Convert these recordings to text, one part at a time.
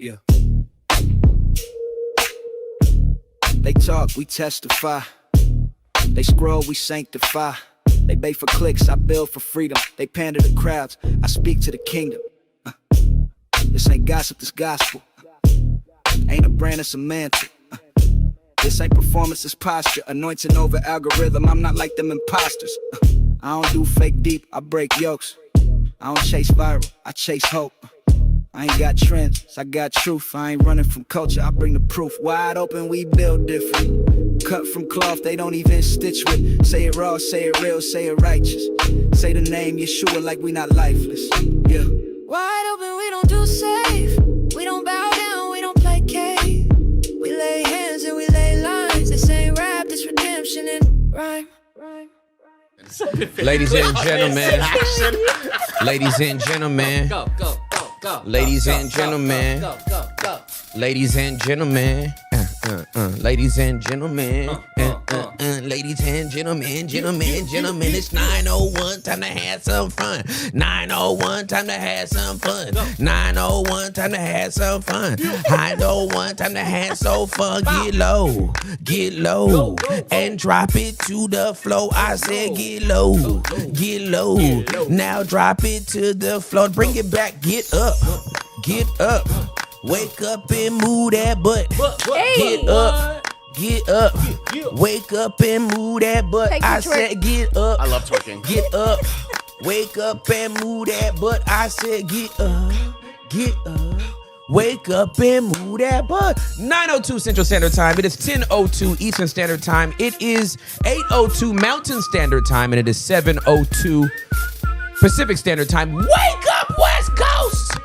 Yeah. They talk, we testify. They scroll, we sanctify. They bait for clicks, I build for freedom. They pander to crowds, I speak to the kingdom. This ain't gossip, this gospel. Ain't a brand, it's a mantle. This ain't performance, it's posture. Anointing over algorithm, I'm not like them imposters. I don't do fake deep, I break yokes. I don't chase viral, I chase hope. I ain't got trends, I got truth. I ain't running from culture, I bring the proof. Wide open, we build different. Cut from cloth, they don't even stitch with. Say it raw, say it real, say it righteous. Say the name Yeshua like we not lifeless. Yeah. Wide open, we don't do safe. We don't bow down, we don't placate. We lay hands and we lay lines. This ain't rap, this redemption in rhyme. Ladies and gentlemen. Ladies and gentlemen. Go. Ladies and gentlemen. Go. Ladies and gentlemen. Ladies and gentlemen. Ladies and gentlemen. It's 9:01, time to have some fun. 9:01, time to have some fun. 9:01, time to have some fun. 9:01, time to have so fun. Get low, and drop it to the floor. I said get low. Now drop it to the floor. Bring it back, get up. Wake up and move that butt. Get up. Wake up and move that butt. I said get up. I love twerking. Get up. Wake up and move that butt. I said get up. Wake up and move that butt. 9:02 Central Standard Time. It is 10:02 Eastern Standard Time. It is 8:02 Mountain Standard Time. And it is 7:02 Pacific Standard Time. Wake up, West Coast!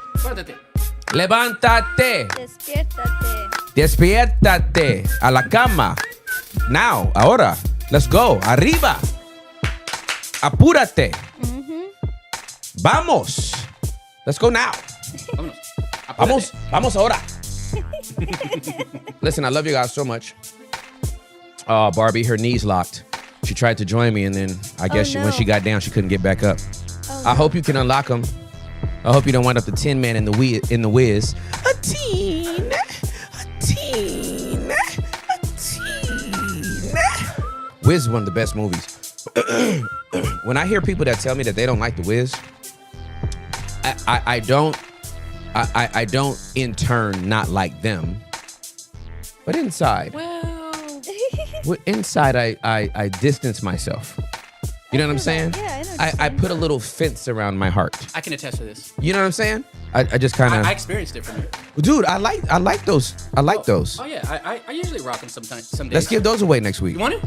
Levántate. Despiértate a la cama. Now, ahora. Let's go. Arriba. Apúrate. Vamos. Let's go now. Vamos ahora. Listen, I love you guys so much. Oh, Barbie, her knees locked. She tried to join me, and then I guess when she got down, she couldn't get back up. I hope you can unlock them. I hope you don't wind up the Tin Man in the Wiz. A teen. Wiz is one of the best movies. When I hear people that tell me that they don't like the Wiz, I don't in turn not like them. But inside, I distance myself. You know what I'm saying? Yeah, I know. I put a little fence around my heart. I can attest to this. You know what I'm saying? I just kind of. I experienced it from you. Dude, I like those. I like those. Oh yeah, I usually rock them sometimes. Some days. Let's give those away next week. You want it?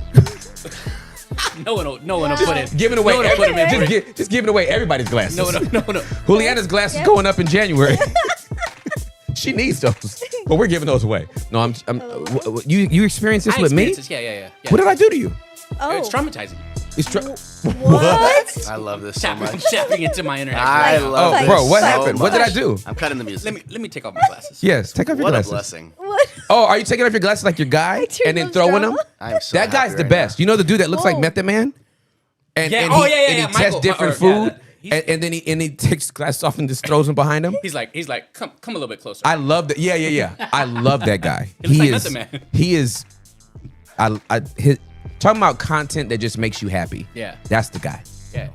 No one will put it. Giving away. No one will put 'em in. Just giving away everybody's glasses. No. Juliana's glasses going up in January. She needs those, but we're giving those away. No, you experienced this with me? Yeah. What did I do to you? It's traumatizing. What? I love this so I'm much. tapping into my inner I actor. love this bro, what so happened? What did I much. do? I'm cutting the music. Let me take off my glasses. Yes, take off your What glasses. a blessing. What? Oh, are you taking off your glasses like your guy and then throwing them? I am so That guy's happy the right best. You know the dude that looks like Whoa. Method Man? And Yeah. and Oh, he, yeah. and he Michael. tests different Yeah, food, and then he takes glasses off and just throws them behind him. He's like, come a little bit closer. I love that. Yeah. I love that guy. He looks like is. Method Man. He is. Talking about content that just makes you happy. Yeah. That's the guy. Yeah.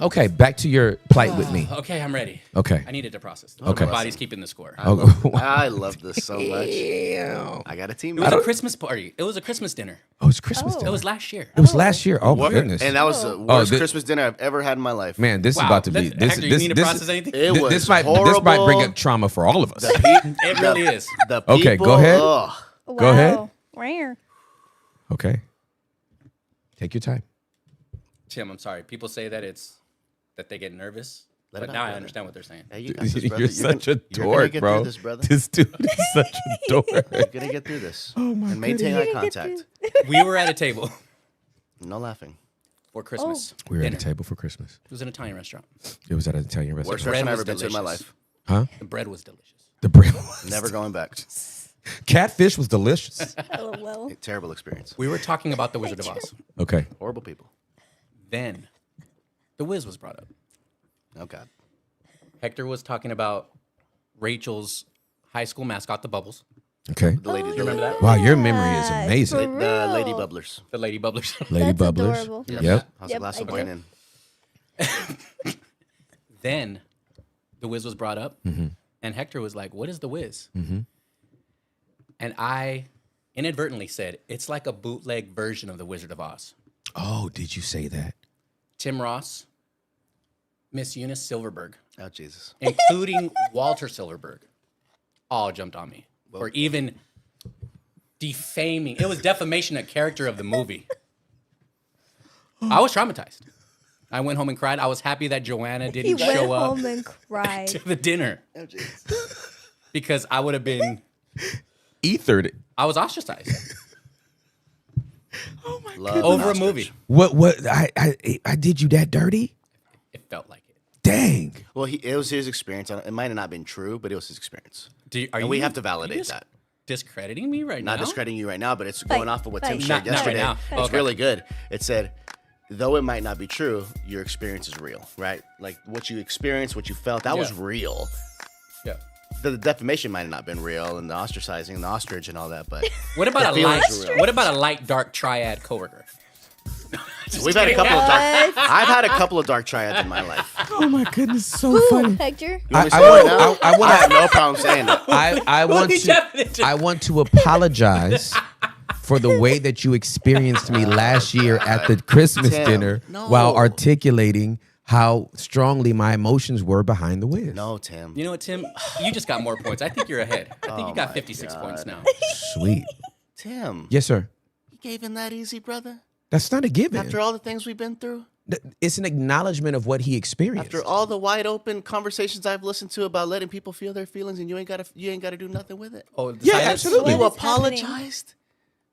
Okay, back to your plight with me. Okay, I'm ready. Okay. I needed to process. Okay. My body's keeping the score. I love this so much. Damn. I got a team. It was a Christmas party. It was a Christmas dinner. Oh, it's Christmas It dinner. was last year. It was last year. Oh my goodness. And that was the worst this- Christmas dinner I've ever had in my life. Man, this is about to be. This Hector, you need to process anything? It was this might horrible. bring up trauma for all of us. It really is. The people, Okay, go ahead. ugh. Go ahead. Rare. Okay. Take your time. Tim, I'm sorry. People say that they get nervous, Let but it out, now I brother. understand what they're saying. Hey, you got this, brother. You're such a you're gonna dork, get bro. through this, brother. This dude is such a dork. You're gonna get through this. And maintain eye contact. We were at a table No laughing. for Christmas. We were at dinner. a table for Christmas. It was an Italian restaurant. It was at an Italian restaurant. Worst bread restaurant I've was ever been to in my delicious. life. Huh? The bread was delicious. The bread was. Never going back. Catfish was delicious. LOL. Terrible experience. We were talking about the Wizard of Oz. Okay. Horrible people. Then the Wiz was brought up. Oh God. Hector was talking about Rachel's high school mascot, the Bubbles. Okay. The lady. You remember that? Wow, your memory is amazing. The Lady Bubblers. The Lady Bubblers. Lady That's Bubblers. adorable. Yep. How's a glass of wine in? Then the Wiz was brought up, and Hector was like, "What is the Wiz?" And I inadvertently said, "It's like a bootleg version of the Wizard of Oz." Oh, did you say that? Tim Ross, Miss Eunice Silverberg, Oh, Jesus. including Walter Silverberg, all jumped on me for even defaming. It was defamation of character of the movie. I was traumatized. I went home and cried. I was happy that Joanna He didn't went show up home and cried. to the dinner Oh, Jesus. because I would have been. Ethered it. I was ostracized Love an over a ostrich. movie. What I did you that dirty? It felt like it. Dang. Well, it was his experience. It might have not been true, but it was his experience. Are And we have to validate just that. Discrediting me right now? Not discrediting you right now, but it's Fight, going off of what fight. Tim shared Not right yesterday. now. It's Okay. really good. It said, though it might not be true, your experience is real, right? Like what you experienced, what you felt, that was Yeah. real. Yeah. The defamation might have not been real, and the ostracizing, and the ostrich, and all that, but What about The a light? feelings are real. What about a light dark triad coworker? we've had a couple of dark. I've had a couple of dark triads in my life. Oh my goodness, so Ooh, Hector. You want me to I say it right want- now? I want- I have no problem saying it. I want He to definitely- I want to apologize for the way that you experienced me last year at the Christmas Tim, dinner no. while articulating how strongly my emotions were behind the Wiz. No, Tim. You know what, Tim? You just got more points. I think you're ahead. I think Oh you got my 56 God. points now. Sweet. Tim. Yes, sir. You gave in that easy, brother? That's not a given. After all the things we've been through? It's an acknowledgement of what he experienced. After all the wide open conversations I've listened to about letting people feel their feelings and you ain't gotta do nothing with it. Oh, the Yeah, silence? absolutely. You What is happening? apologized?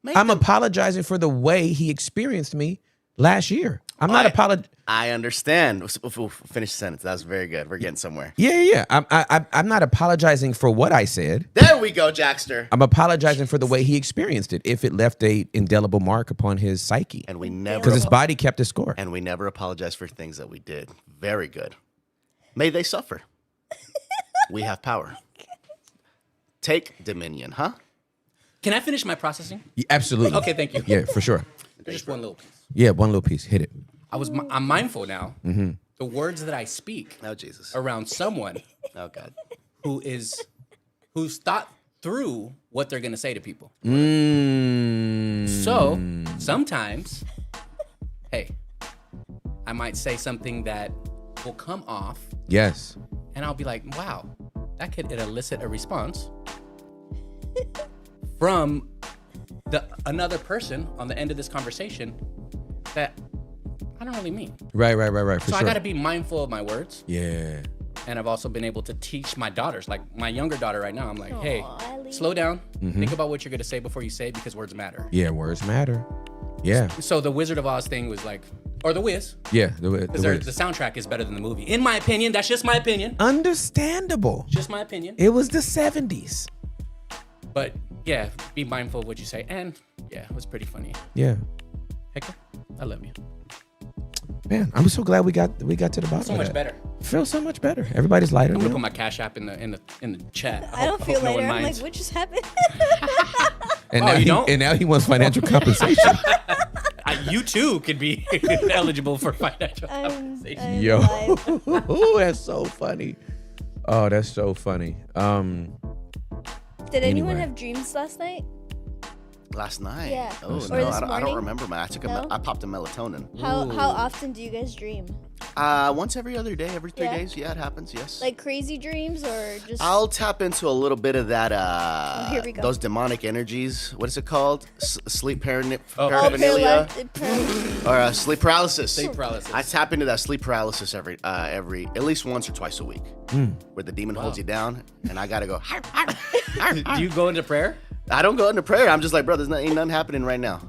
Make I'm them- apologizing for the way he experienced me last year. I'm not apologizing. I understand. Finish the sentence. That was very good. We're getting somewhere. Yeah. I'm not apologizing for what I said. There we go, Jackster. I'm apologizing for the way he experienced it. If it left a indelible mark upon his psyche, And we never because his body kept a score. and we never apologize for things that we did. Very good. May they suffer. We have power. Take dominion, huh? Can I finish my processing? Yeah, absolutely. Okay, thank you. Yeah, for sure. Just one little piece. Yeah, one little piece. Hit it. I'm mindful now. The words that I speak Oh, Jesus. around someone Oh, God. who's thought through what they're gonna say to people. Mm. So sometimes, hey, I might say something that will come off, Yes. and I'll be like, "Wow, that could elicit a response from another person on the end of this conversation that I don't really mean." Right. For So I sure. gotta be mindful of my words, Yeah. and I've also been able to teach my daughters, like my younger daughter right now. I'm like, "Hey, Ellie. slow down. Think about what you're gonna say before you say it, because words matter." Yeah. Words matter. Yeah. So the Wizard of Oz thing was like, or the Wiz, Yeah. The because words. the soundtrack is better than the movie, in my opinion. That's just my opinion. Understandable. Just my opinion. It was the 70s. But yeah, be mindful of what you say, and yeah, it was pretty funny. Yeah. Hector, I love you. Man, I'm so glad we got to the bottom. So of much that. better. Feels so much better. Everybody's lighter. I'm gonna now. put my Cash App in the chat. I don't feel no later. one I'm like, minds. what just happened? And Oh, now you he, don't? and now he wants financial compensation. You too could be eligible for financial compensation. I'm Yo, alive. that's so funny. Oh, that's so funny. Did anyone Anyway. have dreams last night? Last night. Yeah. Oh, Or no, this I don't morning? remember, man. No? I popped a melatonin. How often do you guys dream? Once every other day, every 3 Yeah. days. Yeah, it happens. Yes. Like crazy dreams or just I'll tap into a little bit of that. here we go. Those demonic energies. What is it called? Sleep Oh, paraphernalia paralysis. or sleep paralysis. Sleep paralysis. I tap into that sleep paralysis every at least once or twice a week, where the demon holds you down, and I gotta go. Do you go into prayer? I don't go into prayer. I'm just like, bro, ain't nothing happening right now.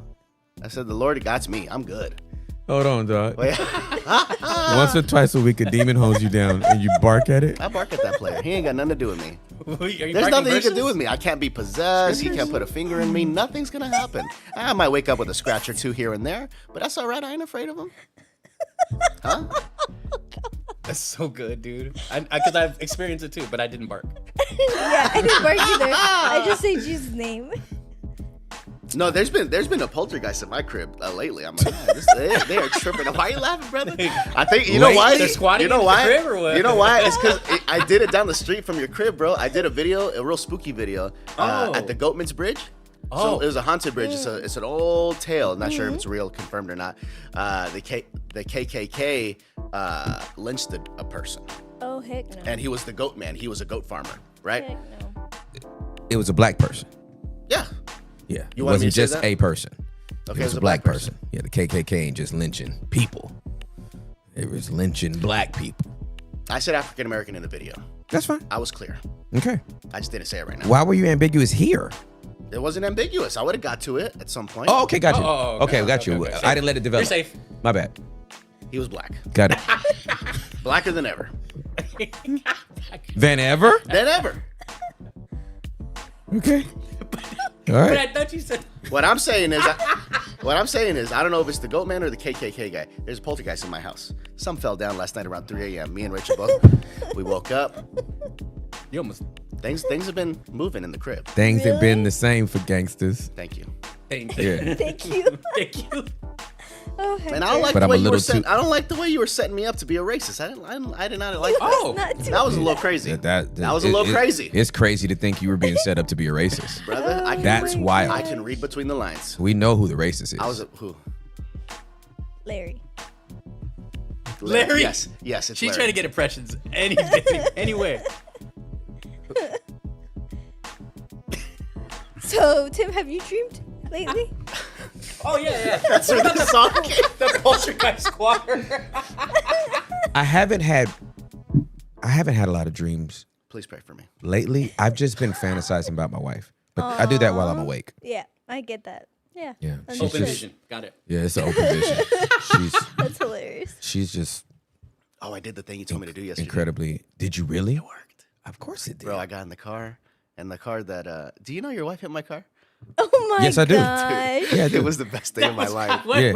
I said, the Lord got me. I'm good. Hold on, dog. But yeah, Once or twice a week, a demon holds you down and you bark at it. I bark at that player. He ain't got nothing to do with me. Are you There's barking nothing he can verses? do with me. I can't be possessed. He can't put a finger in me. Nothing's gonna happen. I might wake up with a scratch or two here and there, but that's all right. I ain't afraid of him. Huh? That's so good, dude. Because I've experienced it too, but I didn't bark. Yeah, I didn't bark either. I just say Jesus' name. No, there's been a poltergeist in my crib lately. I'm like, man, they are tripping. Why are you laughing, brother? I think you know why They're squatting You know in why? the crib or what? You know why? It's because I did it down the street from your crib, bro. I did a video, a real spooky video, at the Goatman's Bridge. So it was a haunted bridge. It's an old tale. Not sure if it's real, confirmed or not. The KKK lynched a person, Oh, heck no. and he was the goat man. He was a goat farmer, right? Heck no. It was a black person. Yeah. Yeah, You it want me wasn't to say just that? a person. Okay, It was a black person. Yeah, the KKK ain't just lynching people. It was lynching black people. I said African American in the video. That's fine. I was clear. Okay. I just didn't say it right now. Why were you ambiguous here? It wasn't ambiguous. I would have got to it at some point. Oh, okay, got you. Oh, okay, got you. okay. I didn't let it develop. You're safe. My bad. He was black. Got it. Blacker than ever. Than ever? Than ever. Okay. All But right. I thought you said. What I'm saying is, I don't know if it's the goat man or the KKK guy. There's a poltergeist in my house. Some fell down last night around 3 a.m. Me and Richard both. We woke up. You almost. Things have been moving in the crib. Things have been Really? the same for gangsters. Thank you. Thank Yeah. Thank you. Thank you. Oh, heck And I don't like But the I'm way a you were little setting. too- I don't like the way you were setting me up to be a racist. I did not like that. Oh. Not too That was a little crazy. That was a little crazy. It's crazy to think you were being set up to be a racist. Brother, I can That's read, wild. I can read between the lines. We know who the racist is. I was who? Larry. Larry? Yes, it's She's Larry. trying to get impressions anywhere. So, Tim, have you dreamed lately? Oh yeah. That's where the song came. The poltergeist squatter. I haven't had a lot of dreams Please pray for me. lately. I've just been fantasizing about my wife, but I do that while I'm awake. Yeah, I get that. Yeah. Yeah, she's Understood. Open just- vision. Got it. Yeah, it's an open vision. That's hilarious. She's just Oh, I did the thing you told me to do yesterday. incredibly. Did you really? It worked. Of course it did. Bro, I got in the car, and the car that do you know your wife hit my car? Oh my Yes, I do. gosh. Yeah, I do. It was the best day of my life. Wait, Yeah.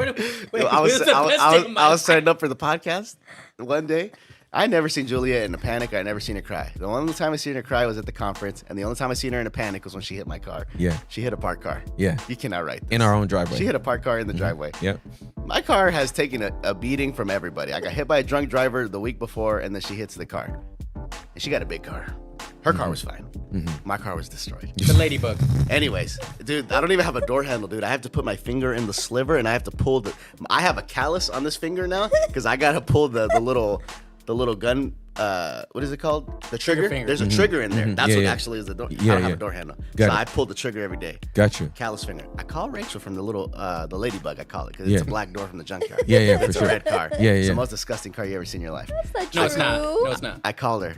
wait, I was what's the best day of my I was life? setting up for the podcast one day. I never seen Julia in a panic. I never seen her cry. The only time I seen her cry was at the conference, and the only time I seen her in a panic was when she hit my car. Yeah. She hit a parked car. Yeah. You cannot write this. In our own driveway. She hit a parked car in the driveway. Yep. My car has taken a beating from everybody. I got hit by a drunk driver the week before, and then she hits the car. And she got a big car. Her car was fine. My car was destroyed. The ladybug. Anyways, dude, I don't even have a door handle, dude. I have to put my finger in the sliver, and I have to pull I have a callus on this finger now because I gotta pull the little gun. What is it called? The trigger. finger. There's a trigger in there. That's Yeah, what yeah. actually is the door. I Yeah, don't have yeah. a door handle, Got so it. I pull the trigger every day. Got you. Callus finger. I call Rachel from the little the ladybug. I call it because Yeah. it's a black door from the junkyard. Yeah, yeah, for It's sure. a red car. Yeah, It's yeah. the most disgusting car you ever seen in your life. That's No, not it's not. true. No, it's not. I called her.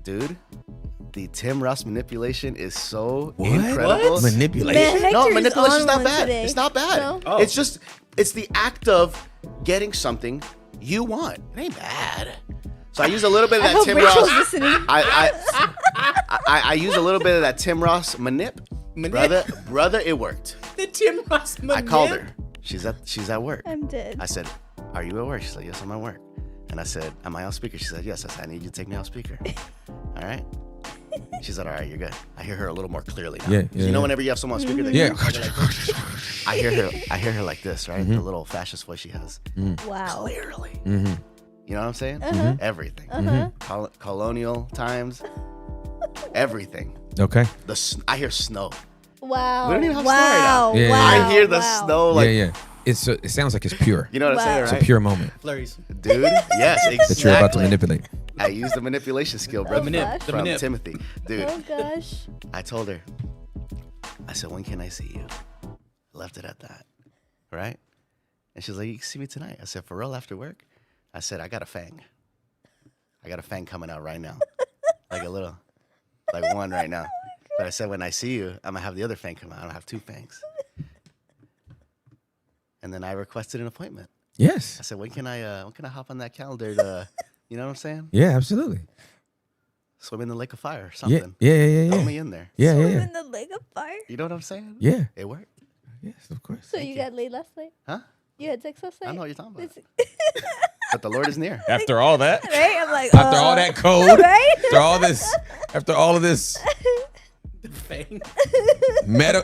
Dude, the Tim Ross manipulation is so incredible. What? Manipulation? Man, No, Hector's manipulation's on not one bad. today. It's not bad. No? Oh. It's the act of getting something you want. It ain't bad. So I use a little bit of I that hope Tim Rachel's Ross. listening. I use a little bit of that Tim Ross manip. Brother, it worked. The Tim Ross. I called her. She's at work. I'm dead. I said, "Are you at work?" She said, "Yes, I'm at work." And I said, "Am I on speaker?" She said, "Yes." I said, "I need you to take me on speaker." All right. She said, "All right, you're good." I hear her a little more clearly now. Yeah, 'Cause yeah, you know, yeah. whenever you have someone on speaker, they Yeah. I hear her like this, right? The little fascist voice she has. Wow. Clearly. Mm-hmm. You know what I'm saying? Everything. Colonial times. Everything. Okay. I hear snow. Wow. We don't even have snow right now. Wow. Yeah, wow. I hear the wow. snow like, yeah. It sounds like it's pure. you know what I'm saying, Wow. It's right? a pure moment Flurries. Dude, yes, exactly. that you're about to manipulate. I used the manipulation skill, bro. The manip. The From manip. Timothy. Dude, Oh gosh. I told her, I said, "When can I see you?" Left it at that, right? And she's like, "You can see me tonight." I said, "For real, after work?" I said, "I got a fang. I got a fang coming out right now. Like one right now." But I said, "When I see you, I'm going to have the other fang come out. I'm going to have two fangs." And then I requested an appointment. Yes. I said, when can I hop on that calendar to, you know what I'm saying? Yeah, absolutely. Swim in the lake of fire or Yeah. something. Yeah. Throw me in there. Yeah, Swim yeah. in the lake of fire. You know what I'm saying? Yeah. It worked. Yes, of course. So you got laid last night? Huh? You had sex last night? I know what you're talking about. It's- but the Lord is near. After all that, Right? I'm like, after all that code, right? after all of this, Fang.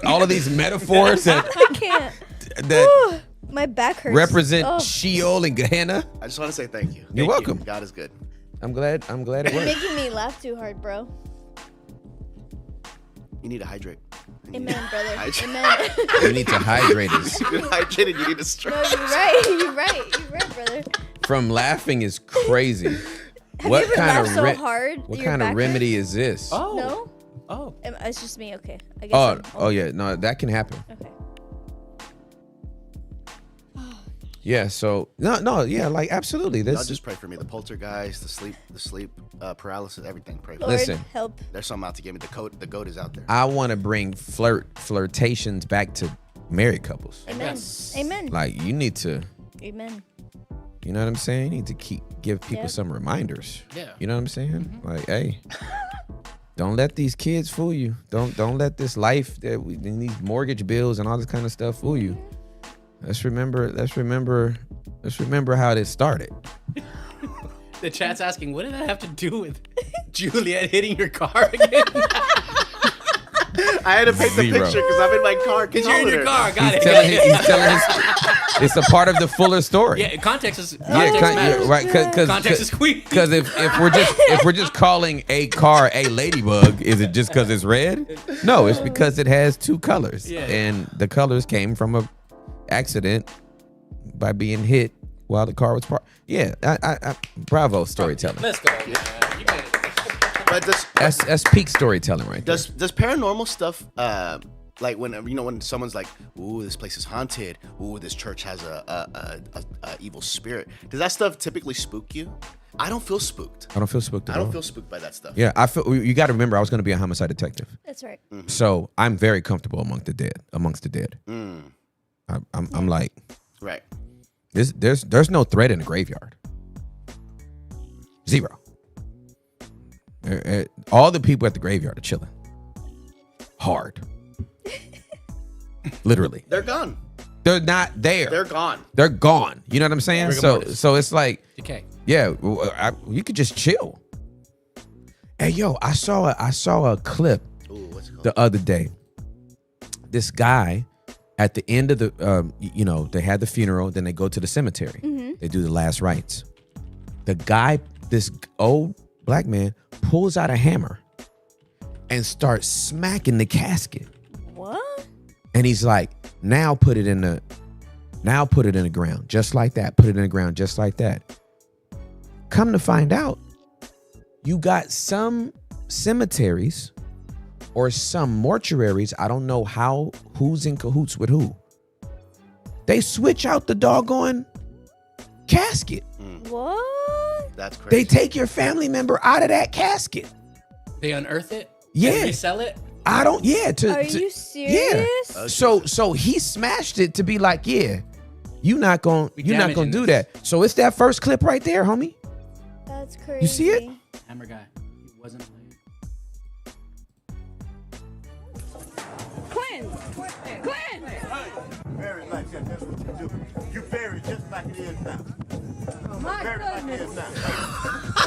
all of these metaphors that I can't. that My back hurts. represent Oh, Sheol and Gehenna. I just want to say thank you. You're Thank you. welcome. God is good. I'm glad it you're worked. making me laugh too hard, bro. You need to hydrate. Amen, brother. Hydrate. Amen. You need to hydrate us. You're hydrated. You need to No, stretch. you're right. You're right. You're right, brother. From laughing is crazy. Have you ever laughed so hard? What your kind of back remedy hurts? is this? Oh. No? Oh. It's just me. Okay. I guess Oh, I'm- oh yeah, no, that can happen. Okay. Yeah, so no, yeah, like absolutely. Y'all This just pray for me. The poltergeist, the sleep paralysis, everything. Pray for Lord, me. Listen. help. There's something out to get me. The goat is out there. I want to bring flirtations back to married couples. Amen. Yes. Amen. Like you need to, Amen. you know what I'm saying? You need to give people Yep. some reminders. Yeah. You know what I'm saying? Like, hey, don't let these kids fool you. Don't let this life that and these mortgage bills and all this kind of stuff fool you. Let's remember how this started. The chat's asking, what did that have to do with Juliet hitting your car again? I had to paint the Zero. picture because I'm in my car. Because you're in your car. Got He's it. telling his, it's a part of the fuller story. Yeah, context is Yeah, context matters. right. Context is queen. Because if we're just calling a car a ladybug, is it just because it's red? No, it's because it has two colors, Yeah. and the colors came from a accident by being hit while the car was parked. Yeah, I bravo storytelling. Let's go. Man. You made it. But That's peak storytelling right there. does paranormal stuff like when someone's like, ooh, this place is haunted, ooh, this church has a evil spirit, does that stuff typically spook you? I don't feel spooked. I don't feel spooked at I all. don't feel spooked by that stuff. Yeah, I feel. You got to remember, I was going to be a homicide detective, That's right. so I'm very comfortable amongst the dead. I'm like, Right. there's no threat in the graveyard. Zero. All the people at the graveyard are chilling. Hard. Literally. They're gone. They're not there. They're gone. They're gone. You know what I'm saying? Rigor So mortis. so it's like, Decay. yeah, you could just chill. Hey yo, I saw a clip Ooh, what's it called? the other day. This guy at the end of the they had the funeral, then they go to the cemetery. They do the last rites. The guy, this old black man, pulls out a hammer and starts smacking the casket. What? And he's like, now put it in the ground, just like that. Put it in the ground, just like that. Come to find out, you got some cemeteries or some mortuaries, I don't know who's in cahoots with who. They switch out the doggone casket. What? That's crazy. They take your family member out of that casket. They unearth it? Yeah. And resell it? I don't, yeah. Are you serious? So he smashed it to be like, yeah, you're not gonna damaging do this. that. So it's that first clip right there, homie. That's crazy. You see it? Hammer guy. He wasn't playing. Bury it like that. That's what you do. You bury it just like it is now. Bury it like it is now.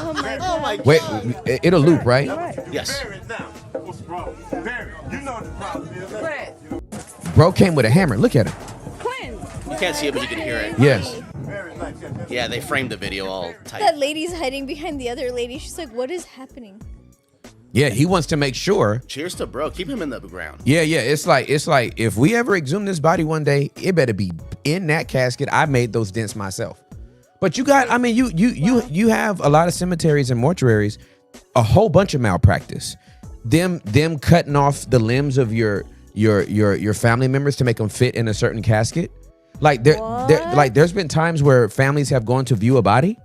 Oh my god. Oh my God. Wait, it'll loop, right? Yes. Bury it now. What's wrong? Bury it. You know what the problem is. Bro came with a hammer. Look at him. You can't see it, but you can hear it. Yes. Bury it like that. That's Yeah, they framed the video all That tight. lady's hiding behind the other lady. She's like, what is happening? Yeah, he wants to make sure. Cheers to bro. Keep him in the ground. Yeah. It's like if we ever exhume this body one day, it better be in that casket. I made those dents myself. But you got, I mean, you have a lot of cemeteries and mortuaries, a whole bunch of malpractice. Them cutting off the limbs of your family members to make them fit in a certain casket. Like there's been times where families have gone to view a body,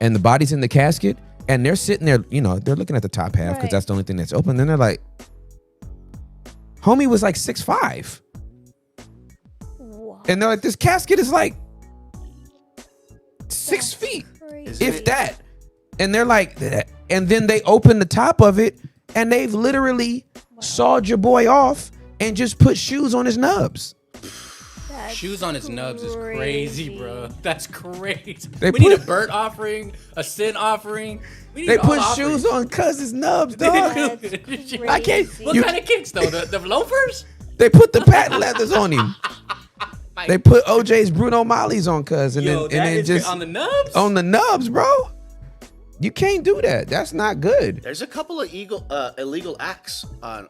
and the body's in the casket, and they're sitting there, they're looking at the top half because Right. that's the only thing that's open. Then they're like, homie was like 6'5", Wow. and they're like, this casket is like 6 feet, Crazy. if that. And they're like, and then they open the top of it, and they've literally sawed your boy off and just put shoes on his nubs. Shoes on his nubs is crazy, bro. That's crazy. They We need a put- burnt offering, a sin offering. We need They all put offerings. shoes on cousin's nubs, dog. That's I can't. crazy. What You- kind of kicks though? The loafers? They put the patent leathers on him. They put OJ's Bruno Molly's on cuz and Yo, then that is just on the nubs. on the nubs, bro. You can't do that. That's not good. There's a couple of illegal acts on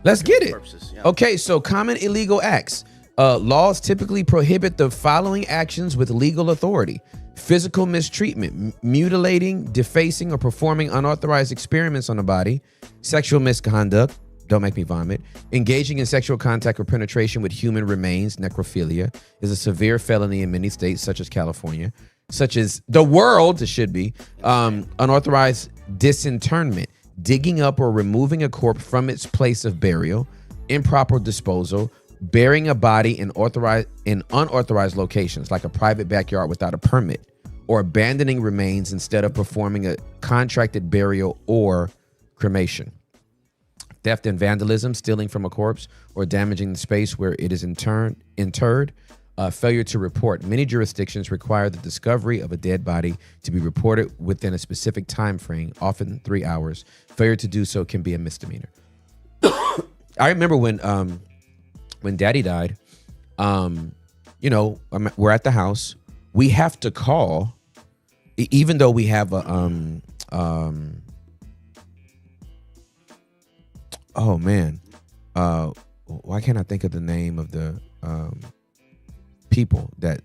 Let's get it. purposes. Yeah. Okay, so common illegal acts. Laws typically prohibit the following actions with legal authority: physical mistreatment, mutilating, defacing, or performing unauthorized experiments on the body; sexual misconduct, don't make me vomit; engaging in sexual contact or penetration with human remains, necrophilia, is a severe felony in many states, such as California, such as the world, it should be, unauthorized disinterment, digging up or removing a corpse from its place of burial; improper disposal; burying a body in unauthorized locations like a private backyard without a permit; or abandoning remains instead of performing a contracted burial or cremation; theft and vandalism, stealing from a corpse or damaging the space where it is interred; failure to report. Many jurisdictions require the discovery of a dead body to be reported within a specific time frame, often 3 hours. Failure to do so can be a misdemeanor. I remember when Daddy died, we're at the house. We have to call, even though we have a oh man, why can't I think of the name of the people that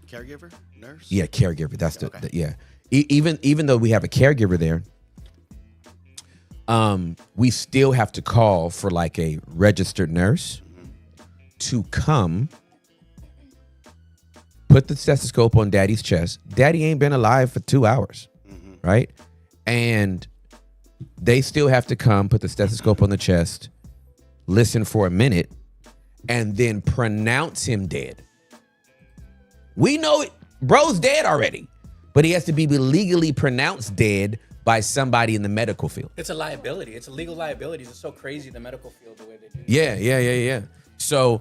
Caregiver, nurse. yeah, caregiver. That's Okay. yeah. Even though we have a caregiver there, we still have to call for like a registered nurse to come put the stethoscope on Daddy's chest. Daddy ain't been alive for 2 hours, right? And they still have to come put the stethoscope on the chest, listen for a minute, and then pronounce him dead. We know it, bro's dead already, but he has to be legally pronounced dead by somebody in the medical field. It's a liability. It's a legal liability. It's so crazy the medical field the way they do. Yeah. So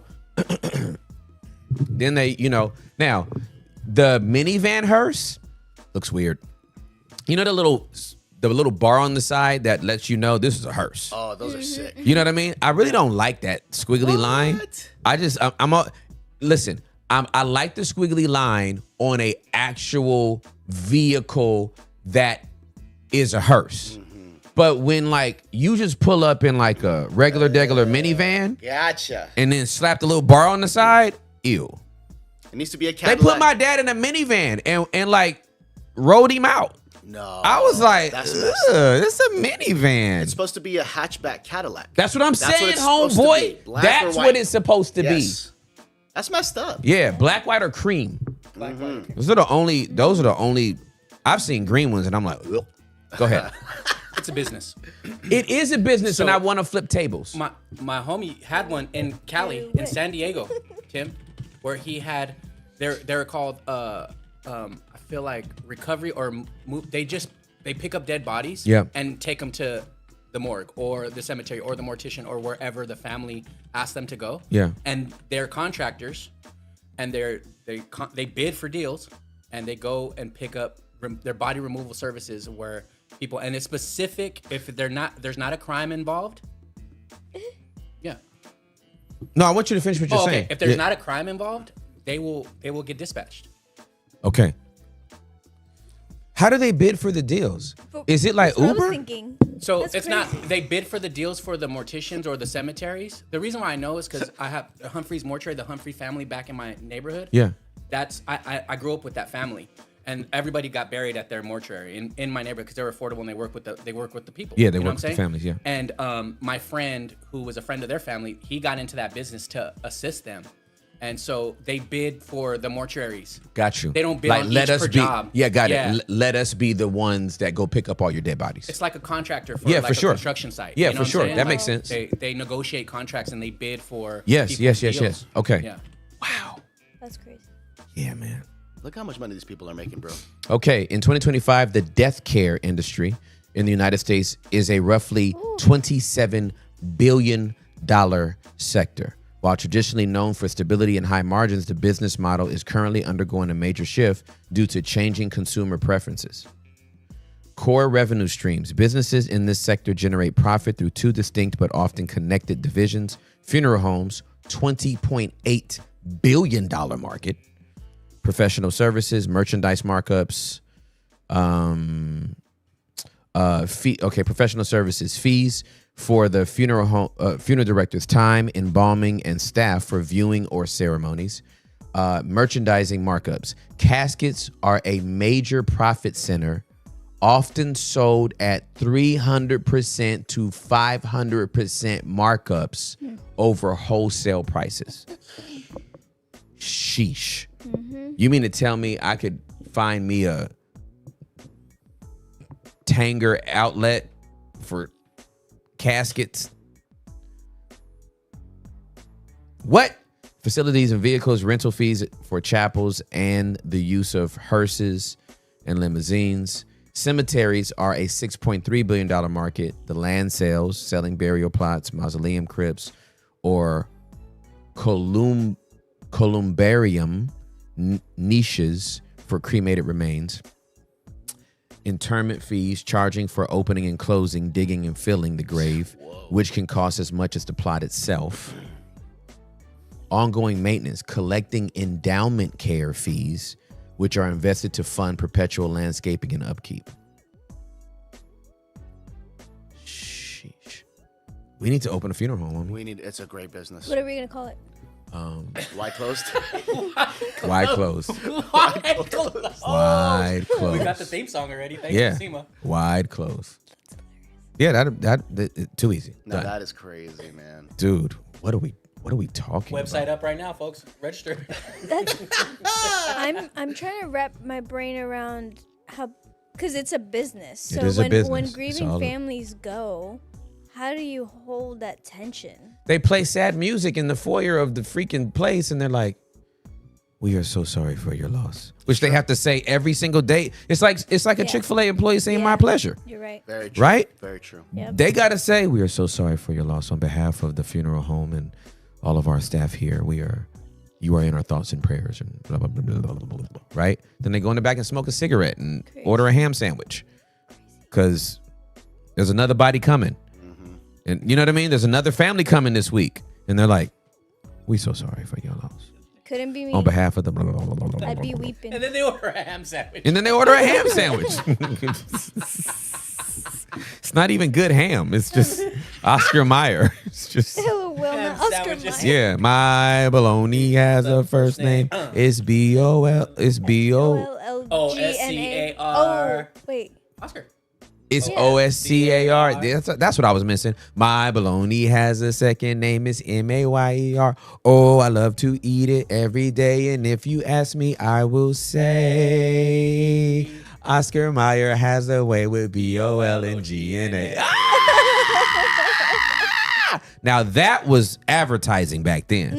then they, now the minivan hearse looks weird. You know the little bar on the side that lets you know this is a hearse. Oh, those are sick. You know what I mean? I really don't like that squiggly line. Listen, I like the squiggly line on a actual vehicle that is a hearse. But when like you just pull up in like a regular minivan Gotcha. and then slap the little bar on the side, ew. It needs to be a They Cadillac. put my dad in a minivan and like rolled him out. No. I was like, That's ugh, messed up. this is a minivan. It's supposed to be a hatchback Cadillac. That's what I'm That's what saying, it's supposed to homeboy. be. Black or That's white. what it's supposed to Yes. That's messed up. be. Yeah, black, white, or cream. Black, white, Those are the only. I've seen green ones, and I'm like, ugh. Go ahead. It's a business. It is a business, and So- I want to flip tables. My homie had one in Cali, in San Diego, Tim, where he had. They're called I feel like recovery or move. They pick up dead bodies. Yeah. And take them to the morgue or the cemetery or the mortician or wherever the family asks them to go. Yeah. And they're contractors, and they bid for deals, and they go and pick up their body removal services where people, and it's specific if there's not a crime involved. Yeah. No, I want you to finish what you're saying. If there's Yeah. not a crime involved, they will get dispatched. Okay. How do they bid for the deals? Is it like That's what I was Uber? thinking. So That's it's crazy. not they bid for the deals for the morticians or the cemeteries. The reason why I know is because I have Humphrey's Mortuary, the Humphrey family back in my neighborhood. Yeah. That's I grew up with that family, and everybody got buried at their mortuary in my neighborhood because they're affordable and they work with the people. Yeah, they You know work what I'm with the saying? families, yeah. And my friend who was a friend of their family, he got into that business to assist them, and so they bid for the mortuaries. Got you. They don't bid on let each us per be. job. Yeah, got Yeah. it. Let us be the ones that go pick up all your dead bodies. It's like a contractor for Yeah, like for a sure. construction site. Yeah, You know for what I'm sure. saying? That makes sense. They negotiate contracts and they bid for Yes, people's yes. deals. Okay. Yeah. Wow. That's crazy. Yeah, man. Look how much money these people are making, bro. Okay, in 2025, the death care industry in the United States is a roughly $27 billion sector. While traditionally known for stability and high margins, the business model is currently undergoing a major shift due to changing consumer preferences. Core revenue streams. Businesses in this sector generate profit through two distinct but often connected divisions. Funeral homes, $20.8 billion market. Professional services, merchandise markups, professional services fees for the funeral director's time, embalming, and staff for viewing or ceremonies. Merchandising markups. Caskets are a major profit center, often sold at 300% to 500% markups over wholesale prices. Sheesh. You mean to tell me I could find me a Tanger outlet for caskets? What? Facilities and vehicles, rental fees for chapels, and the use of hearses and limousines. Cemeteries are a $6.3 billion market. The land sales, selling burial plots, mausoleum crypts, or columbarium niches for cremated remains. Interment fees, charging for opening and closing, digging and filling the grave, which can cost as much as the plot itself. Ongoing maintenance, collecting endowment care fees, which are invested to fund perpetual landscaping and upkeep. Sheesh. We need to open a funeral home. It's a great business. What are we gonna call it? Why closed? Wide closed. Wide closed. Wide closed. We got the theme song already. Thank Yeah. you, Seema. Wide closed. Yeah, that too easy. No, Done. that is crazy, man. Dude, what are we talking Website about? up right now, folks. Register. I'm trying to wrap my brain around how, because it's a business. So It is a when business. grieving It's families go, how do you hold that tension? They play sad music in the foyer of the freaking place, and they're like, "We are so sorry for your loss," which they have to say every single day. It's like a Yeah. Chick-fil-A employee saying, Yeah. "My pleasure." You're right. Very true. Right? Very true. Yep. They got to say, "We are so sorry for your loss on behalf of the funeral home and all of our staff here. You are in our thoughts and prayers," and blah, blah, blah, blah, blah, blah, blah. Right? Then they go in the back and smoke a cigarette and order a ham sandwich because there's another body coming. And you know what I mean? There's another family coming this week. And they're like, "We so sorry for your loss. Couldn't be me. On behalf of the blah, blah, blah, blah, blah, I'd be blah, blah." weeping. And then they order a ham sandwich. And then they order a ham sandwich. It's not even good ham. It's just Oscar Mayer. It's just, Hello, Wilma. Ham Oscar sandwiches. Mayer. yeah, my baloney has a first name. It's B-O-L. It's B-O. O-L-L-G-N-A. OSCAR. Oh, wait. Oscar. It's Yeah. O-S-C-A-R. That's what I was missing. My baloney has a second name. It's M-A-Y-E-R. Oh, I love to eat it every day. And if you ask me, I will say Oscar Mayer has a way with B-O-L-N-G-N-A. Now, that was advertising back then.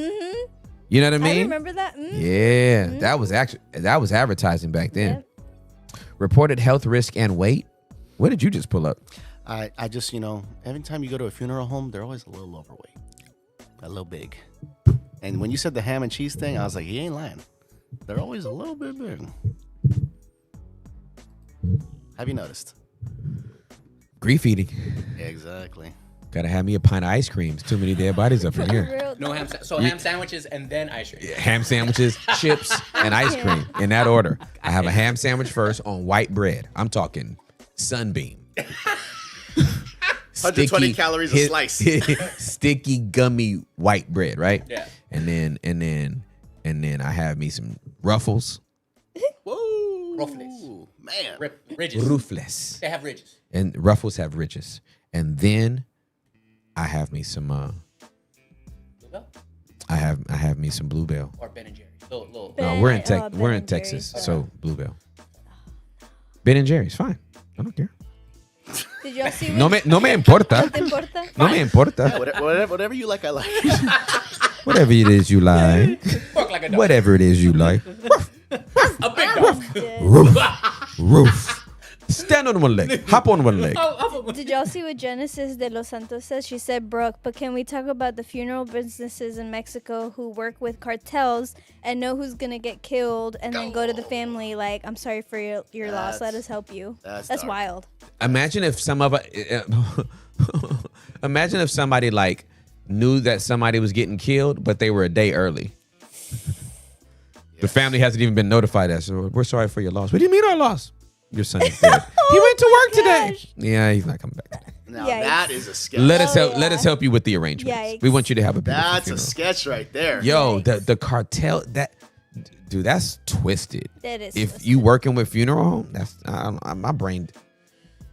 You know what I mean? I remember that. Yeah, that was advertising back then. Yep. Reported health risk and weight. What did you just pull up? I just, every time you go to a funeral home, they're always a little overweight, a little big. And when you said the ham and cheese thing, I was like, he ain't lying. They're always a little bit big. Have you noticed? Grief eating. Exactly. Gotta have me a pint of ice cream. There's too many dead bodies up in here. Real No ham. So ham sandwiches and then ice cream. Ham sandwiches, chips, and ice cream in that order. I have a ham sandwich first on white bread. I'm talking Sunbeam. 120 calories a slice. Sticky, gummy white bread, right? Yeah. And then I have me some Ruffles. Whoa. Ruffles. Man. Ridges. Ruffles. They have ridges. And Ruffles have ridges. And then I have me some Bluebell I have me some Bluebell. or Ben and Jerry's. Little. Ben- No, we're in Ben we're in and Texas, Jerry's. so Bluebell. Ben and Jerry's, fine. I don't care. Did y'all see No me importa. ¿No te importa? No me importa. Whatever you like, I like. Whatever it is you like. Bark like a dog. Whatever it is you like. A big dog. Roof. Roof. Stand on one leg. Hop on one leg. Did y'all see what Genesis de los Santos says? She said, Brooke, but can we talk about the funeral businesses in Mexico who work with cartels and know who's going to get killed and then go to the family like, I'm sorry for your loss. Let us help you. That's dark. wild. Imagine if imagine if somebody like knew that somebody was getting killed, but they were a day early. The family hasn't even been notified that. So we're sorry for your loss. What do you mean our loss? Your son is dead. He went to work today. Yeah, he's not coming back today. Now Yikes. that is a sketch. Let us help you with the arrangements. Yikes. We want you to have a beautiful That's a funeral. sketch right there. Yo, the cartel dude, that's twisted. That is If twisted. you working with funeral home, that's my brain.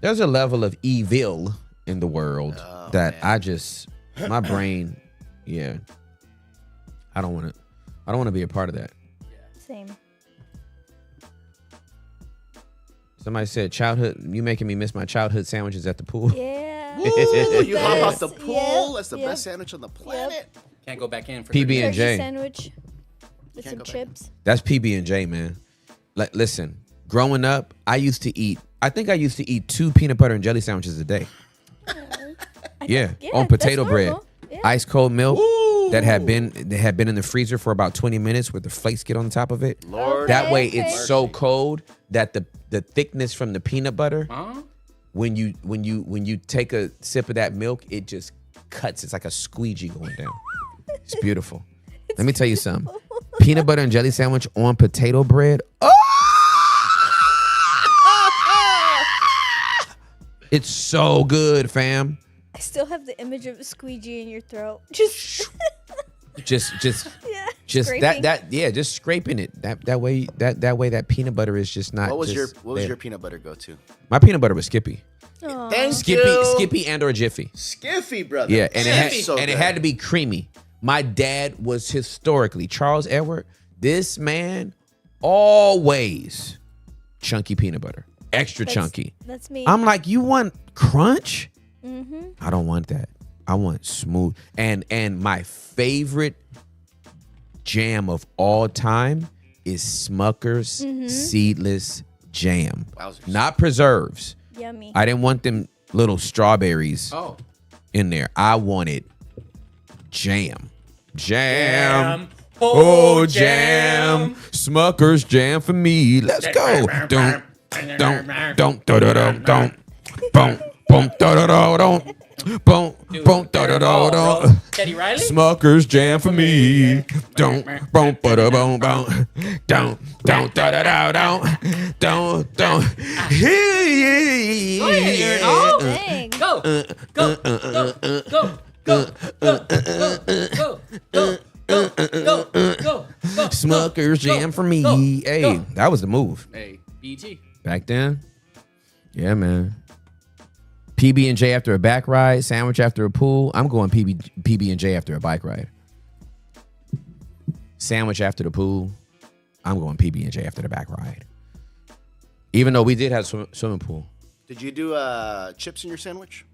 There's a level of evil in the world that my brain, yeah. I don't want to be a part of that. Same. Somebody said childhood. You making me miss my childhood sandwiches at the pool. Yeah. Ooh, you hop Best. out the pool. That's the Yep. best sandwich on the planet. Can't go back in for PB and Turkey J. sandwich with Can't some go back. chips. That's PB&J, man. Like, listen, growing up, I used to eat 2 peanut butter and jelly sandwiches a day. Yeah, on that's potato bread, normal. Yeah. ice cold milk that had been in the freezer for about 20 minutes with the flakes get on top of it. Lord, That way, Okay. it's so cold that the thickness from the peanut butter, when you take a sip of that milk, it just cuts. It's like a squeegee going down. It's beautiful. Let me tell you something. Peanut butter and jelly sandwich on potato bread. Oh! It's so good, fam. I still have the image of a squeegee in your throat. Just Just yeah. just scraping. just scraping it. That way that peanut butter is just not. what was just your there. peanut butter go to? My peanut butter was Skippy. Aw. Thank Skippy, you. Skippy and or Jiffy. Skiffy, brother. Yeah, and Skiffy. it had to be creamy. My dad was historically Charles Edward. This man always chunky peanut butter, extra chunky. That's me. I'm like, you want crunch? Mm-hmm. I don't want that. I want smooth. And my favorite jam of all time is Smucker's seedless jam. Wowzers. Not preserves. Yummy. I didn't want them little strawberries Oh. in there. I wanted jam. Jam. Oh, Oh, jam. Smucker's jam for me. Let's go. Don't, don't, don't. Boom, boom, don't. Boom, boom, don't. Teddy Riley? Smucker's jam for me. Don't, boom, boom, boom, boom. Don't, don't, don't. Oh, Dang. go, go, go, go, go, go, go, go, go. Smucker's jam for me. Hey, that was the move. Hey, BT. Back then, yeah, man. PB&J after a back ride, sandwich after a pool. I'm going PB&J after a bike ride. Sandwich after the pool. I'm going PB&J after the back ride. Even though we did have swimming pool. Did you do chips in your sandwich?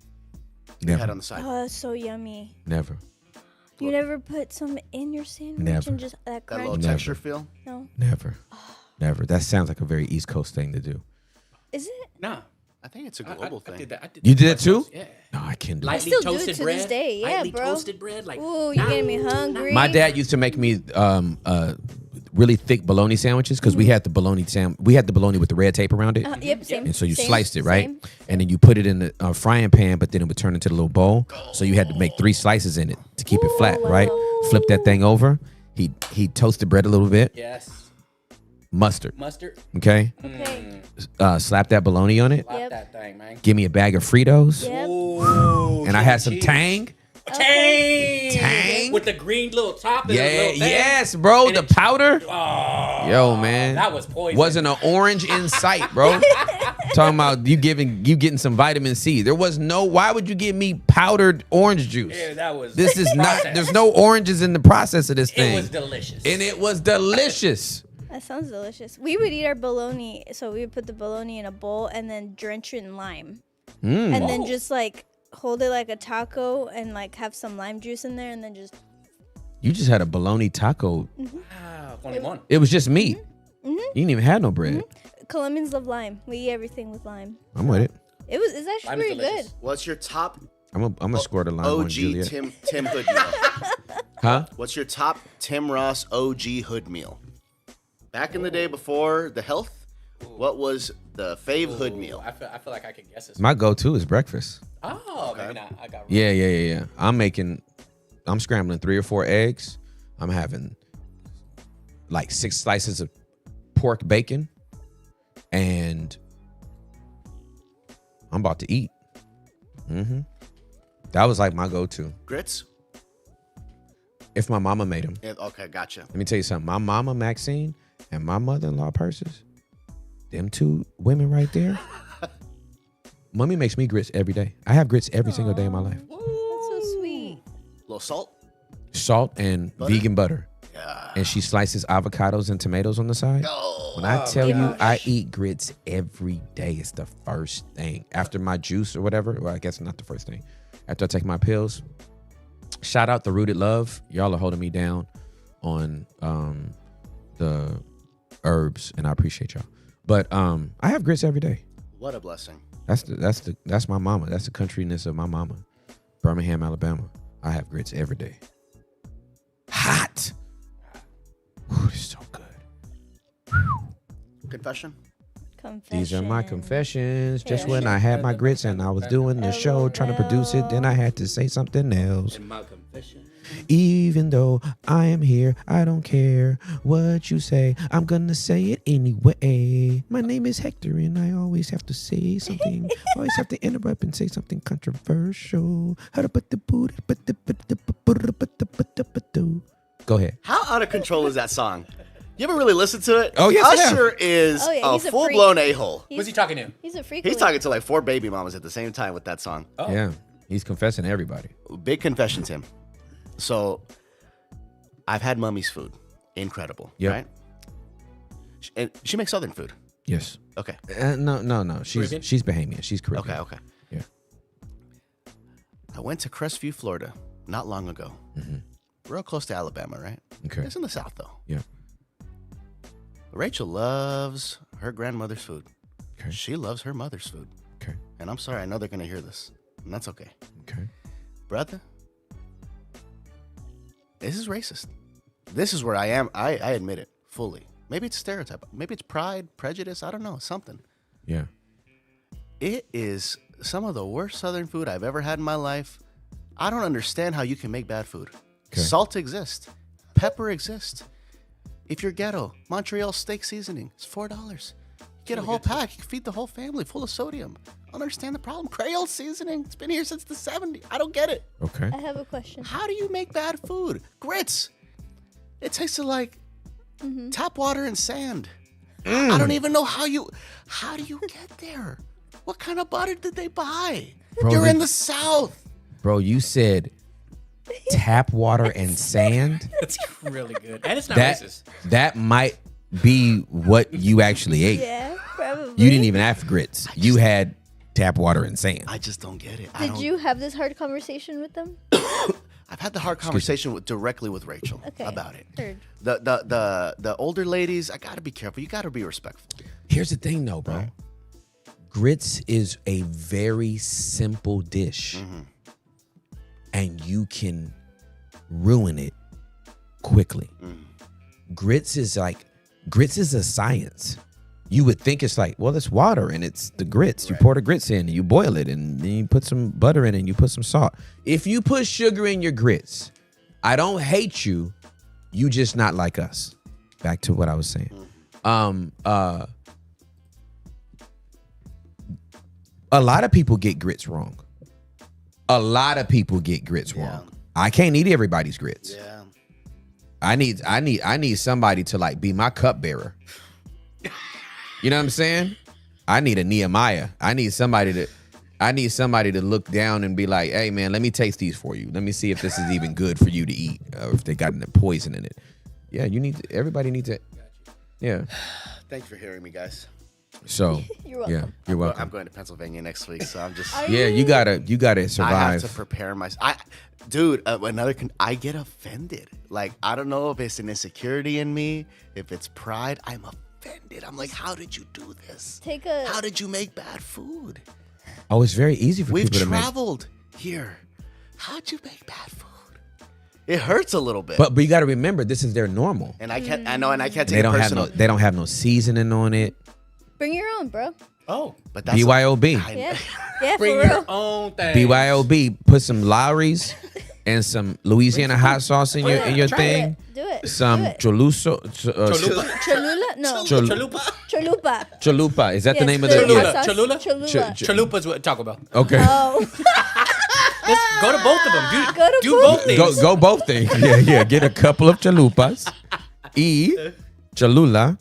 You Never. had on the side. Oh, it's so yummy. Never. You never put some in your sandwich Never. and just that That crunch? little Never. texture feel. No. Never. Never. That sounds like a very East Coast thing to do. Is it? Nah. I think it's a global I thing. did that. You did it too? Yeah. No, I can't do it. Lightly still do it toasted to bread. this day. Yeah, Lightly bro. toasted bread. Like, Ooh, you're getting me hungry. My dad used to make me really thick bologna sandwiches because we had the bologna with the red tape around it. Yep, same. And so you same, sliced it, right? same. And then you put it in the frying pan, but then it would turn into the little bowl. So you had to make 3 slices in it to keep it flat, right? Flip that thing over. He toasted bread a little bit. yes. Mustard, Mustard. okay? Okay. Slap that bologna on it. Slap Yep. that thing, man. Give me a bag of Fritos. Yep. Ooh, And I had some Tang. Tang. Tang. With the green little top and Yeah, the little thing. yes, bro. And The it- powder. Oh, Yo, man. that was poison. Wasn't an orange in sight, bro. Talking about you getting some vitamin C. There was no. Why would you give me powdered orange juice? Yeah, that was. This is not. processed. There's no oranges in the process of this thing. It was delicious. And it was delicious. That sounds delicious. We would eat our bologna, so we would put the bologna in a bowl and then drench it in lime. And then just like hold it like a taco and like have some lime juice in there and then just You just had a bologna taco. Ah, con limón. It was just meat. You didn't even have no bread. Colombians love lime. We eat everything with lime. I'm with it. It's actually Lime is pretty delicious. good. What's your top I'm a score the line on OG Juliet. Tim Hood meal? Huh? What's your top Tim Ross OG Hood meal? Back in the day before the health, what was the fave Hood meal? I feel like I could guess this. My go-to is breakfast. Oh, maybe not. I got Yeah. I'm scrambling 3 or 4 eggs. I'm having like 6 slices of pork bacon, and I'm about to eat. That was like my go-to. Grits? If my mama made them. Yeah, okay, gotcha. Let me tell you something. My mama, Maxine, and my mother-in-law, Persis, them 2 women right there, mommy makes me grits every day. I have grits every single day of my life. That's so sweet. A little salt? Salt and vegan butter. Yeah. And she slices avocados and tomatoes on the side. When I tell you I eat grits every day, it's the first thing. After my juice or whatever, well, I guess not the first thing. After I take my pills, shout out the Rooted Love. Y'all are holding me down on the herbs, and I appreciate y'all. But I have grits every day. What a blessing. That's my mama. That's the countryness of my mama. Birmingham, Alabama. I have grits every day. Hot. Ooh, it's so good. Confession? Confession. These are my confessions. Just Yeah. when I had my grits and I was doing the show, trying to produce it, then I had to say something else. in my confession. Even though I am here, I don't care what you say. I'm gonna say it anyway. My name is Hector, and I always have to say something. Always have to interrupt and say something controversial. Go ahead. How out of control is that song? You ever really listen to it? Oh, yes, I have. Usher is Oh, yeah, a he's a full-blown a-hole. Who's he talking to? He's a freak. He's talking to like 4 baby mamas at the same time with that song. Oh. Yeah, he's confessing to everybody. Big confession, Tim. So, I've had Mummy's food. Incredible, Yep. right? And she makes Southern food. Yes. Okay. No. Caribbean? She's Bahamian. She's Caribbean. Okay. Yeah. I went to Crestview, Florida, not long ago. Real close to Alabama, right? Okay. It's in the South, though. Yeah. Rachel loves her grandmother's food. Okay. She loves her mother's food. Okay. And I'm sorry, I know they're going to hear this. And that's okay. Okay. Brother, this is racist. This is where I am. I admit it fully. Maybe it's stereotype. Maybe it's pride, prejudice. I don't know. Something. Yeah. It is some of the worst Southern food I've ever had in my life. I don't understand how you can make bad food. Okay. Salt exists. Pepper exists. If you're ghetto, Montreal steak seasoning is $4. Get a whole pack. You can feed the whole family full of sodium. I don't understand the problem. Creole seasoning. It's been here since the 70s. I don't get it. Okay. I have a question. How do you make bad food? Grits. It tasted like tap water and sand. I don't even know how do you get there? What kind of butter did they buy? Bro, You're they- in the South. Bro, you said tap water and sand? That's really good. And it's not That racist. that might be what you actually ate. Yeah, probably. You didn't even have grits. You had tap water and sand. I just don't get it. Did you have this hard conversation with them? I've had the hard conversation directly with Rachel Okay. about it. Heard. The older ladies, I gotta be careful. You gotta be respectful. Here's the thing though, bro. Grits is a very simple dish. And you can ruin it quickly. Grits is a science. You would think it's like, well, it's water and it's the grits. You pour the grits in and you boil it and then you put some butter in and you put some salt. If you put sugar in your grits, I don't hate you. You just not like us. Back to what I was saying. A lot of people get grits wrong. A lot of people get grits wrong. I can't eat everybody's grits. Yeah. I need somebody to like be my cupbearer. You know what I'm saying? I need a Nehemiah. I need somebody to look down and be like, hey man, let me taste these for you. Let me see if this is even good for you to eat, or if they got poison in it. Yeah, everybody needs it. Yeah. Thanks for hearing me, guys. So You're welcome. yeah, you're welcome. I'm going to Pennsylvania next week, so I'm just. Yeah, you gotta survive. I have to prepare myself. I get offended. Like, I don't know if it's an insecurity in me, if it's pride. I'm offended it. I'm like, how did you do this? Take a. How did you make bad food? Oh, it's very easy for We've people to make. traveled here. How'd you make bad food? It hurts a little bit. But you got to remember, this is their normal. and I can't. I know, and I can't take They it don't have personal. no. They don't have no seasoning on it. Bring your own, bro. Oh, But that's BYOB. Yeah. Yeah, bring for your real. own thing. BYOB. Put some Lowry's and some Louisiana hot sauce in your try thing. Do it. Some Do it. choluso. Chalupa. Cholula? No. Chalupa. Chalupa. Chalupa. Is that the Yes, name of the the? Cholula. hot sauce. Cholula? Cholula. Chalupa's what Taco Bell. Okay. Oh. Just go to both of them. Go to Do both. both things. Go both things. Yeah. Get a couple of chalupas. Cholula.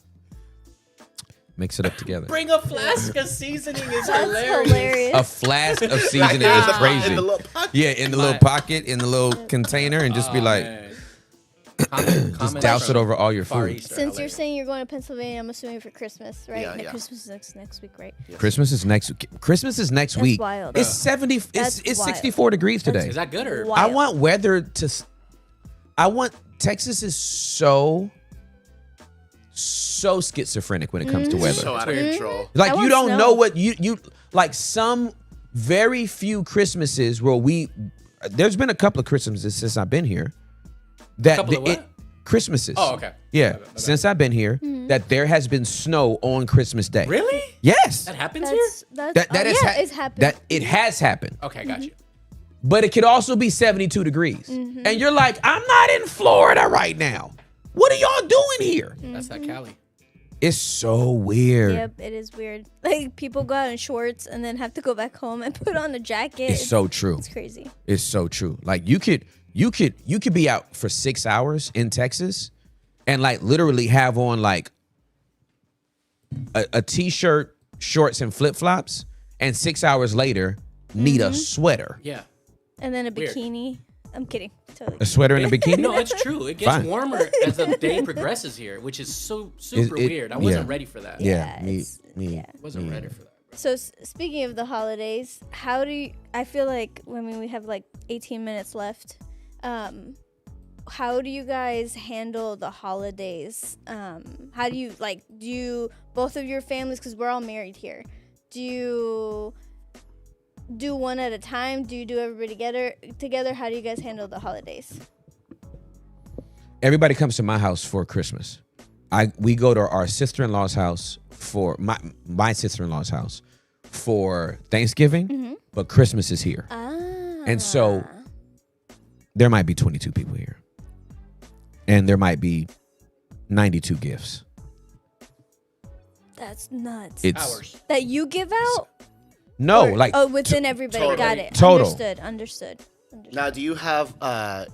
Mix it up together. Bring a flask of seasoning is That's hilarious. hilarious. A flask of seasoning is crazy. in the little pocket. Yeah, in the little pocket, in the little container, and just be like, just douse it over all your food. Since you're saying you're going to Pennsylvania, I'm assuming for Christmas, right? Yeah, And yeah. Christmas is next week, right? Christmas is next. Christmas is next That's week. wild. It's 70. That's It's wild. 64 degrees today. Is that good or? Wild. I want weather to. I want Texas is so schizophrenic when it comes to weather. So out of control. Like I you want don't snow. know what you like. Some very few Christmases where there's been a couple of Christmases since I've been here. That Couple of what? Christmases. Oh, okay. Yeah, My bad. since I've been here, that there has been snow on Christmas Day. Really? Yes. That happens here? That's That has yeah, it's happened. That it has happened. Okay, got you. But it could also be 72 degrees. And you're like, I'm not in Florida right now. What are y'all doing here? That's that Cali. It's so weird. Yep, it is weird. Like people go out in shorts and then have to go back home and put on a jacket. It's so true. It's crazy. It's so true. Like you could be out for 6 hours in Texas and like literally have on like a t-shirt, shorts, and flip-flops, and 6 hours later need a sweater. Yeah. And then a Weird. bikini. I'm kidding. Totally. A sweater and a bikini? No, it's true. It gets Fine. warmer as the day progresses here, which is so super it- weird. I wasn't yeah. ready for that. Yeah, Yeah, me. it's- yeah. Wasn't ready for that. So speaking of the holidays, how do you? I feel like we have like 18 minutes left. How do you guys handle the holidays? How do you do you both of your families? Because we're all married here. Do you do one at a time? Do you do everybody together? How do you guys handle the holidays? Everybody comes to my house for Christmas. We go to our sister-in-law's house for my sister-in-law's house for Thanksgiving, but Christmas is here. And so there might be 22 people here. And there might be 92 gifts. That's nuts. It's Hours. That you give out? no, Or- like within everybody. total. Got it. Total. Understood. Now, do you have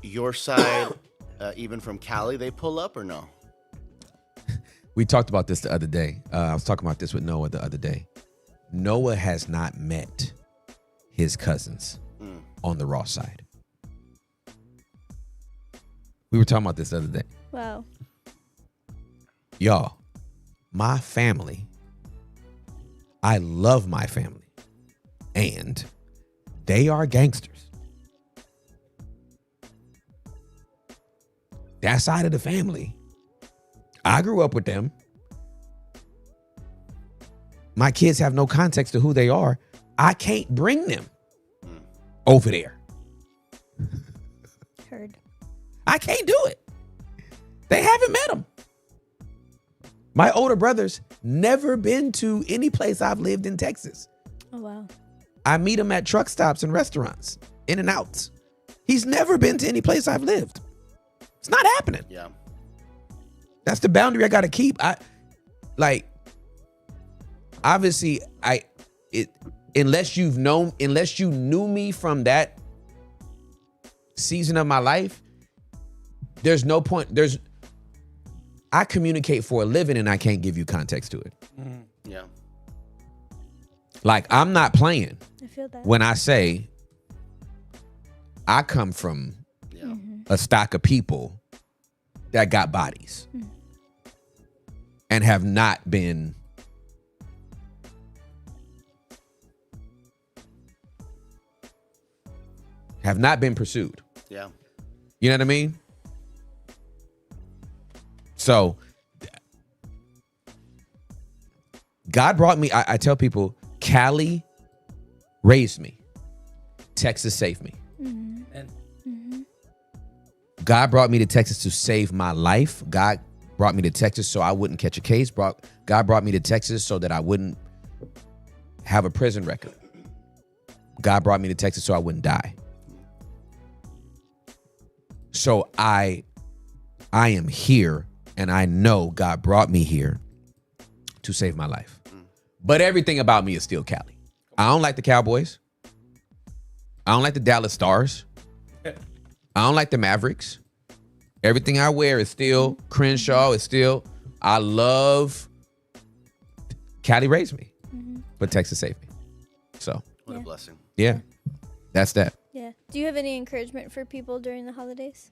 your side, even from Cali, they pull up or no? we talked about this the other day. I was talking about this with Noah the other day. Noah has not met his cousins on the Ross side. We were talking about this the other day. Wow. Y'all, my family, I love my family, and they are gangsters. That side of the family, I grew up with them. My kids have no context to who they are. I can't bring them over there. Heard. I can't do it. They haven't met him. My older brother's never been to any place I've lived in Texas. Oh wow. I meet him at truck stops and restaurants, in and outs. He's never been to any place I've lived. It's not happening. Yeah. That's the boundary I got to keep. Obviously, unless you knew me from that season of my life, there's no point. I communicate for a living and I can't give you context to it. Yeah. Like, I'm not playing I feel that. when I say I come from Yeah. a stock of people that got bodies and have not been pursued. Yeah. You know what I mean? So God brought me. I tell people, Cali raised me. Texas saved me. And God brought me to Texas to save my life. God brought me to Texas so I wouldn't catch a case. God brought me to Texas so that I wouldn't have a prison record. God brought me to Texas so I wouldn't die. So I am here, and I know God brought me here to save my life. But everything about me is still Cali. I don't like the Cowboys. I don't like the Dallas Stars. I don't like the Mavericks. Everything I wear is still Crenshaw. It's still, I love, Cali raised me, but Texas saved me. So, What a blessing. yeah, that's that. Yeah. Do you have any encouragement for people during the holidays?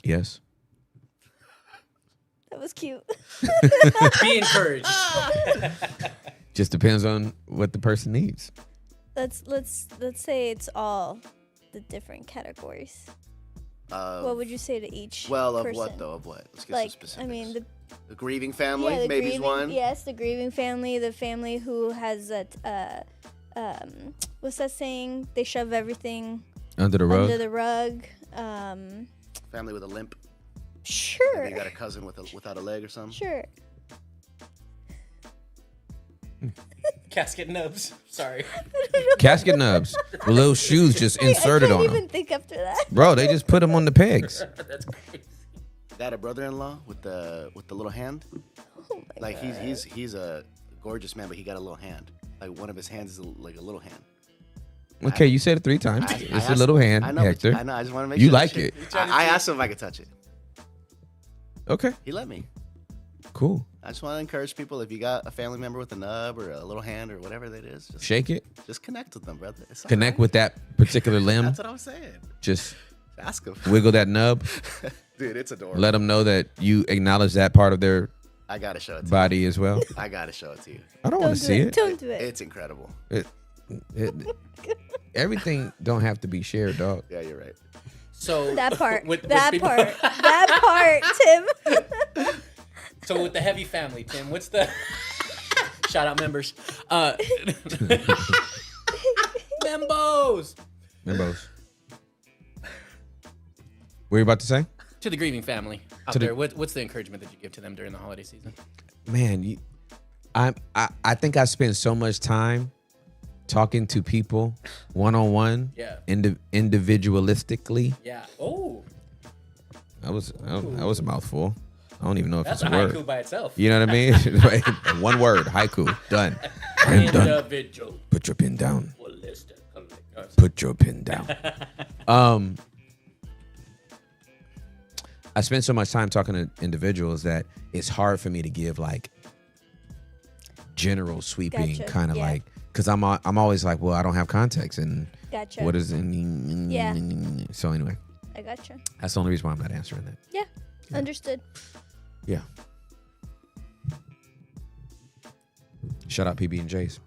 Yes. That was cute. be encouraged. Just depends on what the person needs. Let's say it's all the different categories. What would you say to each? Well, of person? what though? Of what? Let's get Like, some specifics. I mean, the grieving family, the maybe is grieving, one. Yes, the grieving family, the family who has what's that saying? They shove everything Under the rug. under the rug. Family with a limp. Sure. Maybe you got a cousin without a leg or something. Sure. Casket nubs. Sorry. Casket nubs with little shoes just inserted I on can't them. even think after that. Bro, they just put them on the pegs. That's crazy. Got a brother-in-law with the little hand. Oh my Like God. he's a gorgeous man, but he got a little hand. Like one of his hands is like a little hand. Okay, you said it 3 times. I It's a asked- little hand, I know, Hector. I know. I just want to make You sure. like it. I asked him if I could touch it. Okay, He let me. cool. I just want to encourage people. If you got a family member with a nub or a little hand or whatever that is, Shake it. just connect with them, brother. It's all Connect right. with that particular limb. That's what I'm saying. Just Ask them, wiggle that nub. dude. It's adorable. Let them know that you acknowledge that part of their I gotta show it to body as well. you. I gotta show it to you. I don't Don't want to do see it. it. Don't do it. It's incredible. Everything don't have to be shared, dog. Yeah, you're right. So That part. with that people- part. That part, Tim. So with the heavy family, Tim, what's the shout out members? Membos Membos. What are you about to say? to the grieving family out To the- there. What's the encouragement that you give to them during the holiday season? Man, I think I spend so much time talking to people one-on-one, Yeah. individualistically. Yeah. Oh, That was a mouthful. I don't even know if that's it's a a word. haiku by itself. You know what I mean? Right? One word, haiku, done. I'm done. Individual. Put your pen down. Ballistic. Put your pen down. I spend so much time talking to individuals that it's hard for me to give like general sweeping Gotcha, kind of yeah. like, because I'm always like, well, I don't have context and Gotcha. what is it? Yeah. So anyway, I gotcha. that's the only reason why I'm not answering that. Yeah. Understood. Yeah. Shout out PB and J's.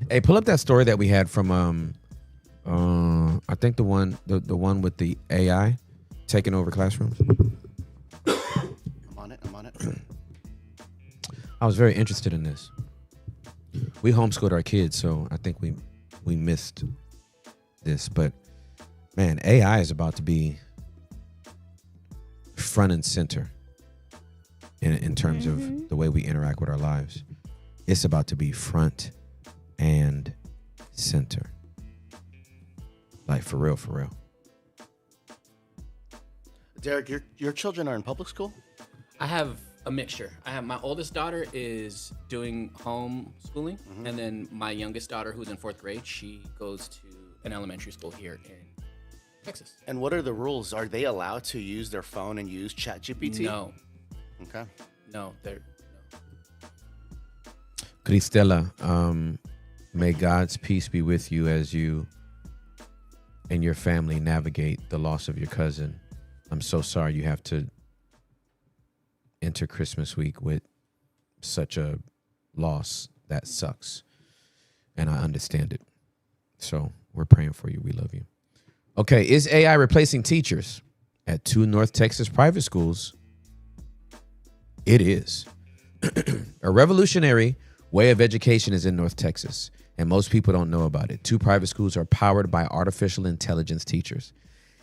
Hey, pull up that story that we had from I think the one with the AI taking over classrooms. I'm on it. I was very interested in this. We homeschooled our kids, so I think we missed this, but man, AI is about to be front and center in terms of the way we interact with our lives. It's about to be front and center. Like for real, for real. Derek, your children are in public school? I have a mixture. I have my oldest daughter is doing homeschooling, and then my youngest daughter, who's in 4th grade, she goes to an elementary school here in Texas. And what are the rules? Are they allowed to use their phone and use ChatGPT? No, Okay. they're Cristela, may God's peace be with you as you and your family navigate the loss of your cousin. I'm so sorry you have to enter Christmas week with such a loss. That sucks. And I understand it. So we're praying for you. We love you. Okay, is AI replacing teachers? At 2 North Texas private schools, It is. A revolutionary way of education is in North Texas, and most people don't know about it. 2 private schools are powered by artificial intelligence teachers.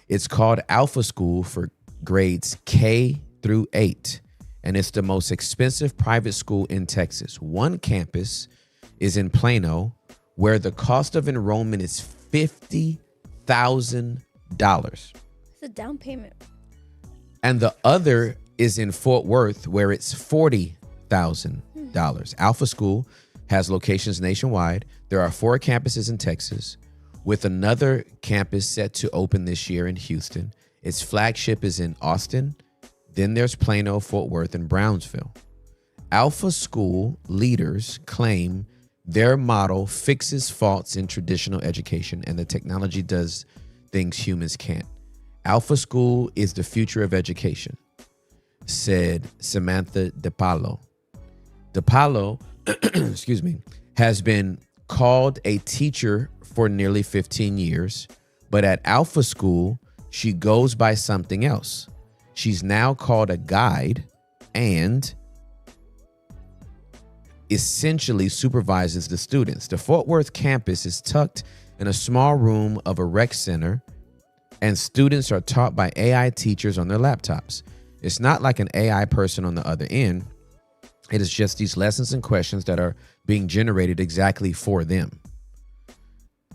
It's called Alpha School for grades K through 8, and it's the most expensive private school in Texas. One campus is in Plano, where the cost of enrollment is $50,000. It's a down payment. And the other is in Fort Worth, where it's $40,000. Alpha School has locations nationwide. There are 4 campuses in Texas, with another campus set to open this year in Houston. Its flagship is in Austin. Then there's Plano, Fort Worth, and Brownsville. Alpha School leaders claim their model fixes faults in traditional education, and the technology does things humans can't. Alpha School is the future of education, said Samantha DePaulo. DePaulo, excuse me, has been called a teacher for nearly 15 years, but at Alpha School, she goes by something else. She's now called a guide and essentially supervises the students. The Fort Worth campus is tucked in a small room of a rec center, and students are taught by AI teachers on their laptops. It's not like an AI person on the other end. It is just these lessons and questions that are being generated exactly for them.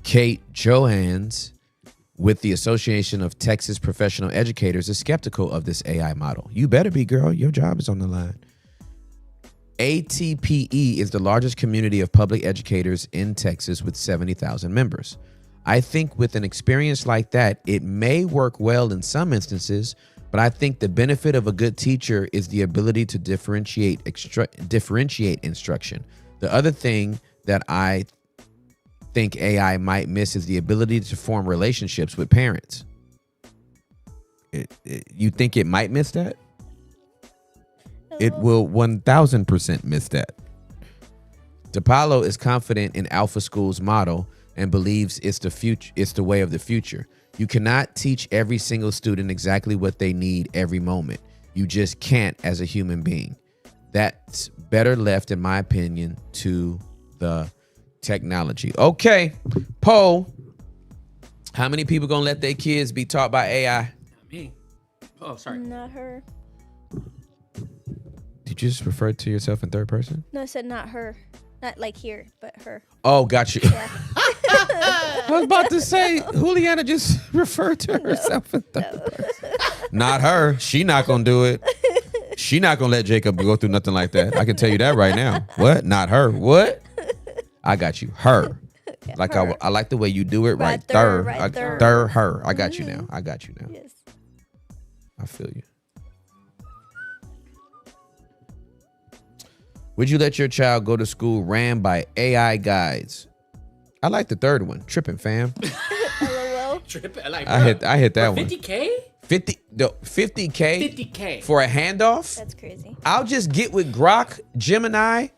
Kate Johans with the Association of Texas Professional Educators is skeptical of this AI model. You better be, girl. Your job is on the line. ATPE is the largest community of public educators in Texas with 70,000 members. I think with an experience like that, it may work well in some instances, but I think the benefit of a good teacher is the ability to differentiate instruction. The other thing that I think AI might miss is the ability to form relationships with parents. You think it might miss that? It will 1000% miss that. DePaulo is confident in Alpha School's model and believes it's the future. It's the way of the future. You cannot teach every single student exactly what they need every moment. You just can't as a human being. That's better left, in my opinion, to the technology. Okay, Poe, how many people gonna let their kids be taught by AI? Me. Oh, sorry. Not her. Did you just refer to yourself in third person? No, I said not her. Not like here, but her. Oh, got you. Yeah. I was about to say, Juliana just referred to herself in third person. Not her. She not gonna do it. She not gonna let Jacob go through nothing like that. I can tell you that right now. What? Not her. What? I got you. Her. Yeah, Like her. I like the way you do it. Right there, there. right there. There. Her. I got you now. I got you now. Yes. I feel you. Would you let your child go to school ran by AI guides? I like the third one. Tripping, fam. LOL. Trip. Like, I hit that one. 50K? 50K 50K. for a handoff. That's crazy. I'll just get with Grok, Gemini,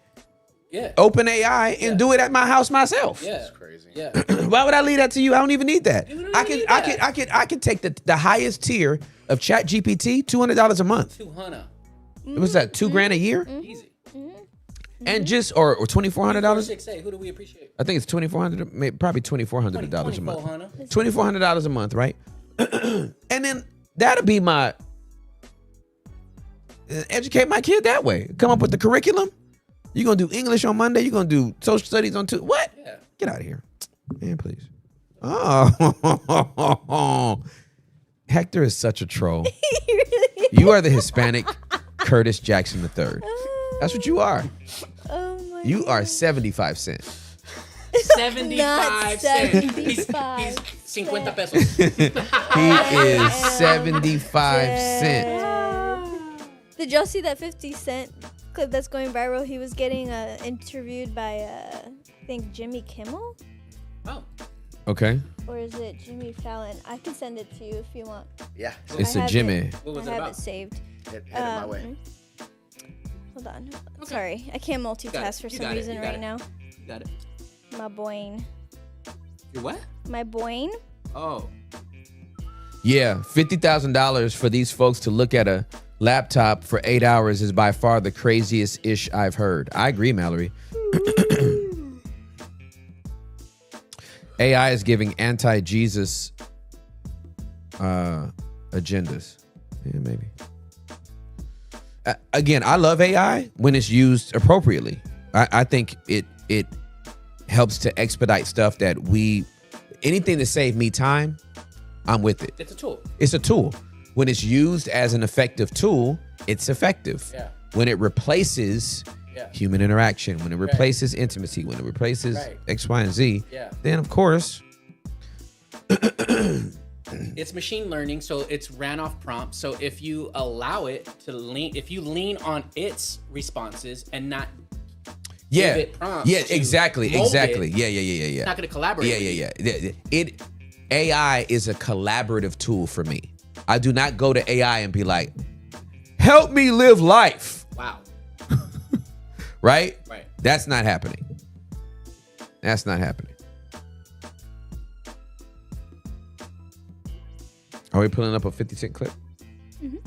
Yeah. OpenAI, and do it at my house myself. Yeah. That's crazy. Yeah. Why would I leave that to you? I don't even need that. You don't I even can need I that. can I can take the highest tier of Chat GPT, $200 a month. 200. What's that? $2,000 a year? Easy. And just or $2,400. 6A. Who do we appreciate? I think it's $2,400, probably $2,400 a month. $2,400. $2,400 a month, right? And then that'll be my educate my kid that way. Come up with the curriculum. You're gonna do English on Monday. You're gonna do social studies on Tuesday. What? Yeah. Get out of here, man, please. Oh, Hector is such a troll. You are the Hispanic Curtis Jackson III. That's what you are. Oh my. You are 75 cents. 75 cents. He's 75 50 pesos. He is 75 cents. Did y'all see that 50 Cent clip that's going viral? He was getting interviewed by, I think, Jimmy Kimmel? Oh. Okay. Or is it Jimmy Fallon? I can send it to you if you want. Yeah. It's I a have Jimmy. What was I it have about? it saved. Hit it my way. Hold on. Sorry, I can't multitask for You some got it. reason You got right it. now. You got it. My boing. Your what? My boing. Oh. Yeah, $50,000 for these folks to look at a laptop for 8 hours is by far the craziest ish I've heard. I agree, Mallory. AI is giving anti-Jesus agendas. Yeah, maybe. Again, I love AI when it's used appropriately. I think it helps to expedite stuff that anything to save me time, I'm with it. It's a tool. It's a tool. When it's used as an effective tool, it's effective. Yeah. When it replaces human interaction, when it replaces intimacy, when it replaces X, Y, and Z, then of course. It's machine learning, so it's ran off prompt. So if you allow it to if you lean on its responses and not give it prompts. Yeah, exactly. Yeah. It's not going to collaborate. Yeah. AI is a collaborative tool for me. I do not go to AI and be like, help me live life. Wow. Right? Right. That's not happening. That's not happening. Are we pulling up a 50 Cent clip? Mm-hmm.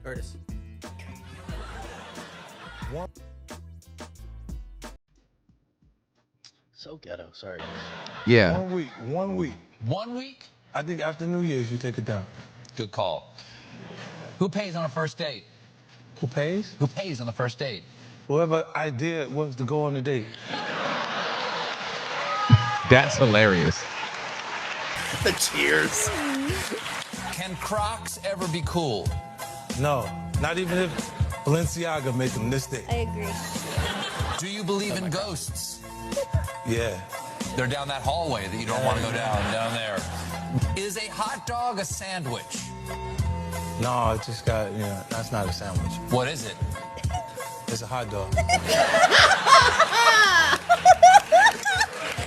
Curtis. So ghetto. Sorry. Yeah. 1 week. 1 week. 1 week? I think after New Year's you take it down. Good call. Who pays on a first date? Who pays? Who pays on the first date? Whoever idea was to go on the date. That's hilarious. The cheers. Can Crocs ever be cool? No, not even if Balenciaga make them this day. I agree. Do you believe in ghosts? Yeah. They're down that hallway that you don't want to go down there. Is a hot dog a sandwich? No, it just got, that's not a sandwich. What is it? It's a hot dog.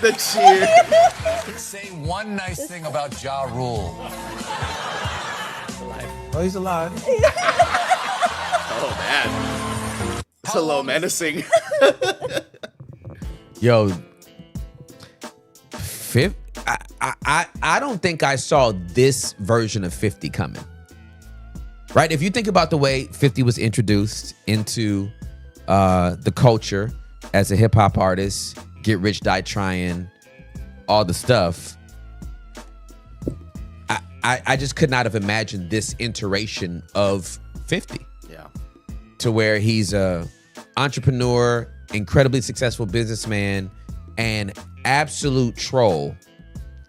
The cheer. Say one nice thing about Ja Rule. Oh, he's alive. Oh, man. It's a little menacing. Yo, I don't think I saw this version of 50 coming. Right? If you think about the way 50 was introduced into the culture as a hip hop artist, get rich, die trying, all the stuff. I just could not have imagined this iteration of 50. Yeah. To where he's a entrepreneur, incredibly successful businessman, and absolute troll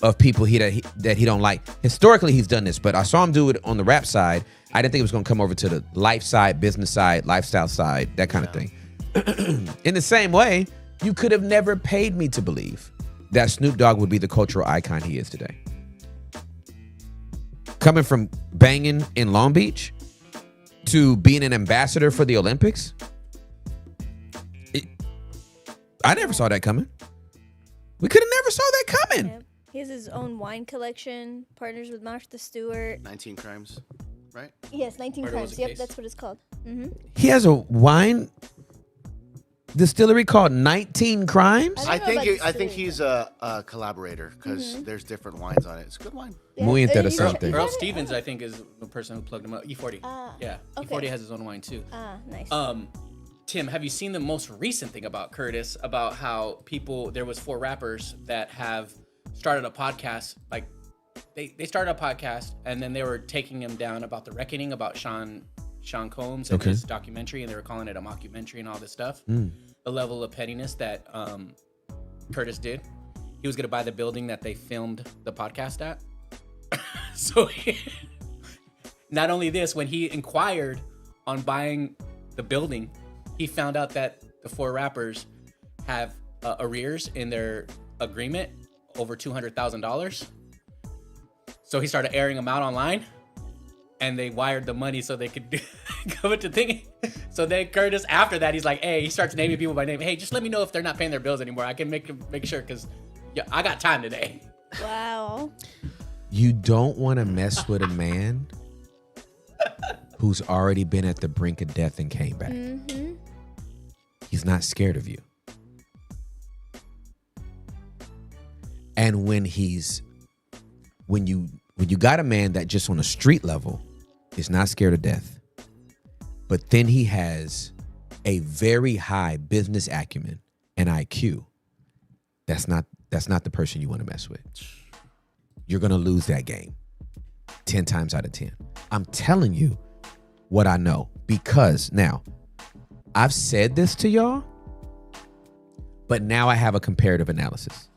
of people that he don't like. Historically, he's done this, but I saw him do it on the rap side. I didn't think it was going to come over to the life side, business side, lifestyle side, that kind of thing. In the same way, you could have never paid me to believe that Snoop Dogg would be the cultural icon he is today. Coming from banging in Long Beach to being an ambassador for the Olympics, I never saw that coming. We could have never saw that coming. Yeah. He has his own wine collection, partners with Martha Stewart. 19 crimes, right? Yes, 19 Murder Was crimes. a Yep, Case. that's what it's called. Mm-hmm. He has a wine distillery called 19 Crimes. I don't know about I think distillery, he's a collaborator because there's different wines on it. It's good wine. Yeah. Muy You interesante. tried Earl it? Stevens, I think, is the person who plugged him up. E40. Yeah. okay. E40 has his own wine too. Nice. Tim, have you seen the most recent thing about Curtis, about how there was 4 rappers that have started a podcast, like they started a podcast and then they were taking him down about the reckoning about Sean Combs and his documentary, and they were calling it a mockumentary and all this stuff. The level of pettiness that Curtis did. He was going to buy the building that they filmed the podcast at. So not only this, when he inquired on buying the building, he found out that the 4 rappers have arrears in their agreement over $200,000. So he started airing them out online, and they wired the money so they could go into thinking. So then Curtis, after that, he's like, hey, he starts naming people by name. Hey, just let me know if they're not paying their bills anymore. I can make sure, because I got time today. Wow. You don't want to mess with a man who's already been at the brink of death and came back. Mm-hmm. He's not scared of you. And when you got a man that just on a street level is not scared of death, but then he has a very high business acumen and IQ. That's not the person you want to mess with. You're going to lose that game 10 times out of 10. I'm telling you what I know, because now I've said this to y'all, but now I have a comparative analysis.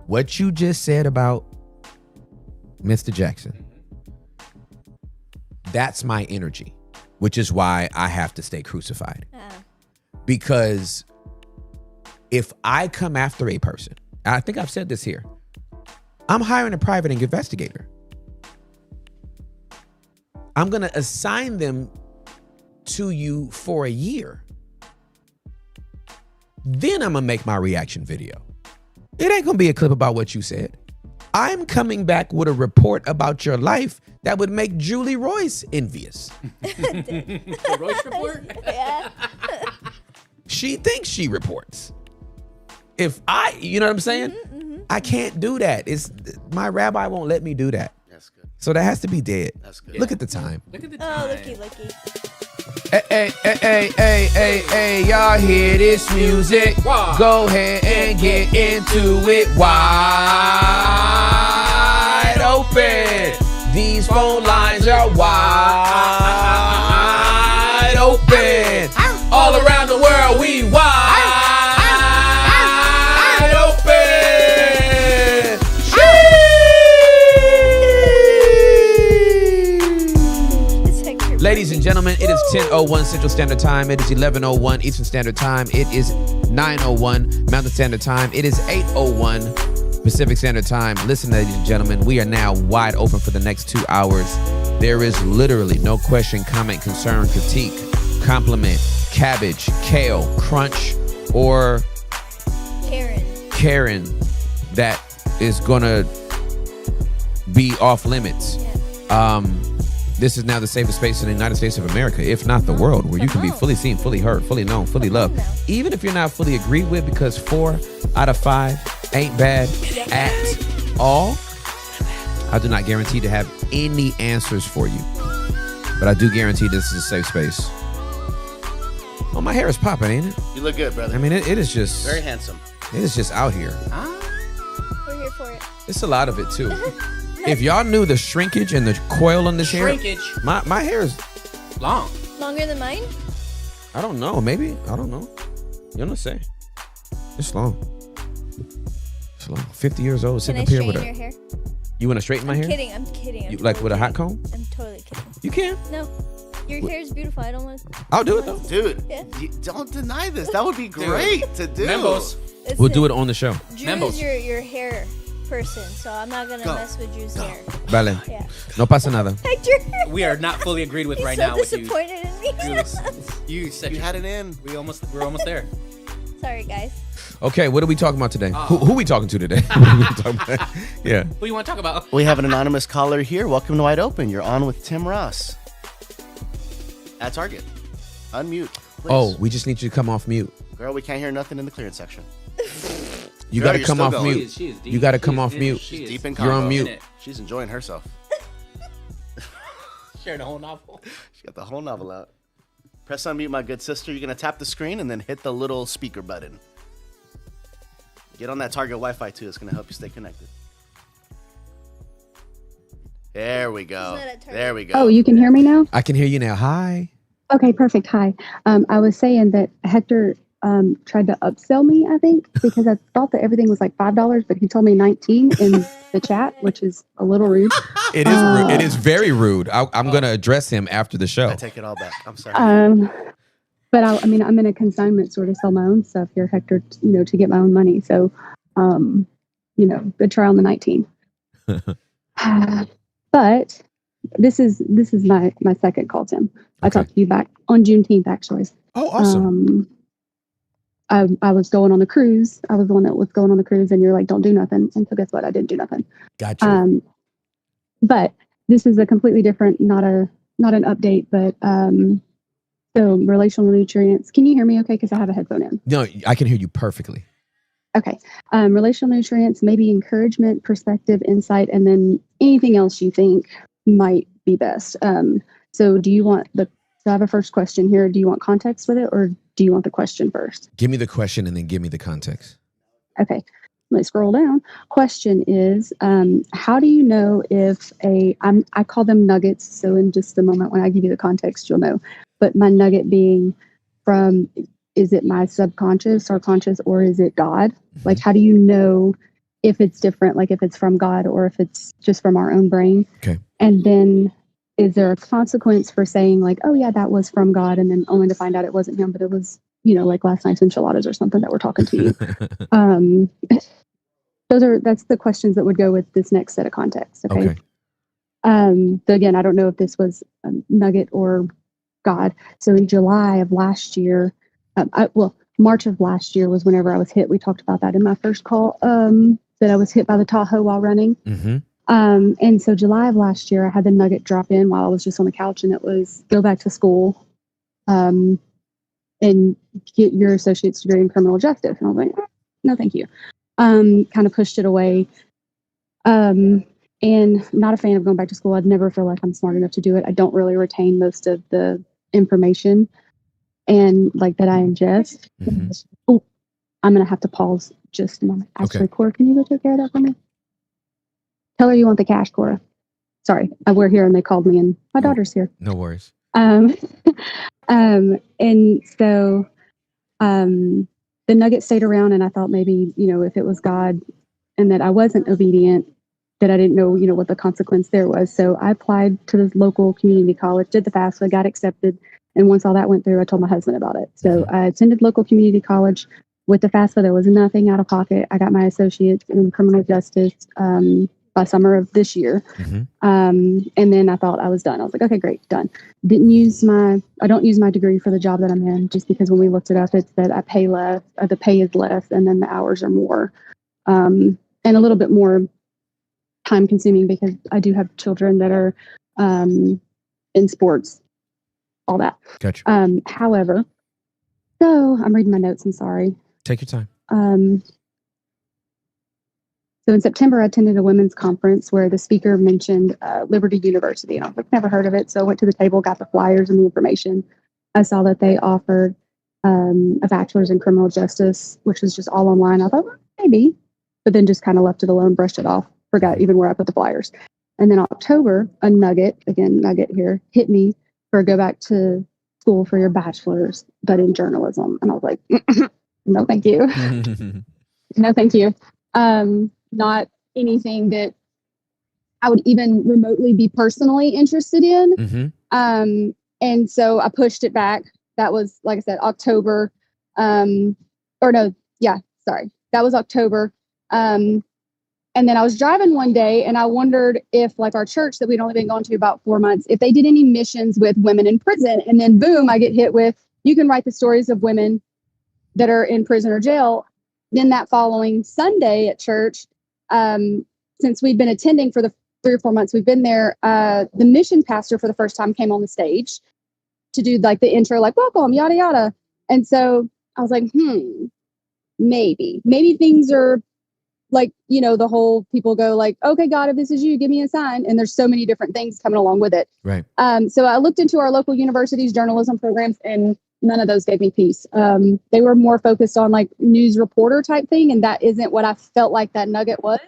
What you just said about Mr. Jackson, that's my energy, which is why I have to stay crucified. Because if I come after a person, I think I've said this here, I'm hiring a private investigator. I'm going to assign them to you for a year. Then I'm going to make my reaction video. It ain't going to be a clip about what you said. I'm coming back with a report about your life that would make Julie Royce envious. The Royce report? Yeah. She thinks she reports. You know what I'm saying? I can't do that. My rabbi won't let me do that. That's good. So that has to be dead. That's good. Look at the time. Look at the Oh, time. looky. Hey, y'all hear this music? Go ahead and get into it wide open. These phone lines are wide open. All around the world, we wide open. Ladies and gentlemen, it is 10:01 Central Standard Time. It is 11:01 Eastern Standard Time. It is 9:01 Mountain Standard Time. It is 8:01 Pacific Standard Time. Listen, ladies and gentlemen, we are now wide open for the next 2 hours. There is literally no question, comment, concern, critique, compliment, cabbage, kale, crunch, or Karen that is gonna be off limits. This is now the safest space in the United States of America, if not the world, where you can be fully seen, fully heard, fully known, fully loved. Even if you're not fully agreed with, because 4 out of 5 ain't bad at all. I do not guarantee to have any answers for you, but I do guarantee this is a safe space. Oh, my hair is popping, ain't it? You look good, brother. I mean, it is just Very handsome. It is just out here. We're here for it. It's a lot of it too. If y'all knew the shrinkage and the coil on this hair, my hair is long. Longer than mine? I don't know. Maybe. I don't know. You don't say. It's long. It's long. 50 years old, Can sitting I up here straighten with your hair? You want to straighten my hair? I'm kidding. You, like with a hot comb? I'm totally kidding. You can. No. Your hair is beautiful. I don't want to. I'll do it though. Dude, Yeah. don't deny this. That would be great to do. Membos. We'll do it on the show. Drew Membos. is your hair person, so I'm not going to mess with Drew's hair. Vale. Yeah. No pasa nada. Hi, Drew. We are not fully agreed with He's right so now with you. disappointed in me. You said You had it in. we're almost there. Sorry, guys. Okay, what are we talking about today? Who we talking to today? What are we talking about? Yeah. What do you want to talk about? We have an anonymous caller here. Welcome to Wide Open. You're on with Tim Ross. At Target. Unmute, please. Oh, we just need you to come off mute. Girl, we can't hear nothing in the clearance section. You Girl, got to you're come still off going. mute. She is deep. You got to She come is off in- mute. she is Deep in You're on combo. mute. in it. She's enjoying herself. Sharing the whole novel. She got the whole novel out. Press unmute, my good sister. You're going to tap the screen and then hit the little speaker button. Get on that Target Wi-Fi too. It's going to help you stay connected. There we go. Isn't that at Target? There we go. Oh, you can hear me now? I can hear you now. Hi. Okay, perfect. Hi. I was saying that Hector tried to upsell me, I think, because I thought that everything was like $5, but he told me 19 in the chat, which is a little rude. It is rude. It is very rude. I'm going to address him after the show. I take it all back. I'm sorry. But I mean, I'm in a consignment sort of sell my own stuff here, Hector, to get my own money. So, good try on the 19. But this is my second call, Tim. I Okay. talked to you back on Juneteenth, actually. Oh, awesome. I was going on the cruise. I was the one that was going on the cruise, and you're like, don't do nothing. And so guess what? I didn't do nothing. Gotcha. But this is a completely different, not an update, but so relational nutrients. Can you hear me okay? Because I have a headphone in. No, I can hear you perfectly. Okay. Relational nutrients, maybe encouragement, perspective, insight, and then anything else you think might be best. So do you want the So I have a first question here. Do you want context with it, or do you want the question first? Give me the question and then give me the context. Okay, let's scroll down. Question is, how do you know if I call them nuggets. So in just a moment when I give you the context, you'll know. But my nugget being from, is it my subconscious or conscious, or is it God? Like, how do you know if it's different, like if it's from God or if it's just from our own brain? Okay. And then is there a consequence for saying like, oh yeah, that was from God, and then only to find out it wasn't him, but it was, like last night's enchiladas or something that we're talking to you? That's the questions that would go with this next set of context. Okay. So again, I don't know if this was a nugget or God. So in July of last year, March of last year was whenever I was hit. We talked about that in my first call, that I was hit by the Tahoe while running. Mm-hmm. And so July of last year, I had the nugget drop in while I was just on the couch, and it was go back to school, and get your associate's degree in criminal justice. And I was like, no, thank you. Kind of pushed it away. And not a fan of going back to school. I'd never feel like I'm smart enough to do it. I don't really retain most of the information and like that I ingest. Mm-hmm. Oh, I'm going to have to pause just a moment. Actually, Cora, can you go take care of that for me? Tell her you want the cash, Cora. Sorry, we're here and they called me and my daughter's here. No worries. And so the nugget stayed around, and I thought maybe, if it was God and that I wasn't obedient, that I didn't know, what the consequence there was. So I applied to the local community college, did the FAFSA, got accepted. And once all that went through, I told my husband about it. So I attended local community college with the FAFSA. There was nothing out of pocket. I got my associates in criminal justice by summer of this year. Mm-hmm. And then I thought I was done. I was like, okay, great, done. I don't use my degree for the job that I'm in, just because when we looked it up, it's that I pay less, the pay is less, and then the hours are more, and a little bit more time consuming because I do have children that are in sports, all that. Gotcha. However, so I'm reading my notes. I'm sorry. Take your time. So in September, I attended a women's conference where the speaker mentioned Liberty University, and I was like, never heard of it. So I went to the table, got the flyers and the information. I saw that they offered a bachelor's in criminal justice, which was just all online. I thought, well, maybe, but then just kind of left it alone, brushed it off, forgot even where I put the flyers. And then October, a nugget here, hit me for go back to school for your bachelor's, but in journalism. And I was like, no, thank you. No, thank you. Not anything that I would even remotely be personally interested in. Mm-hmm. And so I pushed it back. That was, like I said, October. That was October. And then I was driving one day and I wondered if, like, our church that we'd only been going to about 4 months, if they did any missions with women in prison. And then boom, I get hit with, you can write the stories of women that are in prison or jail. Then that following Sunday at church, since we'd been attending for the 3 or 4 months we've been there, the mission pastor for the first time came on the stage to do like the intro, like welcome, yada, yada. And so I was like, maybe things are like, the whole people go like, okay, God, if this is you, give me a sign. And there's so many different things coming along with it. Right. So I looked into our local university's journalism programs, and none of those gave me peace. They were more focused on like news reporter type thing. And that isn't what I felt like that nugget was.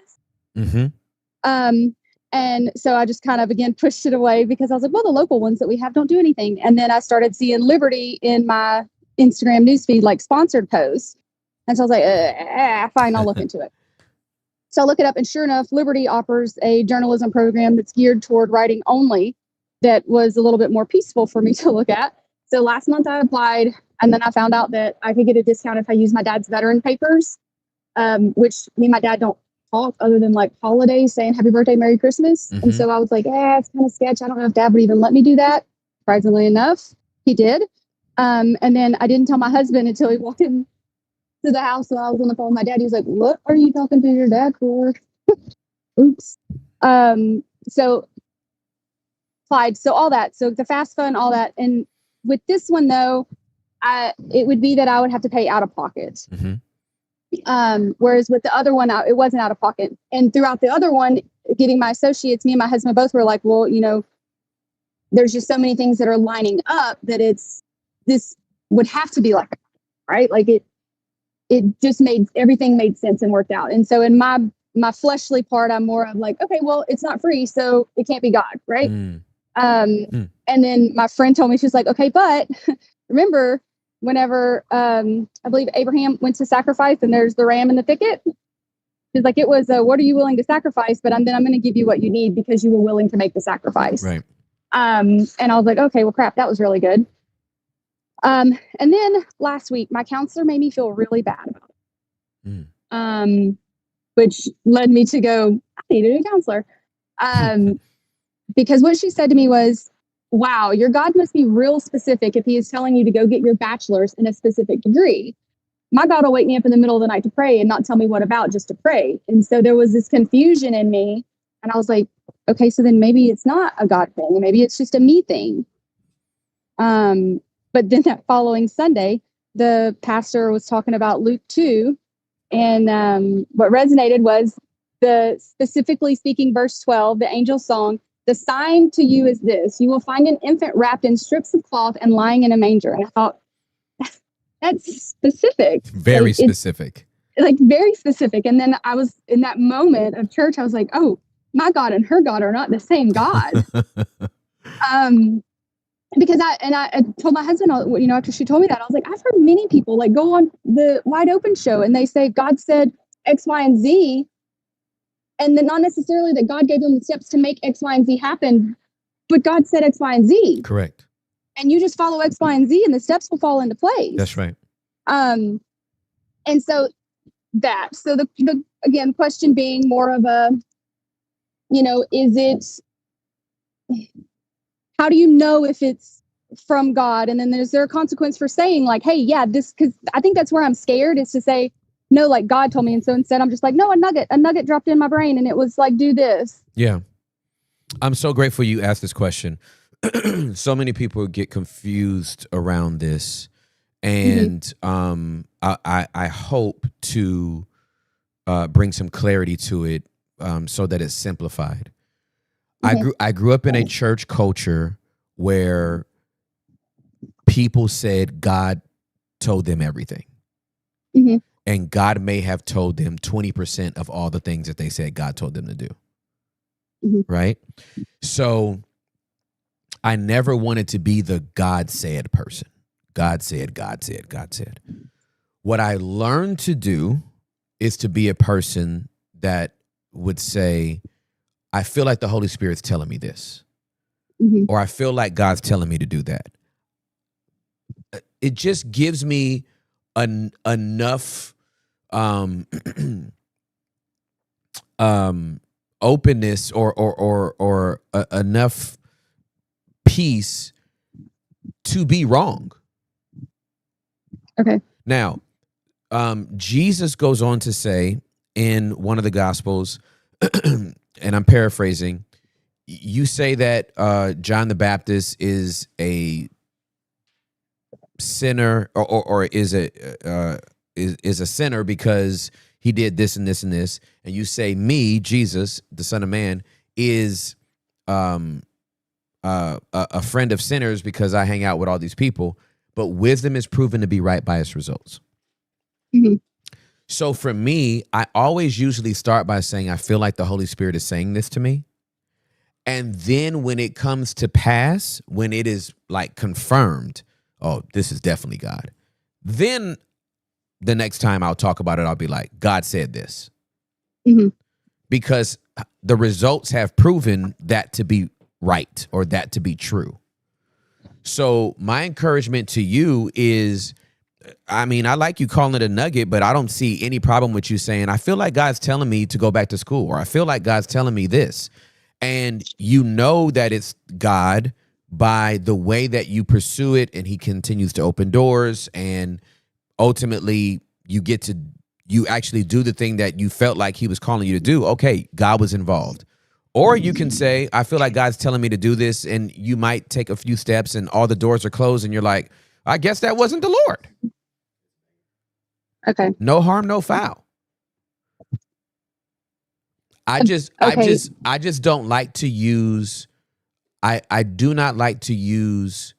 Mm-hmm. And so I just kind of, again, pushed it away because I was like, well, the local ones that we have don't do anything. And then I started seeing Liberty in my Instagram newsfeed, like sponsored posts. And so I was like, fine, I'll look into it. So I look it up, and sure enough, Liberty offers a journalism program that's geared toward writing only that was a little bit more peaceful for me to look at. So last month I applied, and then I found out that I could get a discount if I use my dad's veteran papers, which me and my dad don't talk other than like holidays saying happy birthday, Merry Christmas. Mm-hmm. And so I was like, it's kind of sketch. I don't know if dad would even let me do that. Surprisingly enough, he did. And then I didn't tell my husband until he walked in to the house when I was on the phone with my dad. He was like, what are you talking to your dad for? Oops. So applied. So all that. So the FAFSA and all that. And with this one though, it would be that I would have to pay out of pocket. Mm-hmm. Whereas with the other one, it wasn't out of pocket. And throughout the other one, getting my associates, me and my husband both were like, well, there's just so many things that are lining up that this would have to be like, right? Like it just everything made sense and worked out. And so in my fleshly part, I'm more of like, okay, well, it's not free, so it can't be God, right? And then my friend told me, she's like, okay, but remember whenever I believe Abraham went to sacrifice and there's the ram in the thicket? She's like, it was what are you willing to sacrifice? But then I'm going to give you what you need because you were willing to make the sacrifice. Right. And I was like, okay, well, crap, that was really good. And then last week, my counselor made me feel really bad about it. Which led me to go, I need a new counselor. Because what she said to me was, wow, your God must be real specific if he is telling you to go get your bachelor's in a specific degree. My God will wake me up in the middle of the night to pray and not tell me what about, just to pray. And so there was this confusion in me. And I was like, okay, so then maybe it's not a God thing. Maybe it's just a me thing. But then that following Sunday, the pastor was talking about Luke 2. And what resonated was the specifically speaking verse 12, the angel song, the sign to you is this: you will find an infant wrapped in strips of cloth and lying in a manger. And I thought, that's specific. Very specific. Like very specific. And then I was in that moment of church, I was like, oh, my God and her God are not the same God. Because I told my husband, after she told me that, I was like, I've heard many people like go on the Wide Open show and they say God said X, Y, and Z. And then not necessarily that God gave them the steps to make X, Y, and Z happen, but God said X, Y, and Z. Correct. And you just follow X, Y, and Z and the steps will fall into place. That's right. And so the again, question being more of a, is it, how do you know if it's from God? And then is there a consequence for saying like, hey, yeah, because I think that's where I'm scared, is to say, no, like God told me. And so instead I'm just like, no, a nugget dropped in my brain and it was like, do this. Yeah. I'm so grateful you asked this question. So many people get confused around this. And I hope to bring some clarity to it so that it's simplified. I grew up in a church culture where people said God told them everything. And God may have told them 20% of all the things that they said God told them to do. Right? So I never wanted to be the God said person. God said, God said, God said. What I learned to do is to be a person that would say, I feel like the Holy Spirit's telling me this. Or I feel like God's telling me to do that. It just gives me enough openness or enough peace to be wrong. Okay. Now, Jesus goes on to say in one of the Gospels, and I'm paraphrasing, you say that John the Baptist is a sinner or is a sinner because he did this and this and this, and you say me, Jesus, the Son of Man, is a friend of sinners because I hang out with all these people. But wisdom is proven to be right by its results. So for me, I always usually start by saying, I feel like the Holy Spirit is saying this to me. And then when it comes to pass, when it is like confirmed, oh, this is definitely God. Then the next time I'll talk about it, I'll be like, God said this. Because the results have proven that to be right or that to be true. So my encouragement to you is, I mean, I like you calling it a nugget, but I don't see any problem with you saying, I feel like God's telling me to go back to school, or I feel like God's telling me this. And you know that it's God by the way that you pursue it, and he continues to open doors, and ultimately you actually do the thing that you felt like he was calling you to do. Okay, God was involved. Or you can say, I feel like God's telling me to do this, and you might take a few steps and all the doors are closed and you're like, I guess that wasn't the Lord. Okay. No harm, no foul. I just don't like to use I do not like to use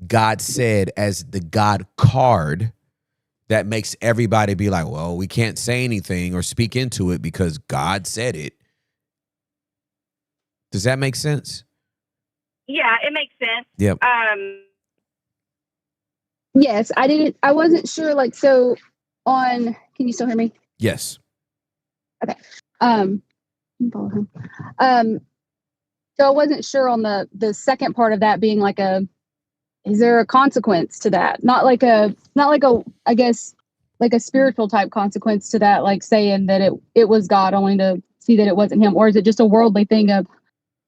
God said as the God card that makes everybody be like, well, we can't say anything or speak into it because God said it. Does that make sense? Yeah, it makes sense. Yep. Yes, I wasn't sure. Like, so on, can you still hear me? Yes. Okay. Um, follow him. Um, so I wasn't sure on the second part of that being like is there a consequence to that? Not like I guess like a spiritual type consequence to that, like saying that it was God only to see that it wasn't him, or is it just a worldly thing of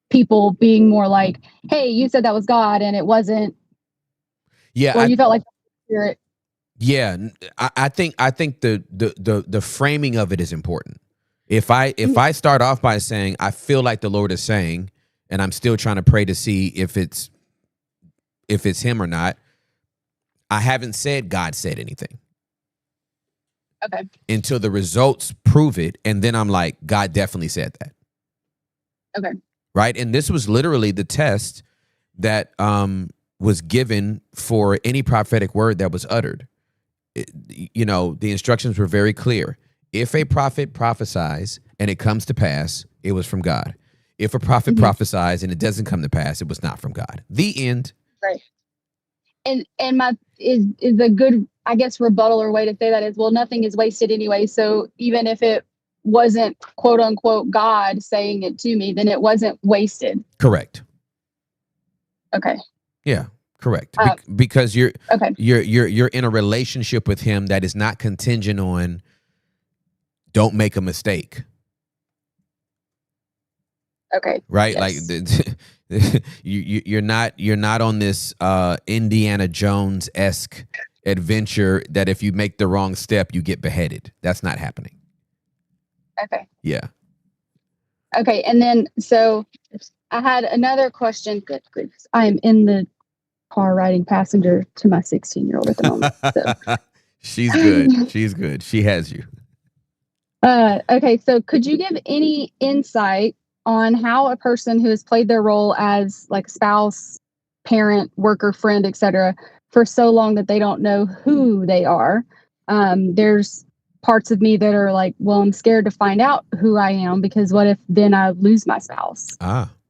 people being more like, hey, you said that was God and it wasn't, Yeah. or you felt like spirit. Yeah. I think the framing of it is important. If I start off by saying I feel like the Lord is saying, and I'm still trying to pray to see if it's him or not, I haven't said God said anything. Okay. Until the results prove it, and then I'm like, God definitely said that. Okay. Right? And this was literally the test that was given for any prophetic word that was uttered. The instructions were very clear. If a prophet prophesies and it comes to pass, it was from God. If a prophet prophesies and it doesn't come to pass, it was not from God. The end. Right. And my is a good, I guess, rebuttal or way to say that is, well, nothing is wasted anyway. So even if it wasn't quote unquote God saying it to me, then it wasn't wasted. Correct. Okay. Yeah. Correct. Because you're in a relationship with him that is not contingent on don't make a mistake. Okay. Right? Yes. Like you're not on this Indiana Jones-esque adventure that if you make the wrong step you get beheaded. That's not happening. Okay. Yeah. Okay. And then so I had another question. Good grief. I am in the car riding passenger to my 16-year-old at the moment. So. She's good. She's good. She has you. Okay, so could you give any insight on how a person who has played their role as like spouse, parent, worker, friend, etc., for so long that they don't know who they are? There's parts of me that are like, well, I'm scared to find out who I am because what if then I lose my spouse?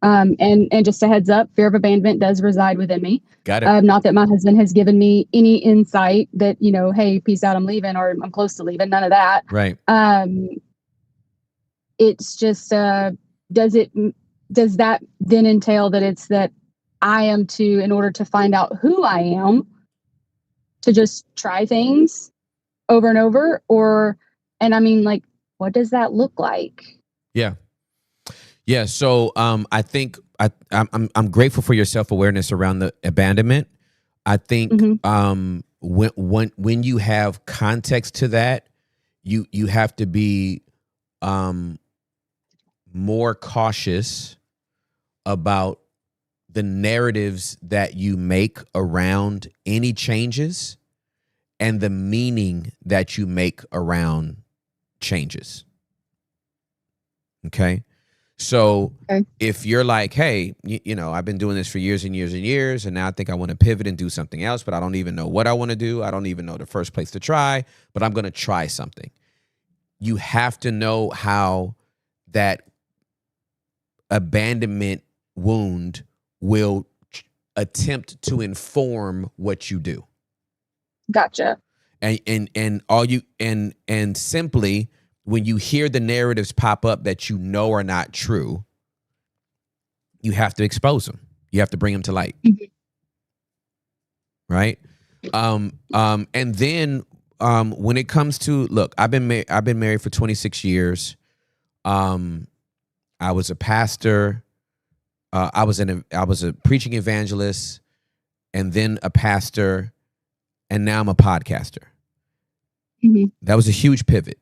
And just a heads up, fear of abandonment does reside within me. Got it. Not that my husband has given me any insight that, hey, peace out, I'm leaving, or I'm close to leaving. None of that. Right. It's just, does that then entail that it's that I am to, in order to find out who I am, to just try things over and over, and I mean, like, what does that look like? Yeah. Yeah. So I think I'm grateful for your self-awareness around the abandonment. I think when you have context to that, you have to be more cautious about the narratives that you make around any changes and the meaning that you make around changes. Okay. So if you're like, hey, I've been doing this for years and years and years, and now I think I want to pivot and do something else, but I don't even know what I want to do. I don't even know the first place to try, but I'm going to try something. You have to know how that abandonment wound will attempt to inform what you do. Gotcha. And simply, when you hear the narratives pop up that you know are not true, you have to expose them. You have to bring them to light. Right? And then when it comes to, look, I've been married for 26 years. I was a pastor. I was a preaching evangelist, and then a pastor, and now I'm a podcaster. That was a huge pivot.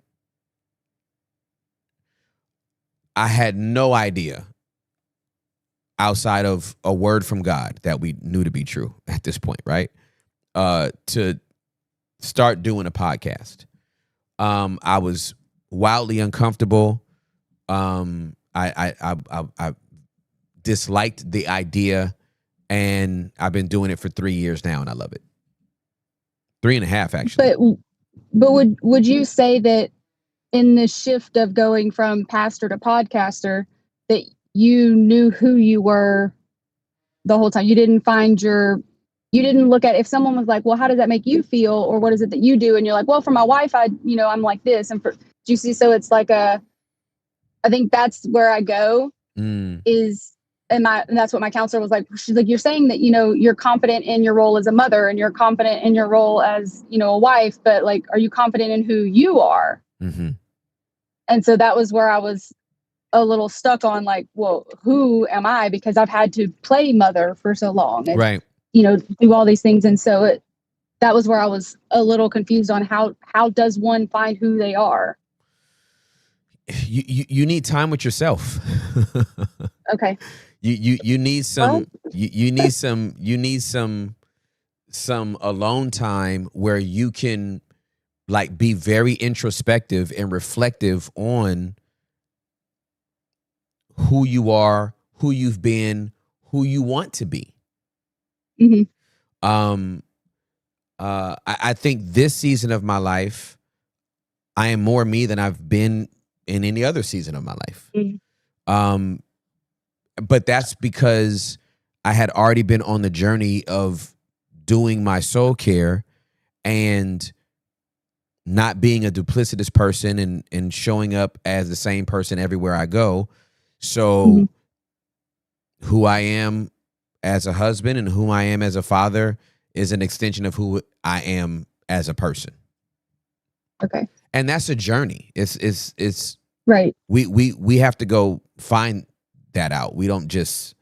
I had no idea outside of a word from God that we knew to be true at this point, right? To start doing a podcast. I was wildly uncomfortable. I disliked the idea, and I've been doing it for 3 years now, and I love it. 3.5 actually. But would you say that in the shift of going from pastor to podcaster, that you knew who you were the whole time? You didn't look at, if someone was like, well, how does that make you feel? Or what is it that you do? And you're like, well, for my wife, I'm like this. And do you see? So it's like I think that's where I go is, and that's what my counselor was like. She's like, you're saying that, you're confident in your role as a mother and you're confident in your role as, a wife, but like, are you confident in who you are? Mm-hmm. And so that was where I was a little stuck on like, well, who am I? Because I've had to play mother for so long and, Right. do all these things. And so that was where I was a little confused on how does one find who they are? You need time with yourself. Okay. You need some you need some alone time where you can like be very introspective and reflective on who you are, who you've been, who you want to be. Mm-hmm. I think this season of my life, I am more me than I've been in any other season of my life. Mm-hmm. But that's because I had already been on the journey of doing my soul care and not being a duplicitous person and showing up as the same person everywhere I go. So who I am as a husband and who I am as a father is an extension of who I am as a person. Okay. And that's a journey. It's right. We have to go find that out. We don't just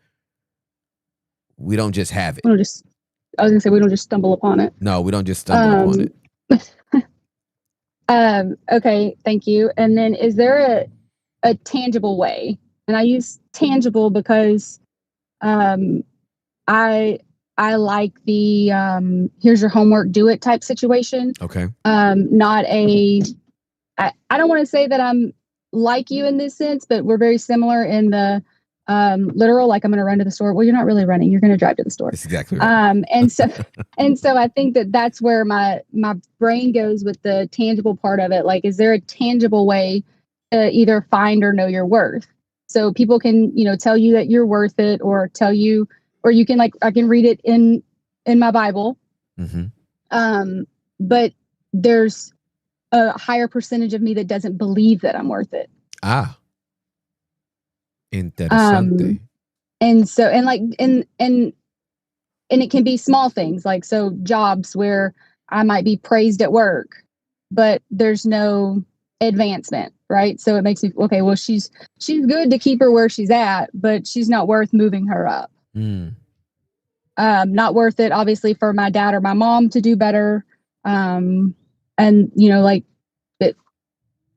have it. I was gonna say we don't just stumble upon it. No, we don't just stumble upon it. Okay, thank you. And then is there a tangible way? And I use tangible because I like the here's your homework, do it type situation. Okay. Not I don't want to say that I'm like you in this sense, but we're very similar in the literal, like I'm going to run to the store. Well, you're not really running. You're going to drive to the store. That's exactly right. And so I think that's where my brain goes with the tangible part of it. Like, is there a tangible way to either find or know your worth? So people can, tell you that you're worth it, or tell you, or you can I can read it in my Bible. Mm-hmm. But there's a higher percentage of me that doesn't believe that I'm worth it. Interesante. And so, and it can be small things, like, so jobs where I might be praised at work, but there's no advancement, right? So it makes me, okay, well, she's good to keep her where she's at, but she's not worth moving her up. Not worth it, obviously, for my dad or my mom to do better. And, like,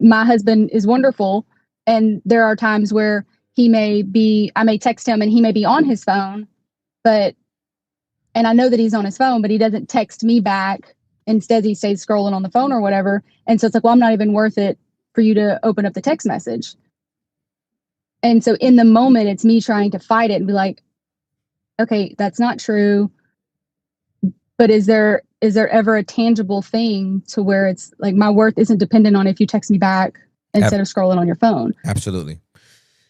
my husband is wonderful. And there are times where I may text him and he may be on his phone, and I know that he's on his phone, but he doesn't text me back. Instead, he stays scrolling on the phone or whatever. And so it's like, well, I'm not even worth it for you to open up the text message. And so in the moment, it's me trying to fight it and be like, okay, that's not true. But is there ever a tangible thing to where it's like my worth isn't dependent on if you text me back instead of scrolling on your phone? Absolutely.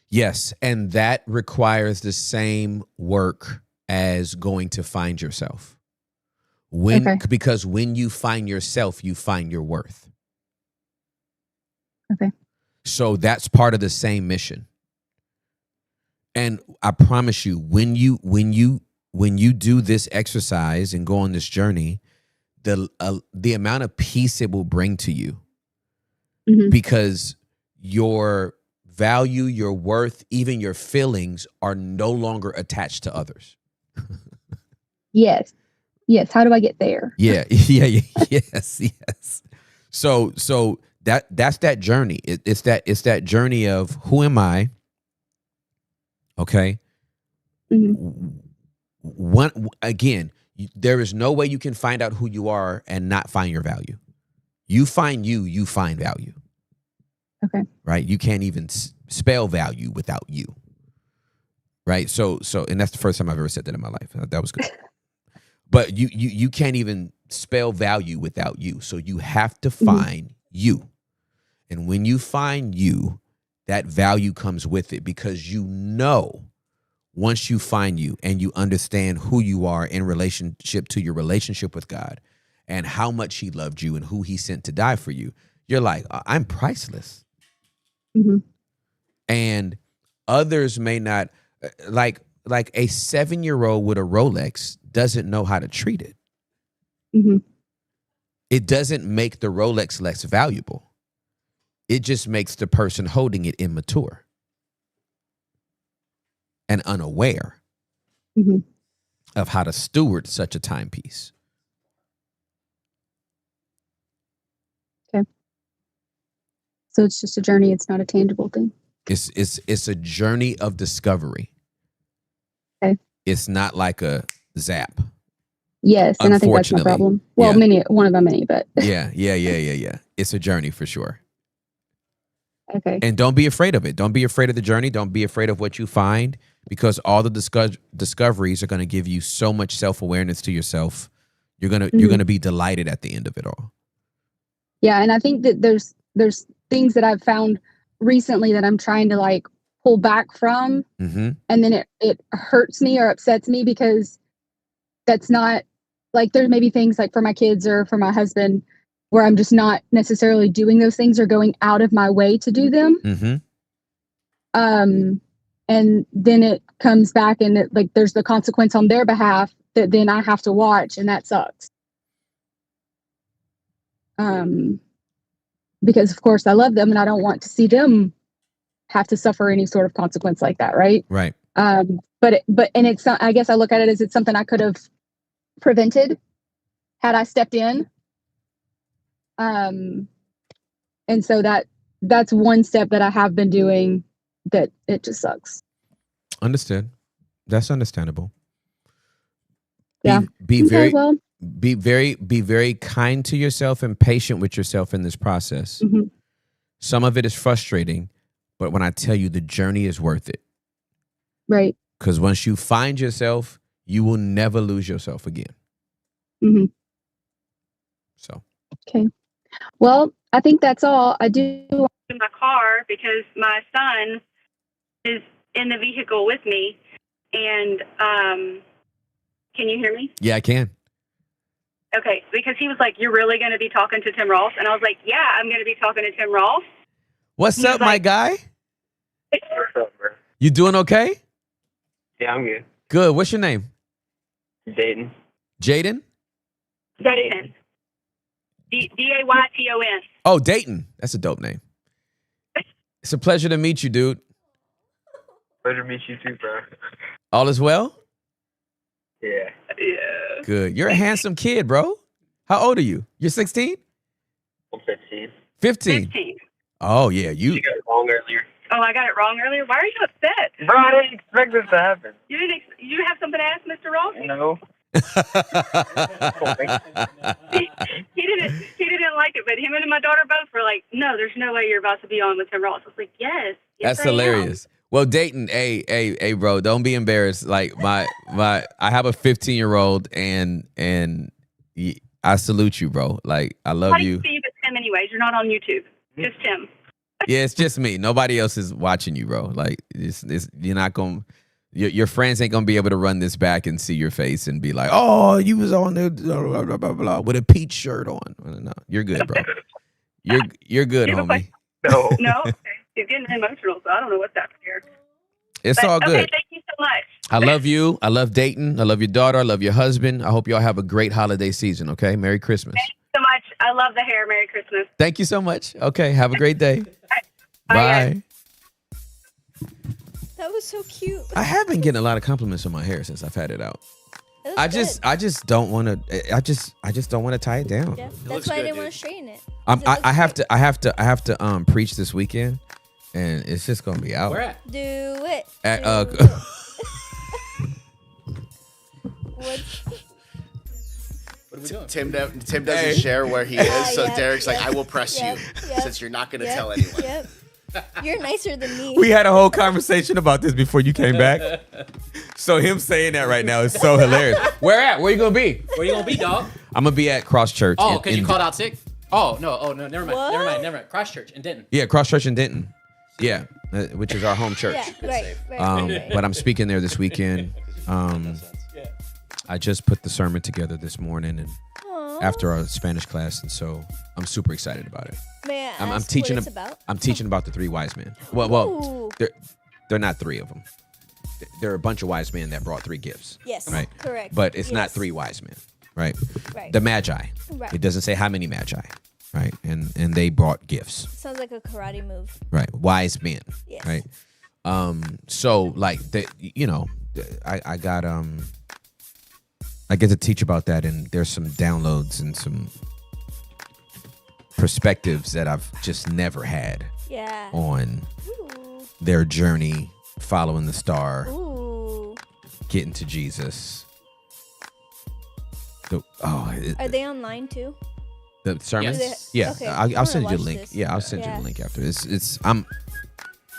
Yes. And that requires the same work as going to find yourself. Because when you find yourself, you find your worth. Okay. So that's part of the same mission. And I promise you, when you do this exercise and go on this journey, the amount of peace it will bring to you, because your value, your worth, even your feelings are no longer attached to others. Yes. How do I get there? Yeah. Yes. So that's that journey. It's that journey of who am I? Okay. There is no way you can find out who you are and not find your value. You find you find value. Okay. Right? You can't even spell value without you. right? So, and that's the first time I've ever said that in my life. That was good. But you can't even spell value without you. So you have to find you. And when you find you, that value comes with it, because you know, once you find you and you understand who you are in relationship to your relationship with God and how much he loved you and who he sent to die for you, you're like, I'm priceless. And others may not, like a 7-year-old with a Rolex doesn't know how to treat it. It doesn't make the Rolex less valuable. It just makes the person holding it immature and unaware of how to steward such a timepiece. Okay. So it's just a journey. It's not a tangible thing. It's a journey of discovery. Okay. It's not like a zap. Yes, and I think that's my problem. Well, one of the many, but yeah. It's a journey for sure. Okay. And don't be afraid of it. Don't be afraid of the journey. Don't be afraid of what you find, because all the discoveries are going to give you so much self-awareness to yourself. You're gonna be delighted at the end of it all. Yeah, and I think that there's things that I've found recently that I'm trying to like pull back from, and then it hurts me or upsets me, because that's not like, there may be things like for my kids or for my husband where I'm just not necessarily doing those things or going out of my way to do them. And then it comes back and like there's the consequence on their behalf that then I have to watch, and that sucks. Because of course I love them and I don't want to see them have to suffer any sort of consequence like that, right? Right. But it's I guess I look at it as it's something I could have prevented had I stepped in. And so that's one step that I have been doing that it just sucks. Understood. That's understandable. Yeah. Be Okay, very kind to yourself and patient with yourself in this process. Some of it is frustrating, but when I tell you, the journey is worth it. Right. Because once you find yourself, you will never lose yourself again. So. Okay. Well, I think that's all. I do in my car because my son is in the vehicle with me, and can you hear me? Yeah, I can. Okay, because he was like, "You're really going to be talking to Tim Ross?" And I was like, "Yeah, I'm going to be talking to Tim Ross." What's up, my guy? What's up, bro? You doing okay? Yeah, I'm good. Good. What's your name? Dayton. Jaden? Dayton. Dayton. Oh, Dayton. That's a dope name. It's a pleasure to meet you, dude. Pleasure to meet you too, bro. All is well? Yeah. Good. You're a handsome kid, bro. How old are you? You're 16? I'm 15. 15? Oh, yeah. You got it wrong earlier. Oh, I got it wrong earlier? Why are you upset? Bro, I didn't expect this to happen. You didn't. You have something to ask Mr. Ross? No. He didn't like it, but him and my daughter both were like, "No, there's no way you're about to be on with Tim Ross." I was like, "Yes." That's hilarious. Well, Dayton, hey, bro, don't be embarrassed. Like I have a 15-year-old, and I salute you, bro. Like I love you. See you but Tim, anyways. You're not on YouTube. Just Tim. Yeah, it's just me. Nobody else is watching you, bro. Like you're not gonna. Your friends ain't gonna be able to run this back and see your face and be like, "Oh, you was on there blah, blah, blah, blah, with a peach shirt on." No, you're good, bro. You're good, homie. Like, no. Okay. He's getting emotional, so I don't know what's happening here. It's all good. Okay, thank you so much. I love you. I love Dayton. I love your daughter. I love your husband. I hope y'all have a great holiday season. Okay, Merry Christmas. Thank you so much. I love the hair. Merry Christmas. Thank you so much. Okay, have a great day. Bye. That was so cute. I have been getting a lot of compliments on my hair since I've had it out. I just don't want to. I just don't want to tie it down. Yeah, that's why I didn't want to straighten it. I have to preach this weekend, and it's just gonna be out. Where at? Do it. At What are we doing? Tim doesn't share where he is, so Derek's like, "I will press you since you're not going to tell anyone." Yep. You're nicer than me. We had a whole conversation about this before you came back. So him saying that right now is so hilarious. Where at? Where you gonna be? Where you gonna be, dog? I'm gonna be at Cross Church. Oh, because you called out sick? Oh, no, never mind. What? Never mind. Cross Church in Denton. Yeah, Cross Church in Denton. Yeah, which is our home church. Yeah, right. But I'm speaking there this weekend. I just put the sermon together this morning and after our Spanish class, and so I'm super excited about it. May I I'm ask teaching. what it's about? I'm teaching about the three wise men. Well, Ooh. they're not three of them. There are a bunch of wise men that brought three gifts. Yes, right. correct. But it's not Yes. three wise men, right? Right. The magi. Right. It doesn't say how many magi, right? And they brought gifts, Sounds like a karate move. right? Wise men, Yes. right? So like I got I get to teach about that, and there's some downloads and some perspectives that I've just never had Yeah. on Ooh. their journey following the star, Ooh. getting to Jesus. Are they online too? The sermons? Yes. Yeah, Okay. I'll wanna send you a watch link. this. Yeah, I'll send you Yeah. the link after.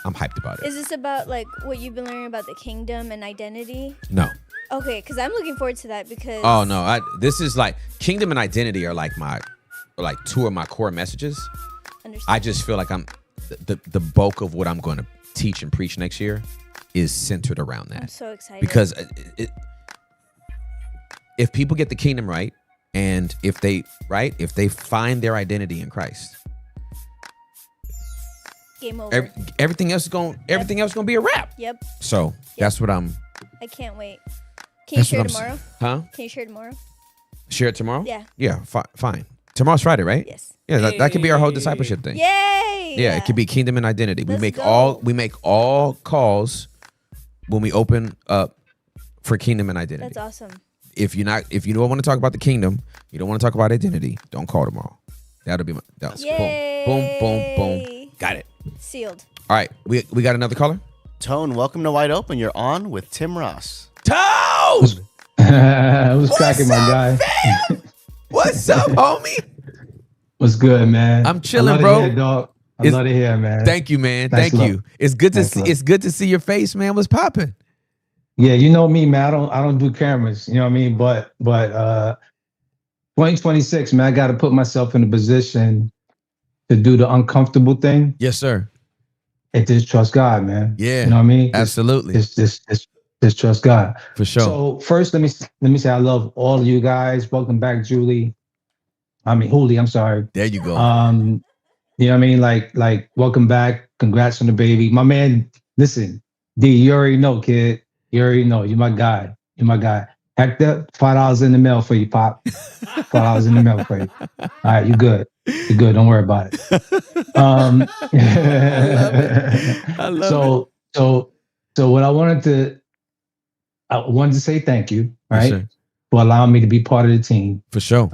I'm hyped about it. Is this about like what you've been learning about the kingdom and identity? No. Okay, because I'm looking forward to that because. Oh no, this is like kingdom and identity are like two of my core messages. Understand. I just feel like I'm the bulk of what I'm going to teach and preach next year is centered around that. I'm so excited because if people get the kingdom right, and if they find their identity in Christ, game over. everything else is going to be a wrap. Yep. So that's what I'm. I can't wait. Can you share what I'm tomorrow? Huh? Can you share tomorrow? Share it tomorrow? Yeah. Yeah. Fine. Tomorrow's Friday, right? Yes. Yeah, that could be our whole discipleship thing. Yay! Yeah, it could be kingdom and identity. Let's we go. make all calls when we open up for kingdom and identity. That's awesome. If you don't want to talk about the kingdom, you don't want to talk about identity, don't call tomorrow. That'll be boom, boom. Got it. Sealed. All right, we got another caller. Tone, welcome to Wide Open. You're on with Tim Ross. Toad! What's cracking, my guy? What's up, homie? What's good, man? I'm chilling, I love bro. To hear, dog. I love to hear, man. Thank you, man. Nice Thank look. you. It's good to Nice see. look. It's good to see your face, man. What's popping? Yeah, you know me, man. I don't do cameras. You know what I mean? But 2026, man, I got to put myself in a position to do the uncomfortable thing. Yes, sir. And just trust God, man. Yeah. You know what I mean? Absolutely. Just trust God. For sure. So first, let me say I love all of you guys. Welcome back, Julie. Huli. I'm sorry. There you go. You know what I mean? Like, welcome back. Congrats on the baby. My man, listen, D, you already know, kid. You already know. You're my guy. You're my guy. Hector, $5 in the mail for you, Pop. $5 in the mail for you. All right, you good. You're good. Don't worry about it. I love it. So what I wanted to say thank you, Yes, right? sir. For allowing me to be part of the team. For sure.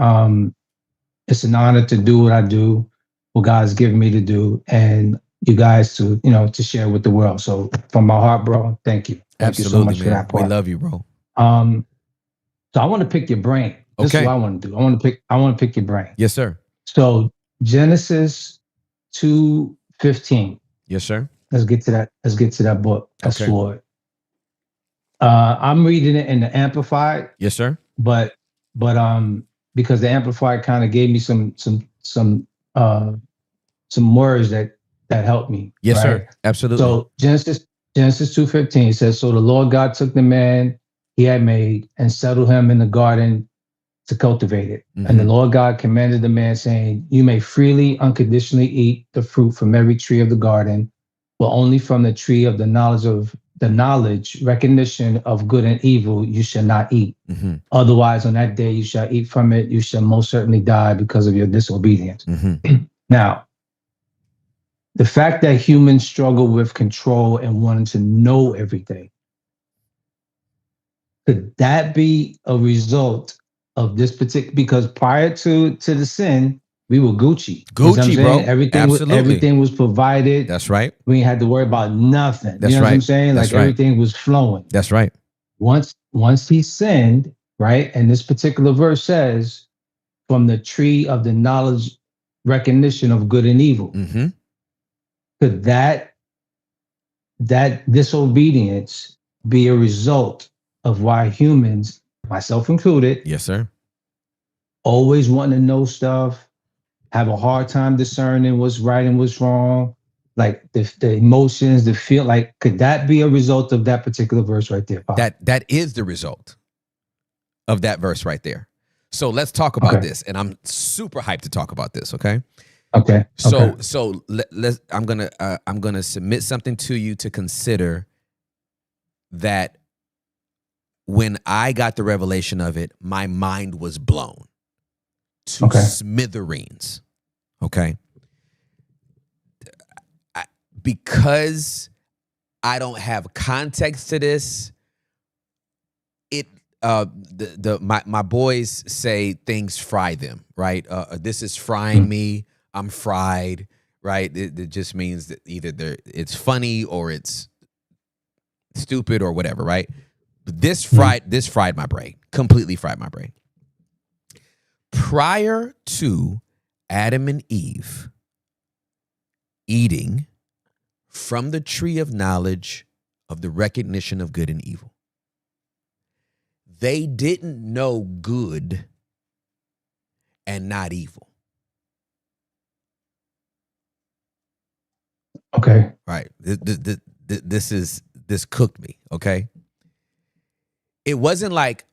It's an honor to do what I do, what God's given me to do, and you guys to share with the world. So from my heart, bro, thank you. Thank you so Absolutely, much for man. that part. We love you, bro. So I want to pick your brain. This is Okay. what I want to do. I want to pick your brain. Yes, sir. So Genesis 2:15. Yes, sir. Let's get to that. Let's get to that book. That Okay. sword. I'm reading it in the Amplified, Yes, sir. but because the Amplified kind of gave me some words that helped me. Yes, right? sir. Absolutely. So Genesis 2:15 says, "So the Lord God took the man he had made and settled him in the garden to cultivate it. And the Lord God commanded the man, saying, You may freely, unconditionally eat the fruit from every tree of the garden, but only from the tree of the knowledge, recognition of good and evil, you shall not eat. Otherwise, on that day you shall eat from it. You shall most certainly die because of your disobedience." Now, the fact that humans struggle with control and wanting to know everything, could that be a result of this particular? Because prior to the sin, we were Gucci. You know what I'm Gucci, saying? bro. Absolutely. Everything was provided. That's right. We ain't had to worry about nothing. That's you know right. what I'm saying? That's Like right. everything was flowing. That's right. Once he sinned, right? And this particular verse says, from the tree of the knowledge, recognition of good and evil. could that disobedience be a result of why humans, myself included, Yes, sir. always want to know stuff, have a hard time discerning what's right and what's wrong, like the emotions, the feel, like could that be a result of that particular verse right there, Pop? That is the result of that verse right there. So let's talk about Okay. this, and I'm super hyped to talk about this. Okay. Okay. So let's. I'm gonna submit something to you to consider. That when I got the revelation of it, my mind was blown to smithereens. Okay. Because I don't have context to this, my boys say things fry them, right? This is frying me. I'm fried, right? It just means that either it's funny or it's stupid or whatever, right? But this fried my brain, completely fried my brain. Prior to Adam and Eve eating from the tree of knowledge of the recognition of good and evil, they didn't know good and not evil. Okay. Right. This cooked me. Okay. It wasn't like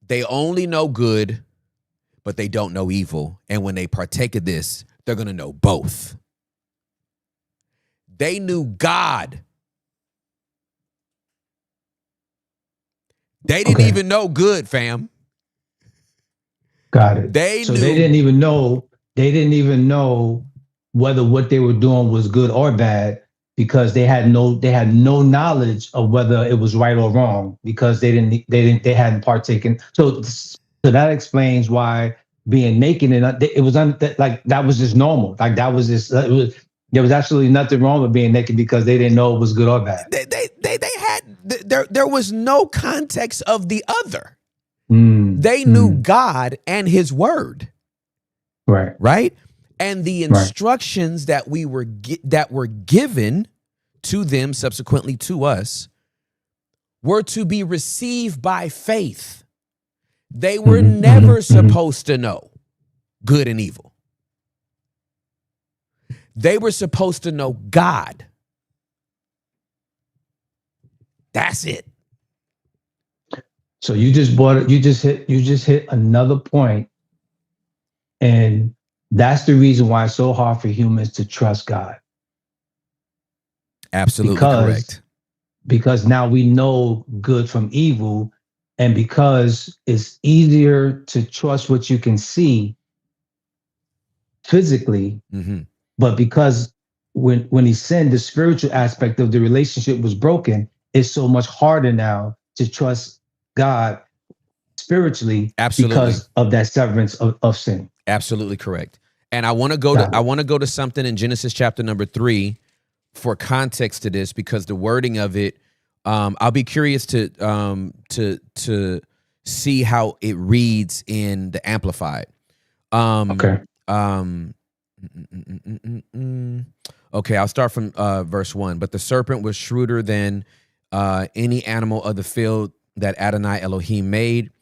they only know good, but they don't know evil. And when they partake of this, they're going to know both. They knew God. They didn't even know good, fam. Got it. They didn't even know whether what they were doing was good or bad because they had no knowledge of whether it was right or wrong because they hadn't partaken. So that explains why being naked and it was like that was just normal. Like that was just there was absolutely nothing wrong with being naked because they didn't know it was good or bad. There was no context of the other. Mm, they knew God and his word. Right. Right? And the instructions that were given to them, subsequently to us, were to be received by faith. They were never supposed to know good and evil. They were supposed to know God. That's it. So you just hit another point, and that's the reason why it's so hard for humans to trust God. Absolutely correct. Because now we know good from evil, and because it's easier to trust what you can see physically, but because when he sinned, the spiritual aspect of the relationship was broken, it's so much harder now to trust God spiritually because of that severance of sin. Absolutely correct. And I want to go to something in Genesis chapter number 3 for context to this, because the wording of it, I'll be curious to see how it reads in the Amplified. Okay, I'll start from verse 1. But the serpent was shrewder than any animal of the field that Adonai Elohim made.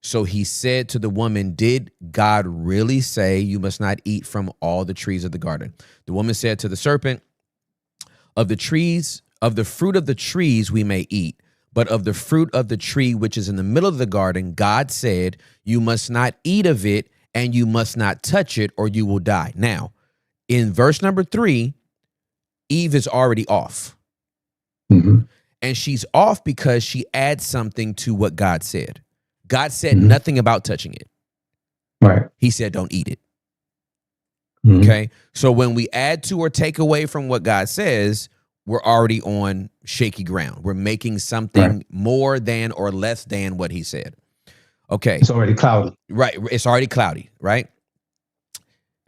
So he said to the woman, did God really say you must not eat from all the trees of the garden? The woman said to the serpent, of the fruit of the trees we may eat, but of the fruit of the tree which is in the middle of the garden, God said, you must not eat of it and you must not touch it or you will die. Now, in verse number 3, Eve is already off. And she's off because she adds something to what God said. God said nothing about touching it. Right. He said, don't eat it. Okay. So when we add to or take away from what God says, we're already on shaky ground. We're making something more than or less than what he said. Okay. It's already cloudy. Right. It's already cloudy. Right.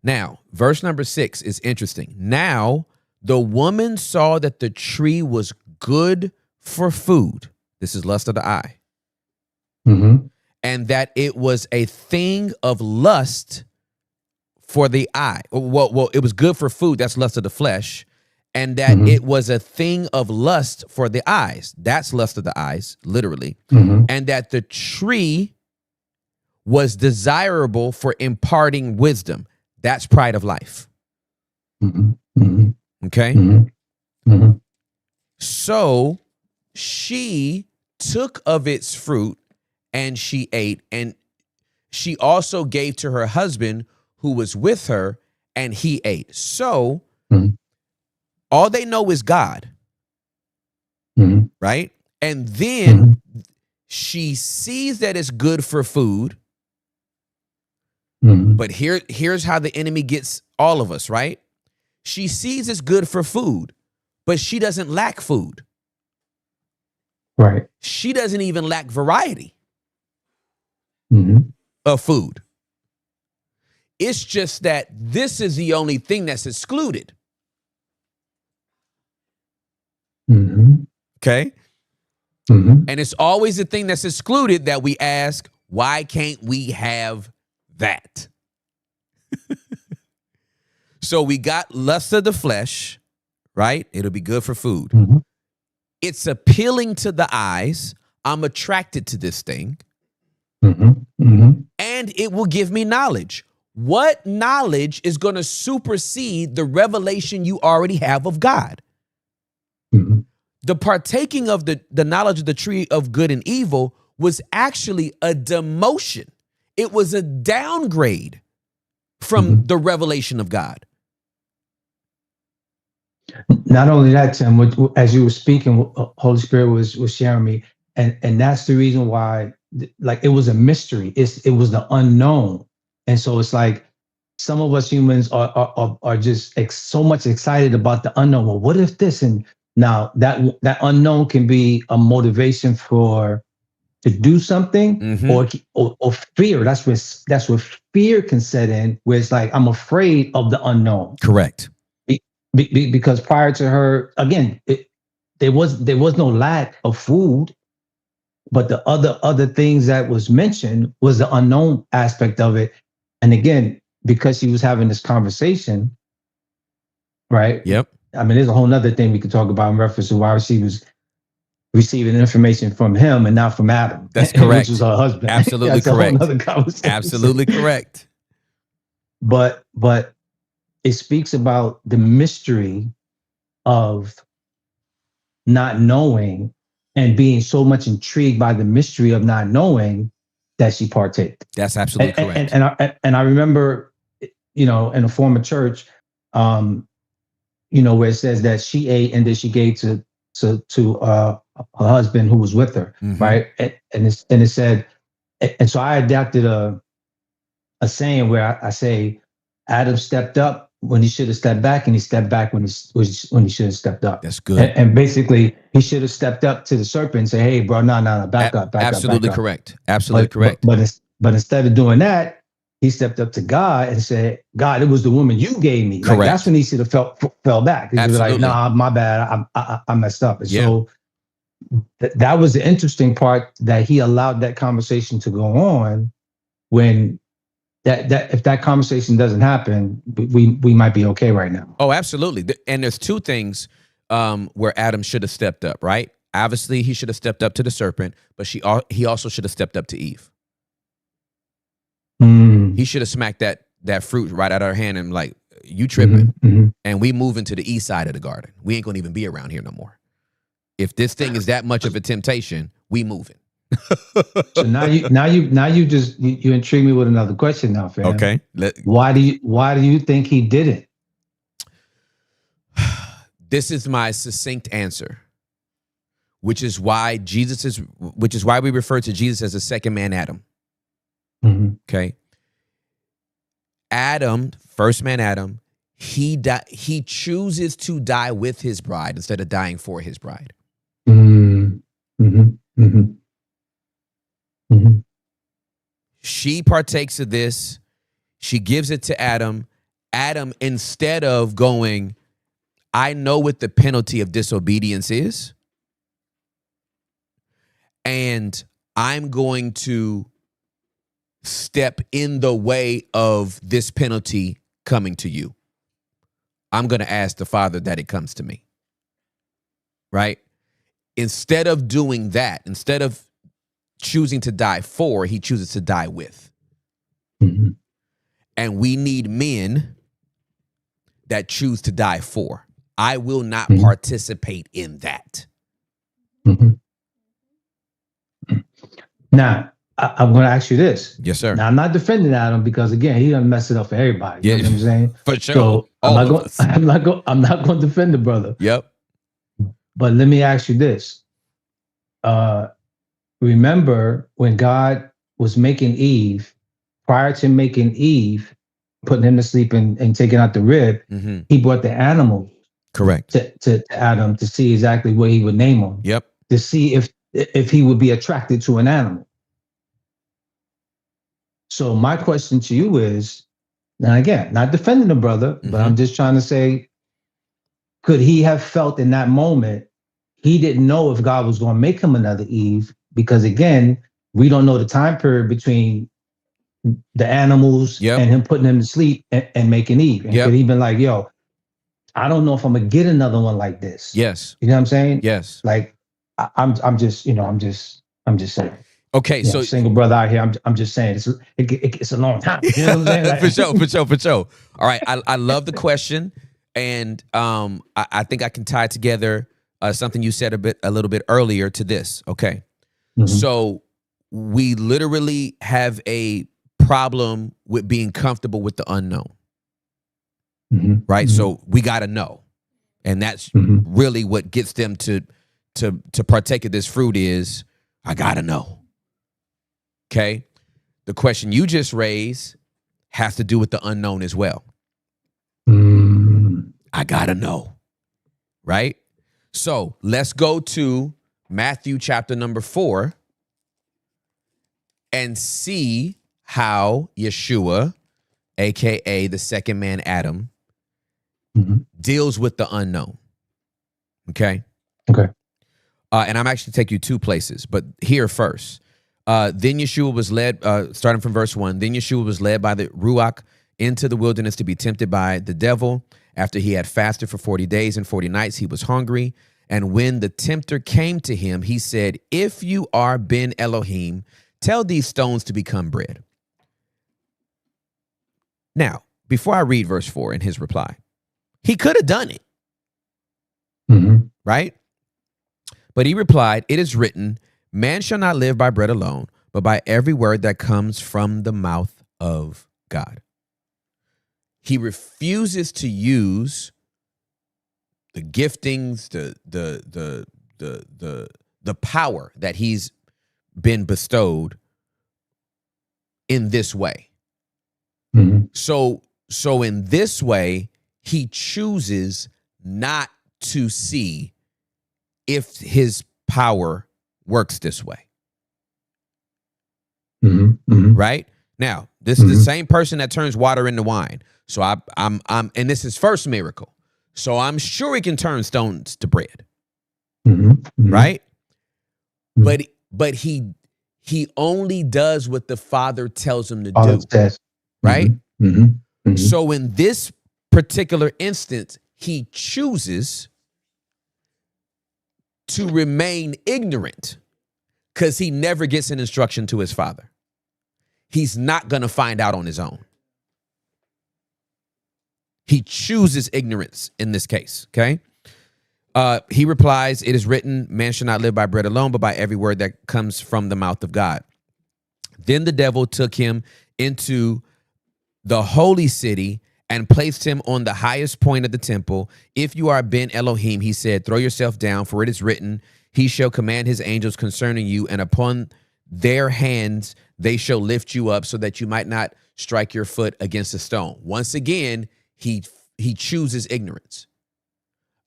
Now, verse number 6 is interesting. Now, the woman saw that the tree was good for food. This is lust of the eye. And that it was a thing of lust for the eye. Well, it was good for food. That's lust of the flesh. and that it was a thing of lust for the eyes. That's lust of the eyes, literally. And that the tree was desirable for imparting wisdom. That's pride of life. Okay? So she took of its fruit and she ate, and she also gave to her husband who was with her, and he ate. So all they know is God, right? And then she sees that it's good for food. But here's how the enemy gets all of us, right? She sees it's good for food, but she doesn't lack food. Right. She doesn't even lack variety of food. It's just that this is the only thing that's excluded. Okay? And it's always the thing that's excluded that we ask, why can't we have that? So we got lust of the flesh, right? It'll be good for food. It's appealing to the eyes. I'm attracted to this thing. And it will give me knowledge. What knowledge is going to supersede the revelation you already have of God? The partaking of the knowledge of the tree of good and evil was actually a demotion. It was a downgrade from the revelation of God. Not only that, Tim, as you were speaking, Holy Spirit was sharing me, and that's the reason why, like, it was a mystery. It was the unknown, and so it's like some of us humans are just so much excited about the unknown. Well, what if this? And now that unknown can be a motivation to do something, or fear. That's where fear can set in, where it's like, I'm afraid of the unknown. Correct. Because prior to her, again, there was no lack of food, but the other things that was mentioned was the unknown aspect of it. And again, because she was having this conversation, right? Yep. I mean, there's a whole nother thing we could talk about in reference to why she was receiving information from him and not from Adam. That's correct. Which was her husband. Absolutely That's correct. A whole nother conversation. Absolutely correct. But it speaks about the mystery of not knowing and being so much intrigued by the mystery of not knowing that she partaked. That's absolutely correct. And I remember, in a former church, where it says that she ate and then she gave to her husband who was with her, right? And it said, and so I adapted a saying where I say, Adam stepped up when he should have stepped back, and he stepped back when he should have stepped up. That's good. And basically, he should have stepped up to the serpent and say, "Hey, bro, no, back up, Absolutely back up." correct. Absolutely correct. But instead of doing that, he stepped up to God and said, "God, it was the woman you gave me." Correct. Like, that's when he should have fell back. He was like, "Nah, my bad. I messed up." And so that was the interesting part, that he allowed that conversation to go on when. That if that conversation doesn't happen, we might be okay right now. Oh, absolutely. And there's two things where Adam should have stepped up, right? Obviously, he should have stepped up to the serpent, but he also should have stepped up to Eve. He should have smacked that fruit right out of her hand and like, you tripping. And we move into the east side of the garden. We ain't gonna even be around here no more. If this thing is that much of a temptation, we moving. So now you just intrigue me with another question now, fam. Okay. Why do you think he did it? This is my succinct answer, which is why we refer to Jesus as the second man, Adam. Okay. Adam, first man, Adam, he chooses to die with his bride instead of dying for his bride. She partakes of this. She gives it to Adam. Adam, instead of going, I know what the penalty of disobedience is, and I'm going to step in the way of this penalty coming to you. I'm going to ask the Father that it comes to me. Right? Instead of doing that, instead of choosing to die for, he chooses to die with. Mhm. And we need men that choose to die for. I will not Mhm. participate in that. Mhm. Now, I'm going to ask you this. Yes, sir. Now, I'm not defending Adam because again, he done messed it up for everybody. You know what I'm saying? For sure. So All of us. I'm not going to defend the brother. Yep. But let me ask you this. Remember when God was making Eve, prior to making Eve, putting him to sleep and taking out the rib, Mhm. he brought the animal Correct. to Adam to see exactly what he would name them. Yep. To see if he would be attracted to an animal. So my question to you is, now again, not defending the brother, but I'm just trying to say, could he have felt in that moment he didn't know if God was going to make him another Eve? Because again, we don't know the time period between the animals and him putting him to sleep and making Eve. And could he been like, yo, I don't know if I'm gonna get another one like this. Yes. You know what I'm saying? Yes. Like I'm just, you know, I'm just saying. Okay, You know, so single brother out here, I'm just saying it's a long time. You know what I'm saying? Like, for sure. All right, I love the question, and I think I can tie together something you said a little bit earlier to this. Okay, so we literally have a problem with being comfortable with the unknown, right? So we got to know, and that's really what gets them to partake of this fruit. Is I got to know. Okay, the question you just raised has to do with the unknown as well. I gotta know, right? So let's go to Matthew chapter number 4 and see how Yeshua, aka the second man Adam, deals with the unknown. Okay. Okay. And I'm actually take you two places, but here first. Then Yeshua was led, starting from verse 1, then Yeshua was led by the Ruach into the wilderness to be tempted by the devil. After he had fasted for 40 days and 40 nights, he was hungry. And when the tempter came to him, he said, if you are Ben Elohim, tell these stones to become bread. Now, before I read verse 4 in his reply, he could have done it, right? But he replied, it is written, man shall not live by bread alone, but by every word that comes from the mouth of God. He refuses to use the giftings, the power that he's been bestowed in this way. So in this way, he chooses not to see if his power works this way. Right? Now, this is the same person that turns water into wine. So I'm and this is first miracle. So I'm sure he can turn stones to bread. Right? But he only does what the Father tells him to do. Right? So in this particular instance, he chooses to remain ignorant because he never gets an instruction to his Father. He's not going to find out on his own. He chooses ignorance in this case, okay? He replies, it is written, man shall not live by bread alone, but by every word that comes from the mouth of God. Then the devil took him into the holy city and placed him on the highest point of the temple. If you are Ben Elohim, he said, throw yourself down, for it is written, he shall command his angels concerning you, and upon their hands they shall lift you up so that you might not strike your foot against a stone. Once again, he chooses ignorance.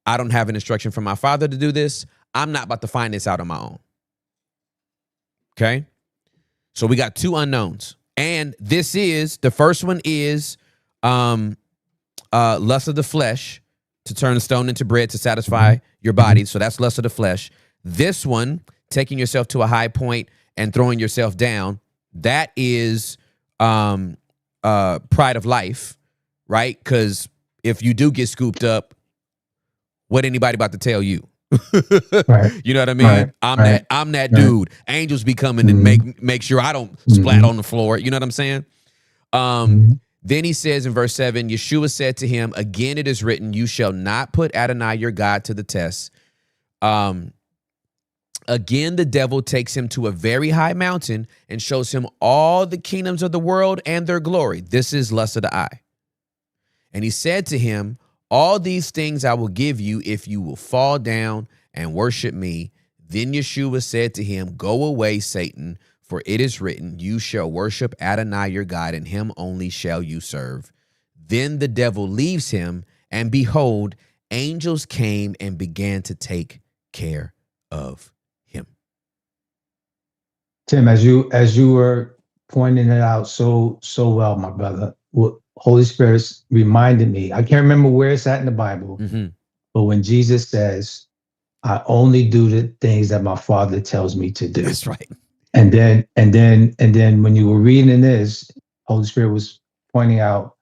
I don't have an instruction from my Father to do this. I'm not about to find this out on my own. Okay? So we got two unknowns. And this is, the first one is lust of the flesh, to turn a stone into bread to satisfy your body. So that's lust of the flesh. This one, taking yourself to a high point and throwing yourself down, that is pride of life, right? Because if you do get scooped up, what anybody about to tell you? Right. You know what I mean? Right. I'm that dude. Angels be coming and make sure I don't splat on the floor. You know what I'm saying? Then he says in verse 7, Yeshua said to him, again it is written, you shall not put Adonai your God to the test. Again, the devil takes him to a very high mountain and shows him all the kingdoms of the world and their glory. This is lust of the eye. And he said to him, all these things I will give you if you will fall down and worship me. Then Yeshua said to him, go away, Satan, for it is written, you shall worship Adonai your God, and him only shall you serve. Then the devil leaves him, and behold, angels came and began to take care of him. Tim, as you were pointing it out so well, my brother, what Holy Spirit reminded me. I can't remember where it's at in the Bible, but when Jesus says, I only do the things that my Father tells me to do. That's right. And then when you were reading this, Holy Spirit was pointing out,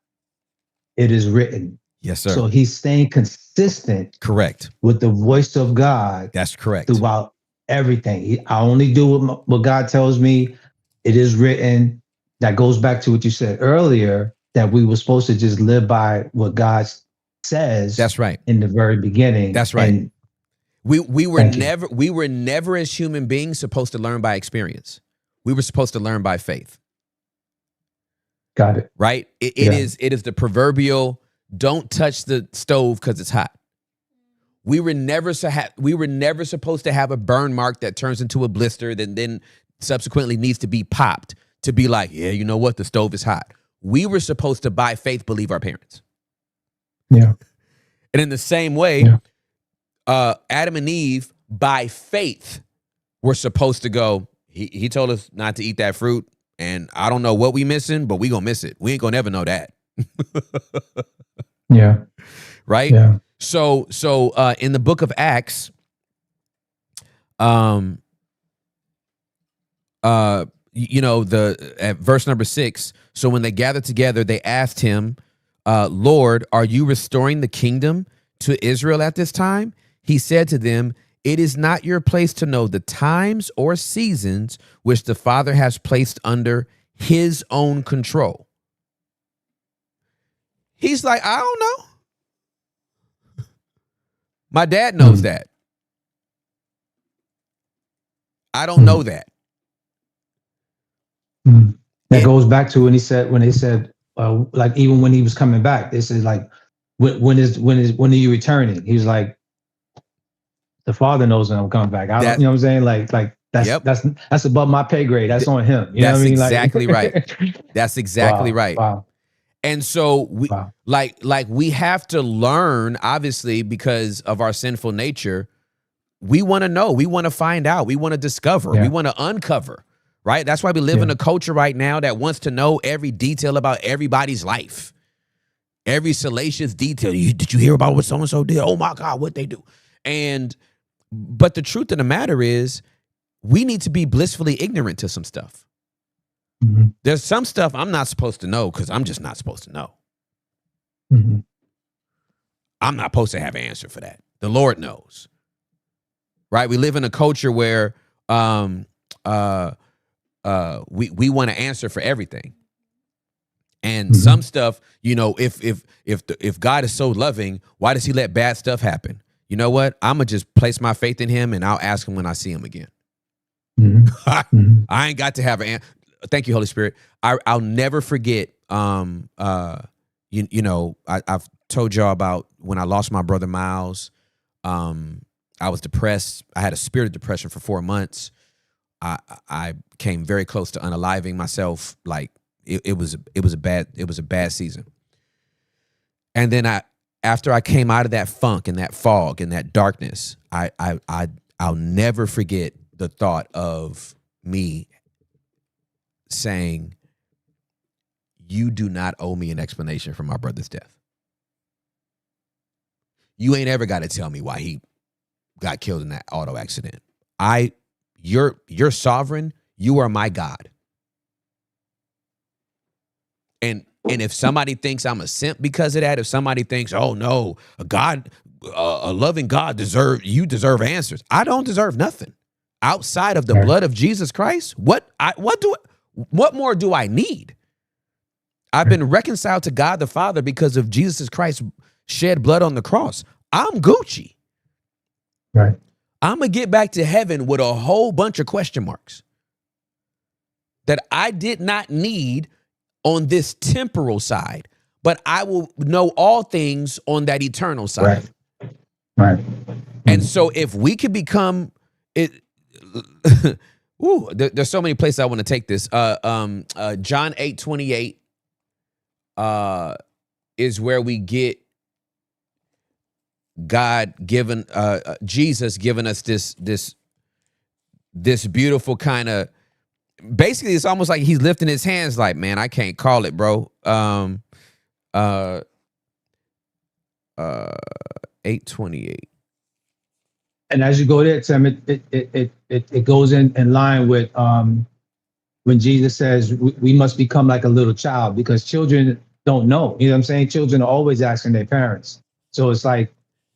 it is written. Yes, sir. So he's staying consistent. Correct. With the voice of God. That's correct. Throughout everything. I only do what God tells me. It is written. That goes back to what you said earlier, that we were supposed to just live by what God says. That's right. In the very beginning. That's right. And we were never as human beings supposed to learn by experience. We were supposed to learn by faith. Got it. Right? It is the proverbial don't touch the stove because it's hot. We were never supposed to have a burn mark that turns into a blister that then subsequently needs to be popped to be like, yeah, you know what? The stove is hot. We were supposed to, by faith, believe our parents. Yeah. And in the same way, Adam and Eve, by faith, were supposed to go, he told us not to eat that fruit, and I don't know what we missing, but we gonna miss it. We ain't gonna never know that. Yeah. Right? Yeah. So in the book of Acts, at verse number 6, so when they gathered together, they asked him, Lord, are you restoring the kingdom to Israel at this time? He said to them, it is not your place to know the times or seasons which the Father has placed under his own control. He's like, I don't know. My dad knows that. I don't know that. That goes back to when they said, like even when he was coming back, they said like, when are you returning? He was like, the Father knows when I'm coming back. I don't, you know what I'm saying? Like that's above my pay grade. That's on him. You know what I mean? Exactly right. That's exactly right. Wow. And so we we have to learn, obviously, because of our sinful nature. We want to know. We want to find out. We want to discover. We want to uncover. Right? That's why we live in a culture right now that wants to know every detail about everybody's life. Every salacious detail. Did you hear about what so-and-so did? Oh my God, what they do. But the truth of the matter is, we need to be blissfully ignorant to some stuff. Mm-hmm. There's some stuff I'm not supposed to know because I'm just not supposed to know. Mm-hmm. I'm not supposed to have an answer for that. The Lord knows. Right? We live in a culture where we want to answer for everything. And some stuff, if God is so loving, why does he let bad stuff happen? You know what? I'm going to just place my faith in him and I'll ask him when I see him again. I ain't got to have an answer. Thank you, Holy Spirit. I'll never forget, I've told y'all about when I lost my brother Miles. I was depressed. I had a spirit of depression for 4 months. I came very close to unaliving myself. Like it was a bad season. And then after I came out of that funk and that fog and that darkness, I'll never forget the thought of me saying, you do not owe me an explanation for my brother's death. You ain't ever got to tell me why he got killed in that auto accident. You're sovereign. You are my God. And And if somebody thinks I'm a simp because of that, if somebody thinks, oh no, a loving God deserve answers. I don't deserve nothing outside of the blood of Jesus Christ. What more do I need? I've been reconciled to God the Father because of Jesus Christ shed blood on the cross. I'm Gucci. Right. I'm going to get back to heaven with a whole bunch of question marks that I did not need on this temporal side, but I will know all things on that eternal side. Right. And so if we could become it, there's so many places I want to take this. John 8:28 is where we get God given, Jesus giving us this beautiful kind of, basically it's almost like he's lifting his hands like, man, I can't call it, bro. 8:28. And as you go there, Tim, it goes in line with when Jesus says we must become like a little child, because children don't know. You know what I'm saying? Children are always asking their parents. So it's like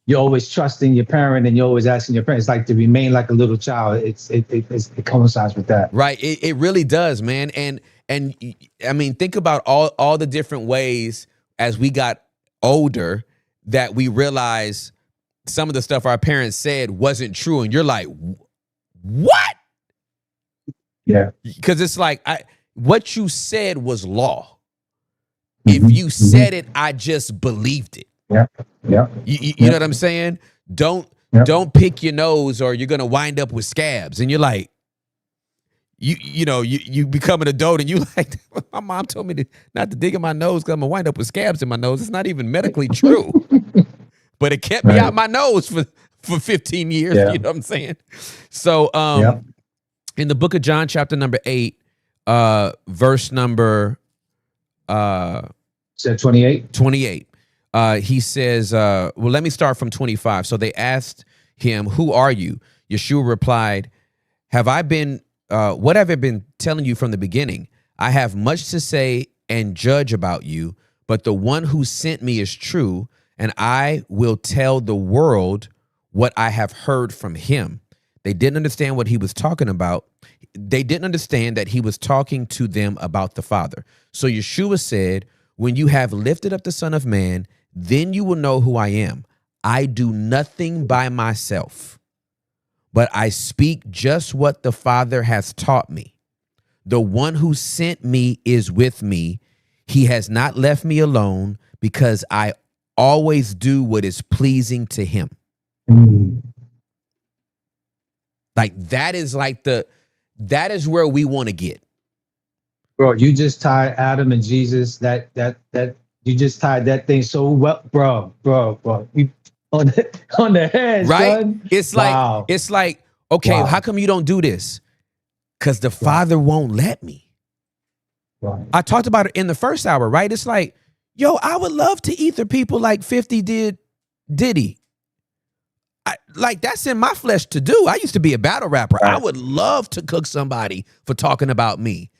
you're always trusting your parent and you're always asking your parents, like to remain like a little child. It coincides with that. Right. It really does, man. And I mean, think about all the different ways as we got older that we realized some of the stuff our parents said wasn't true. And you're like, what? Yeah. Because it's like, what you said was law. If you said it, I just believed it. Yeah. Yeah. You know what I'm saying? Don't pick your nose or you're gonna wind up with scabs. And you're like, you become an adult and you like, my mom told me not to dig in my nose because I'm gonna wind up with scabs in my nose. It's not even medically true. But it kept me out my nose for 15 years. Yeah. You know what I'm saying? So in the book of John, chapter number 8, verse number 28. 28. He says, well, let me start from 25. So they asked him, who are you? Yeshua replied, what have I been telling you from the beginning? I have much to say and judge about you, but the one who sent me is true, and I will tell the world what I have heard from him. They didn't understand what he was talking about. They didn't understand that he was talking to them about the Father. So Yeshua said, when you have lifted up the Son of Man, then you will know who I am. I do nothing by myself, but I speak just what the Father has taught me. The one who sent me is with me. He has not left me alone because I always do what is pleasing to him. Like that is where we want to get. Bro, you just tied Adam and Jesus, that you just tied that thing so well, bro. You on the head, right? Son. It's like, okay, Wow. How come you don't do this? Because the Father won't let me. Right. I talked about it in the first hour, right? It's like, yo, I would love to eat the people like 50 did Diddy. Like that's in my flesh to do. I used to be a battle rapper. Right. I would love to cook somebody for talking about me.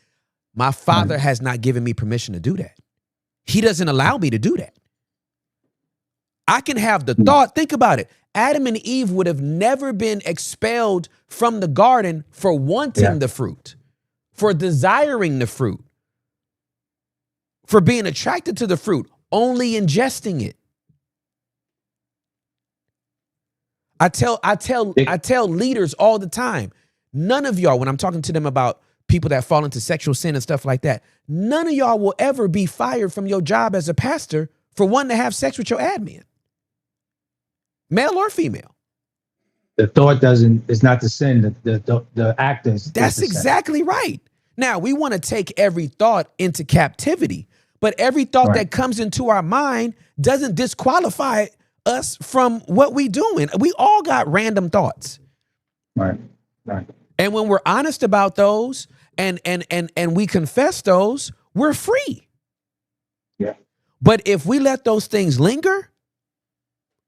My Father has not given me permission to do that. He doesn't allow me to do that. I can have the thought. Think about it. Adam and Eve would have never been expelled from the garden for wanting the fruit, for desiring the fruit, for being attracted to the fruit, only ingesting it. I tell leaders all the time, none of y'all, when I'm talking to them about people that fall into sexual sin and stuff like that, none of y'all will ever be fired from your job as a pastor for wanting to have sex with your admin, male or female. The thought is not the sin. The act is. That's exactly right. Now we want to take every thought into captivity, but every thought that comes into our mind doesn't disqualify us from what we doing. We all got random thoughts. Right. And when we're honest about those and we confess those, we're free. Yeah. But if we let those things linger,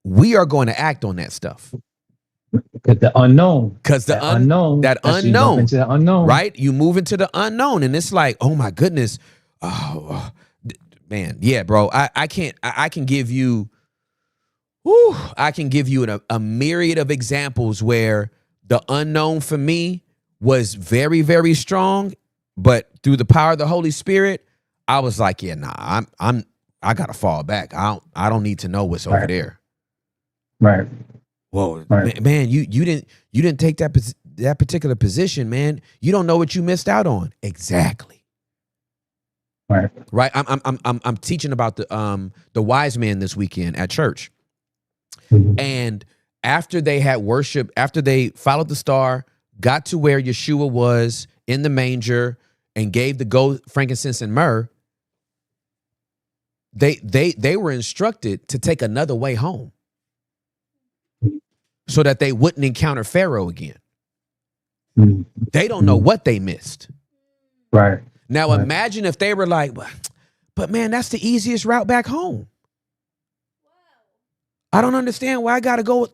we are going to act on that stuff. Because the unknown. Because the unknown. That unknown. Into the unknown. Right? You move into the unknown. And it's like, oh my goodness. man, yeah, bro. I can give you, I can give you a myriad of examples where the unknown for me was very, very strong, but through the power of the Holy Spirit, I was like, yeah, nah, I gotta fall back. I don't need to know what's over there. Right. Whoa, Right. man, you didn't take that particular position, man. You don't know what you missed out on. Exactly. Right. Right. I'm teaching about the wise man this weekend at church. And after they had worship, after they followed the star, got to where Yeshua was in the manger and gave the gold, frankincense, and myrrh, they were instructed to take another way home so that they wouldn't encounter Pharaoh again. They don't know what they missed. Right. Now imagine if they were like, but man, that's the easiest route back home. I don't understand why I gotta go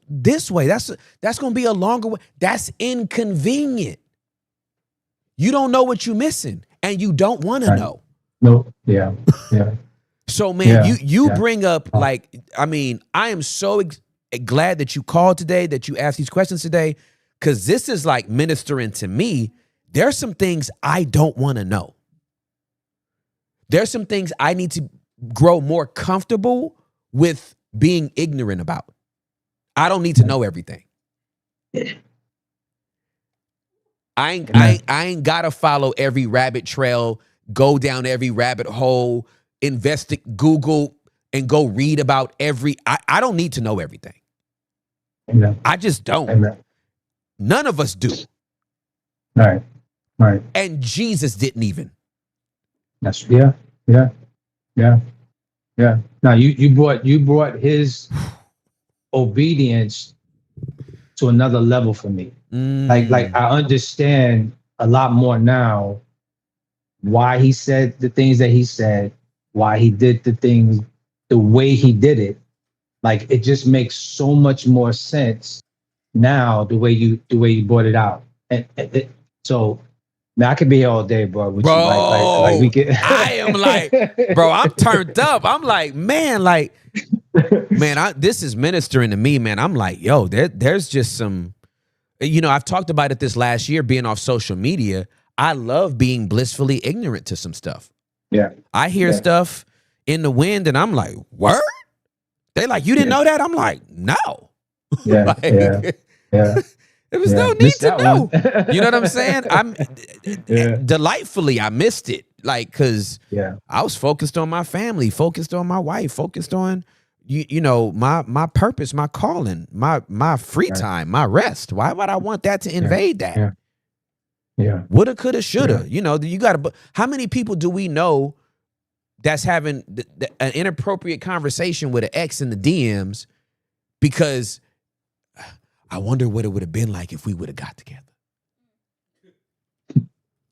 this way. That's gonna be a longer way. That's inconvenient. You don't know what you're missing, and you don't want to know. No. Yeah. Yeah. So man, you bring up like, I mean, I am so glad that you called today, that you asked these questions today, because this is like ministering to me. There's some things I don't want to know. There's some things I need to grow more comfortable with being ignorant about. I don't need to know everything. I ain't gotta follow every rabbit trail, go down every rabbit hole, Google, and go read about I don't need to know everything. Amen. I just don't. Amen. None of us do. Right. Right. And Jesus didn't even. That's yeah. Now you brought his obedience to another level for me. Like I understand a lot more now why he said the things that he said, why he did the things the way he did it. Like it just makes so much more sense now the way you brought it out. And so man, I could be here all day, bro. With bro, you. Like we can. I am like, bro, I'm turned up. I'm like, man, this is ministering to me, man. I'm like, yo, there's just some, I've talked about it this last year, being off social media. I love being blissfully ignorant to some stuff. Yeah. I hear stuff in the wind and I'm like, word? They like, you didn't know that? I'm like, no. Yeah. Yeah. There was no need to know. You know what I'm saying? Delightfully, I missed it. Like, cause I was focused on my family, focused on my wife, focused on, my purpose, my calling, my free time, my rest. Why would I want that to invade that? Yeah. Woulda, coulda, shoulda. You gotta, how many people do we know that's having an inappropriate conversation with an ex in the DMs because I wonder what it would have been like if we would have got together.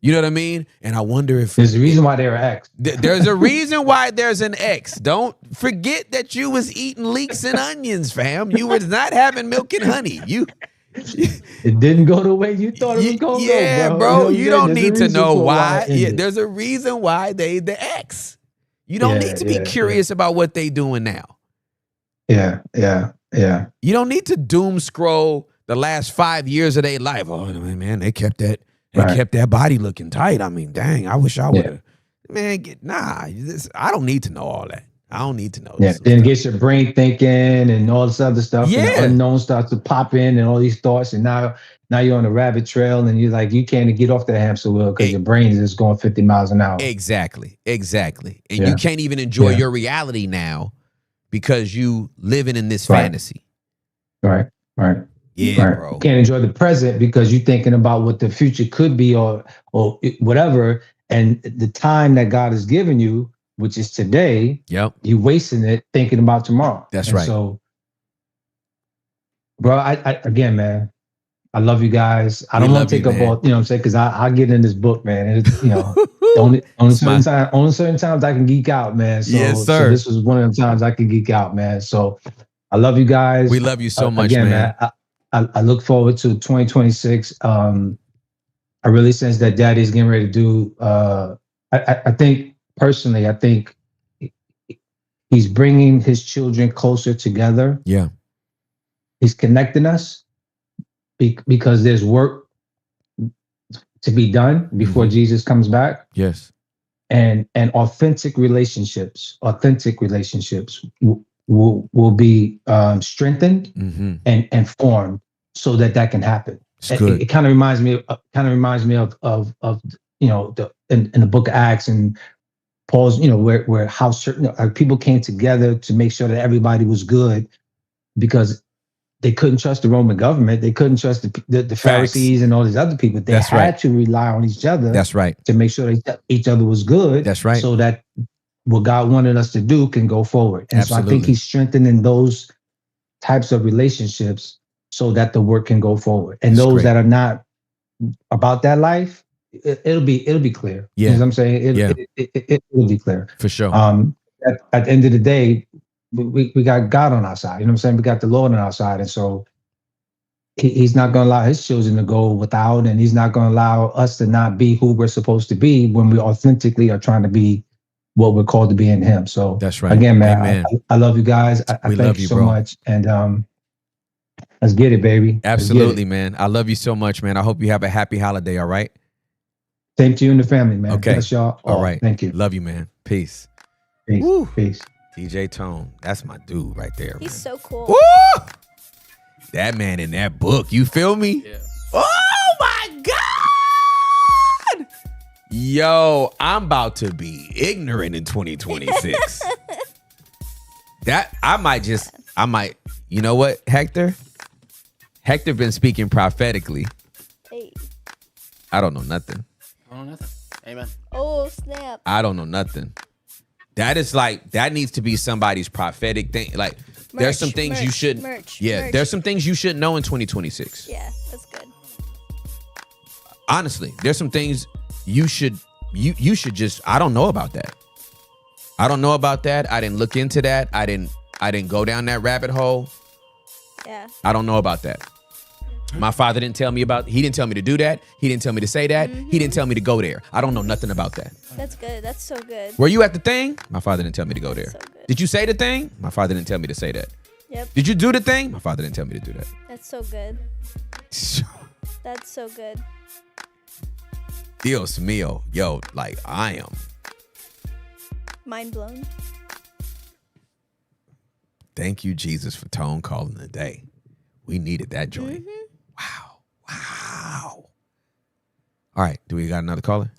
You know what I mean? And I wonder if there's a reason why they're ex. There's a reason why there's an ex. Don't forget that you was eating leeks and onions, fam. You was not having milk and honey. It didn't go the way you thought it was going to go, bro. Yeah, bro. You don't need to know why. Yeah, there's a reason why they the ex. You don't need to be curious about what they doing now. Yeah. You don't need to doom scroll the last 5 years of their life. Oh man, they kept that. They kept that body looking tight. I mean, dang, I wish I would have. Man, I don't need to know all that. I don't need to know. Yeah, then it gets your brain thinking and all this other stuff. Yeah. And the unknown starts to pop in and all these thoughts. And now you're on a rabbit trail and you're like, you can't get off the hamster wheel because your brain is just going 50 miles an hour. Exactly. And you can't even enjoy your reality now because you living in this fantasy. Right. Yeah, bro. You can't enjoy the present because you're thinking about what the future could be or whatever. And the time that God has given you, which is today, you wasting it thinking about tomorrow. That's right. So, bro, I again, man, I love you guys. I don't want to take up all, what I'm saying, because I get in this book, man. And it's, only certain times I can geek out, man. So, yes, sir. So this was one of the times I can geek out, man. So I love you guys. We love you so much, again, man. I look forward to 2026. I really sense that Daddy's getting ready to do. I think personally, I think he's bringing his children closer together. Yeah. He's connecting us because there's work to be done before Jesus comes back. Yes. And authentic relationships will be strengthened and formed so that can happen. It kind of reminds me of in the book of Acts and Paul's, where how certain people came together to make sure that everybody was good because they couldn't trust the Roman government. They couldn't trust the Pharisees and all these other people. They had to rely on each other. That's right. To make sure that each other was good. That's right. So that what God wanted us to do can go forward. And so I think he's strengthening those types of relationships so that the work can go forward. And those that are not about that life, it'll be clear. Yeah. You know what I'm saying? It will be clear. For sure. At the end of the day, we got God on our side. You know what I'm saying? We got the Lord on our side. And so he's not going to allow his children to go without, and he's not going to allow us to not be who we're supposed to be when we authentically are trying to be what we're called to be in him. So that's right. Again, man, I love you guys. I thank you so much. And let's get it, baby. Absolutely, man. I love you so much, man. I hope you have a happy holiday. All right. Same to you and the family, man. Okay. Bless y'all. All right. Thank you. Love you, man. Peace. Peace. Peace. DJ Tone. That's my dude right there. He's so cool. Woo! That man in that book. You feel me? Yeah. Oh my God. Yo, I'm about to be ignorant in 2026. You know what, Hector? Hector been speaking prophetically. Hey. I don't know nothing. I don't know nothing. Amen. Oh, snap. I don't know nothing. That needs to be somebody's prophetic thing. Like, there's some things you should. There's some things you should know in 2026. Yeah, that's good. Honestly, there's some things you should just. I don't know about that. I don't know about that. I didn't look into that. I didn't go down that rabbit hole. Yeah. I don't know about that. My father didn't tell me about. He didn't tell me to do that. He didn't tell me to say that. He didn't tell me to go there. I don't know nothing about that. That's good. That's so good. Were you at the thing? My father didn't tell me to go there. So good. Did you say the thing? My father didn't tell me to say that. Yep. Did you do the thing? My father didn't tell me to do that. That's so good. That's so good. Dios mío. Yo, like I am. Mind blown. Thank you, Jesus, for Tone calling the day. We needed that joint. Wow. All right. Do we got another caller?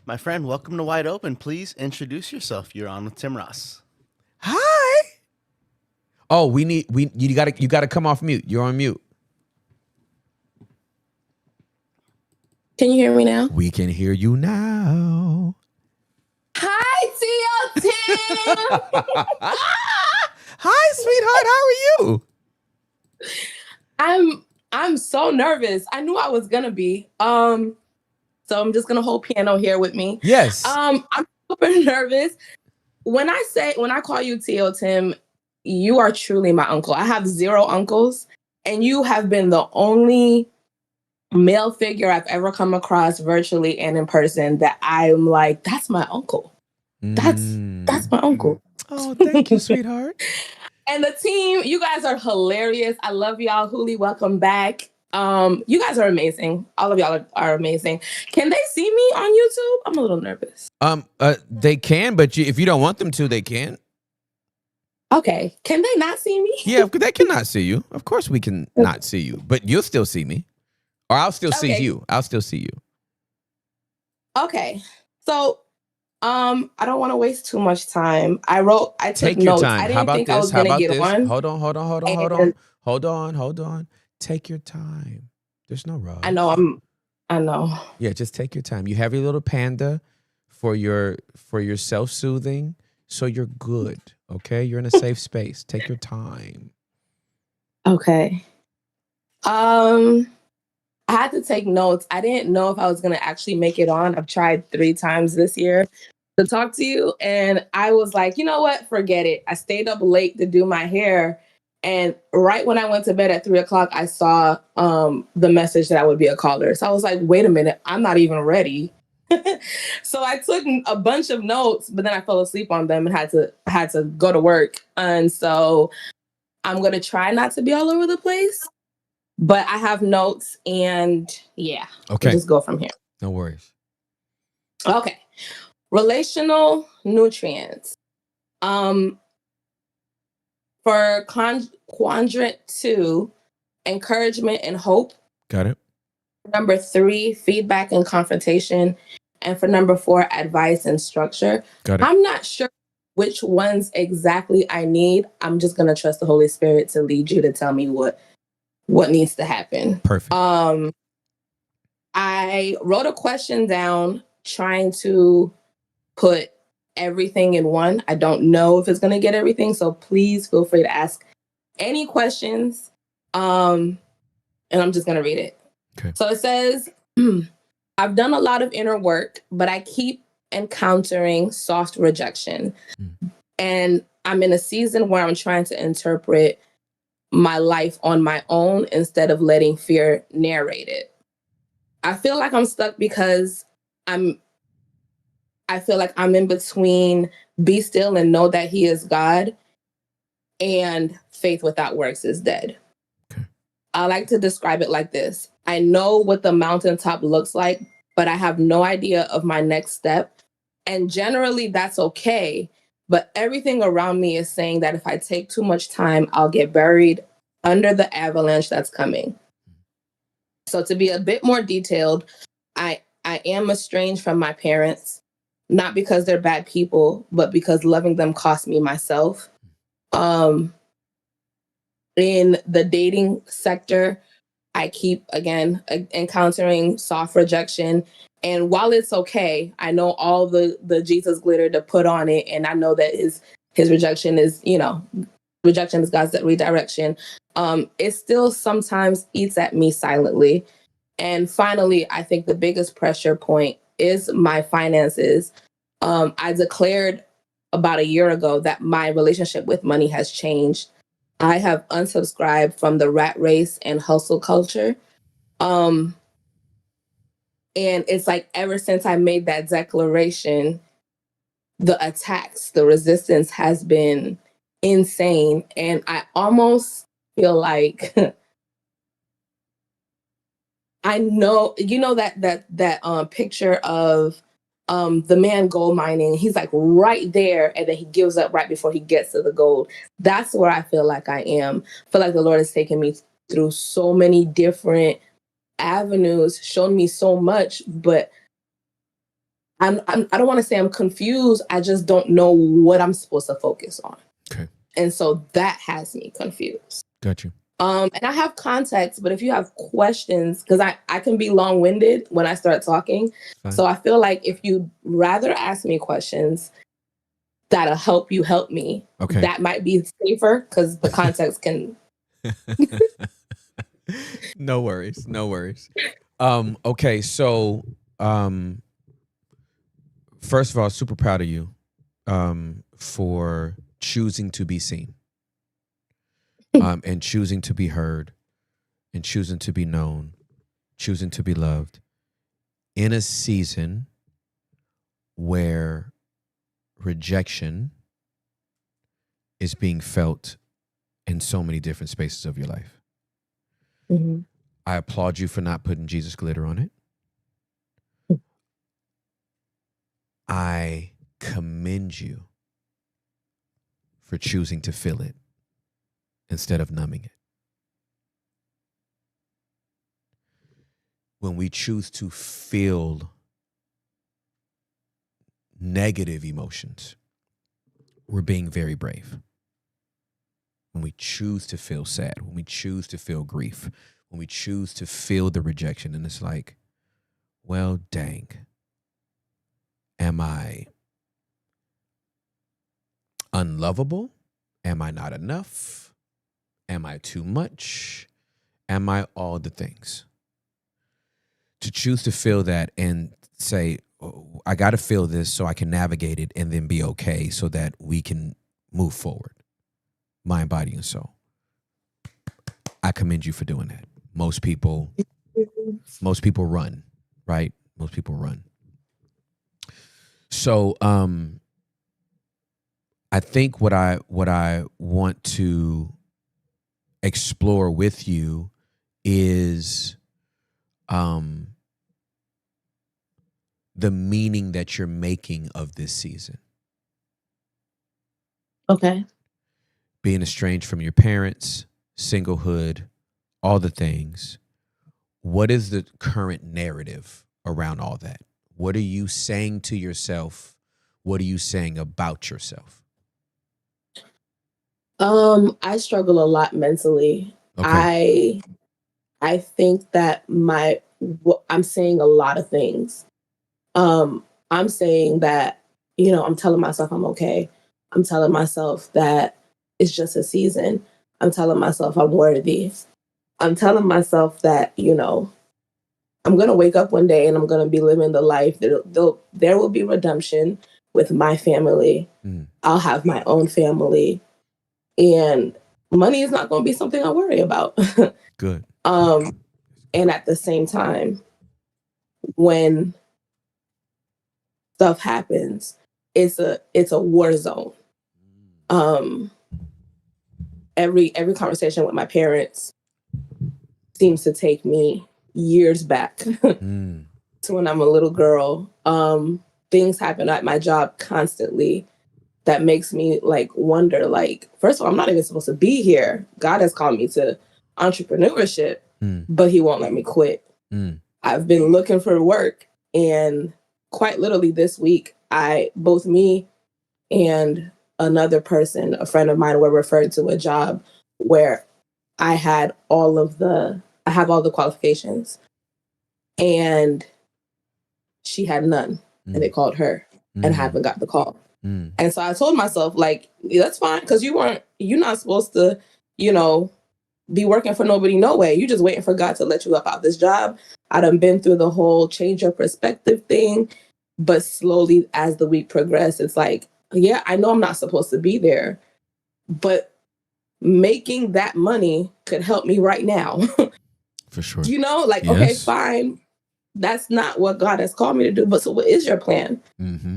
My friend, welcome to Wide Open. Please introduce yourself. You're on with Tim Ross. Hi. Oh, you gotta come off mute. You're on mute. Can you hear me now? We can hear you now. Hi, Tim. Hi, sweetheart. How are you? I'm so nervous. I knew I was gonna be. So I'm just gonna hold piano here with me. Yes. I'm super nervous. When I call you Tio Tim, you are truly my uncle. I have 0 uncles, and you have been the only male figure I've ever come across virtually and in person that I'm like, that's my uncle. That's my uncle. Oh, thank you, sweetheart. And the team, you guys are hilarious. I love y'all. Huli, welcome back. You guys are amazing. All of y'all are amazing. Can they see me on YouTube? I'm a little nervous. They can, but if you don't want them to, they can. Okay. Can they not see me? Yeah, they cannot see you. Of course we can not see you, but you'll still see me. Or I'll still see you. I'll still see you. Okay. So, I don't want to waste too much time. I took Take notes. your time. I How didn't about think I this? was How going to about get this? on. Hold on. Take your time. There's no rush. I know. Yeah, just take your time. You have your little panda for your self-soothing, so you're good. Okay? You're in a safe space. Take your time. Okay. I had to take notes. I didn't know if I was going to actually make it on. I've tried 3 times this year to talk to you. And I was like, you know what? Forget it. I stayed up late to do my hair. And right when I went to bed at 3:00, I saw the message that I would be a caller. So I was like, wait a minute. I'm not even ready. So I took a bunch of notes, but then I fell asleep on them and had to go to work. And so I'm gonna try not to be all over the place, but I have notes, and yeah, Okay. we'll just go from here. No worries. Okay, relational nutrients. For quadrant 2, encouragement and hope. Got it. Number 3, feedback and confrontation. And for number 4, advice and structure. Got it. I'm not sure which ones exactly I need. I'm just going to trust the Holy Spirit to lead you to tell me what needs to happen. Perfect. I wrote a question down trying to put everything in one. I don't know if it's going to get everything, so please feel free to ask any questions. And I'm just going to read it. Okay. So it says, I've done a lot of inner work, but I keep encountering soft rejection. And I'm in a season where I'm trying to interpret my life on my own instead of letting fear narrate it. I feel like I'm stuck because I feel like I'm in between be still and know that he is God and faith without works is dead. Okay. I like to describe it like this. I know what the mountaintop looks like, but I have no idea of my next step. And generally that's okay. But everything around me is saying that if I take too much time, I'll get buried under the avalanche that's coming. So to be a bit more detailed, I am estranged from my parents, not because they're bad people, but because loving them cost me myself. In the dating sector, I keep, again, encountering soft rejection. And while it's okay, I know all the Jesus glitter to put on it. And I know that his rejection is, rejection is God's redirection. It still sometimes eats at me silently. And finally, I think the biggest pressure point is my finances. I declared about a year ago that my relationship with money has changed. I have unsubscribed from the rat race and hustle culture. And it's like ever since I made that declaration, the attacks, the resistance has been insane. And I almost feel like I know, that picture of the man gold mining. He's like right there, and then he gives up right before he gets to the gold. That's where I feel like I am. I feel like the Lord has taken me through so many different avenues, shown me so much, but I don't want to say I'm confused. I just don't know what I'm supposed to focus on. Okay. And so that has me confused. Got you. And I have context, but if you have questions, because I can be long-winded when I start talking. Fine. So I feel like if you'd rather ask me questions that'll help you help me, okay, that might be safer because the context can. No worries. No worries. Okay. So, first of all, super proud of you, for choosing to be seen. And choosing to be heard, and choosing to be known, choosing to be loved in a season where rejection is being felt in so many different spaces of your life. Mm-hmm. I applaud you for not putting Jesus glitter on it. I commend you for choosing to feel it instead of numbing it. When we choose to feel negative emotions, we're being very brave. When we choose to feel sad, when we choose to feel grief, when we choose to feel the rejection, and it's like, well, dang, am I unlovable? Am I not enough? Am I too much? Am I all the things? To choose to feel that and say, oh, I got to feel this so I can navigate it and then be okay so that we can move forward. Mind, body, and soul. I commend you for doing that. Most people run, right? Most people run. So I think what I want to explore with you is the meaning that you're making of this season. Okay. Being estranged from your parents, singlehood, all the things. What is the current narrative around all that? What are you saying to yourself? What are you saying about yourself? I struggle a lot mentally. Okay. I think that I'm saying a lot of things. I'm saying that, I'm telling myself I'm okay. I'm telling myself that it's just a season. I'm telling myself I'm worthy. I'm telling myself that, I'm going to wake up one day and I'm going to be living the life. There will be redemption with my family. I'll have my own family. And money is not going to be something I worry about. Good. And at the same time, when stuff happens, it's a war zone. Every conversation with my parents seems to take me years back to when I'm a little girl. Things happen at my job constantly that makes me wonder, first of all, I'm not even supposed to be here. God has called me to entrepreneurship, but he won't let me quit. I've been looking for work, and quite literally this week, both me and another person, a friend of mine, were referred to a job where I have all the qualifications, and she had none, and they called her, and I haven't got the call. And so I told myself, that's fine, because you're not supposed to, be working for nobody, no way. You just waiting for God to let you up out this job. I done been through the whole change your perspective thing, but slowly as the week progressed, it's yeah, I know I'm not supposed to be there, but making that money could help me right now. For sure. Okay, fine. That's not what God has called me to do. But so what is your plan?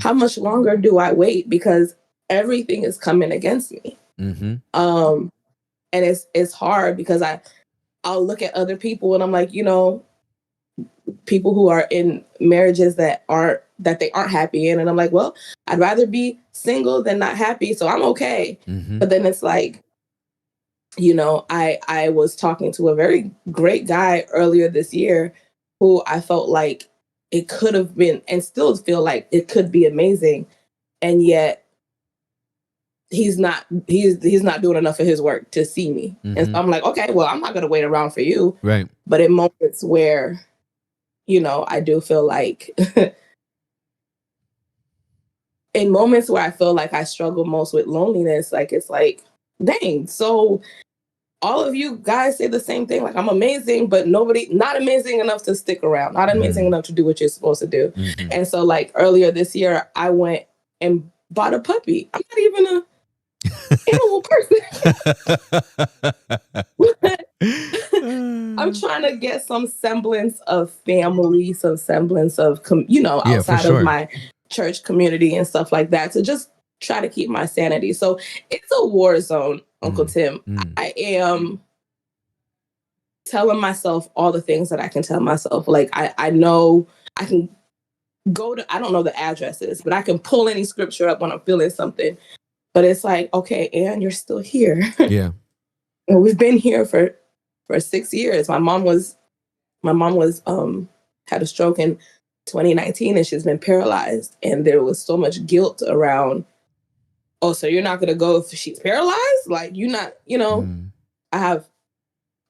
How much longer do I wait? Because everything is coming against me. And it's hard because I'll look at other people and I'm like, people who are in marriages that they aren't happy in, and I'm like, well, I'd rather be single than not happy, so I'm okay. But then it's I was talking to a very great guy earlier this year who I felt like it could have been, and still feel like it could be amazing, and yet he's not doing enough of his work to see me. And so I'm like, okay, well, I'm not going to wait around for you. Right. But in moments where, I do feel like in moments where I feel like I struggle most with loneliness, it's dang, so all of you guys say the same thing, I'm amazing, but not amazing enough to stick around, not amazing enough to do what you're supposed to do. And so earlier this year, I went and bought a puppy. I'm not even a animal person. I'm trying to get some semblance of family, some semblance of, outside of my church community and stuff like that, to just try to keep my sanity. So it's a war zone, Uncle Tim. I am telling myself all the things that I can tell myself. I know I can go to, I don't know the addresses, but I can pull any scripture up when I'm feeling something. But it's okay, Ann, you're still here. Yeah. And we've been here for 6 years. My mom had a stroke in 2019, and she's been paralyzed. And there was so much guilt around, oh, so you're not going to go if she's paralyzed? You're not, I have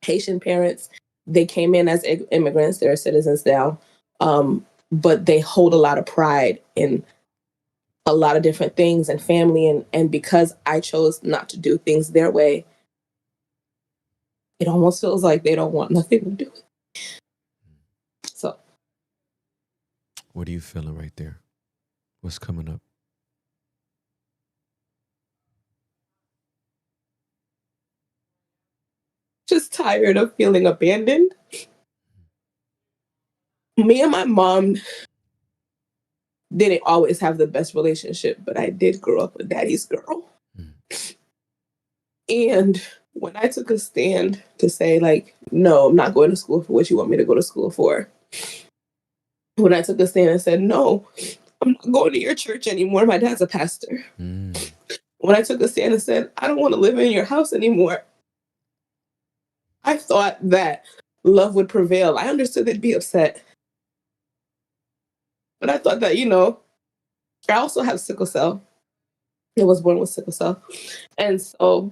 Haitian parents. They came in as immigrants. They're citizens now. But they hold a lot of pride in a lot of different things and family. And because I chose not to do things their way, it almost feels like they don't want nothing to do with it. So. What are you feeling right there? What's coming up? Just tired of feeling abandoned. Me and my mom didn't always have the best relationship, but I did grow up with daddy's girl. And when I took a stand to say, like, no, I'm not going to school for what you want me to go to school for. When I took a stand and said, no, I'm not going to your church anymore. My dad's a pastor. When I took a stand and said, I don't want to live in your house anymore, I thought that love would prevail. I understood they'd be upset. But I thought that, I also have sickle cell. I was born with sickle cell. And so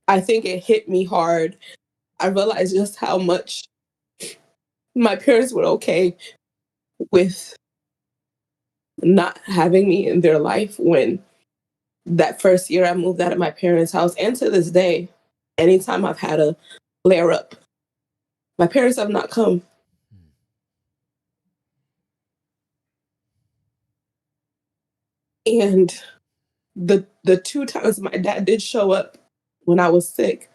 I think it hit me hard. I realized just how much my parents were okay with not having me in their life when that first year I moved out of my parents' house. And to this day, anytime I've had a flare up, my parents have not come. And the two times my dad did show up when I was sick,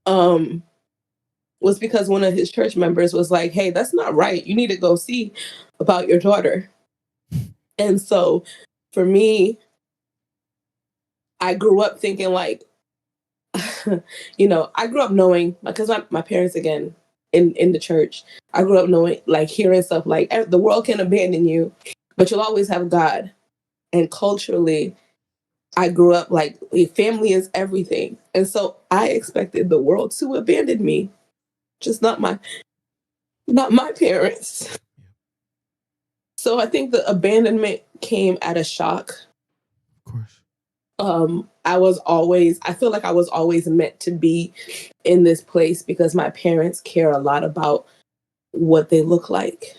was because one of his church members was like, hey, that's not right. You need to go see about your daughter. And so for me, I grew up thinking like, I grew up knowing, because my parents, again, in the church, I grew up knowing, like hearing stuff like the world can abandon you, but you'll always have God. And culturally, I grew up like family is everything. And so I expected the world to abandon me, just not my parents. So I think the abandonment came at a shock. Of course. I feel like I was always meant to be in this place because my parents care a lot about what they look like.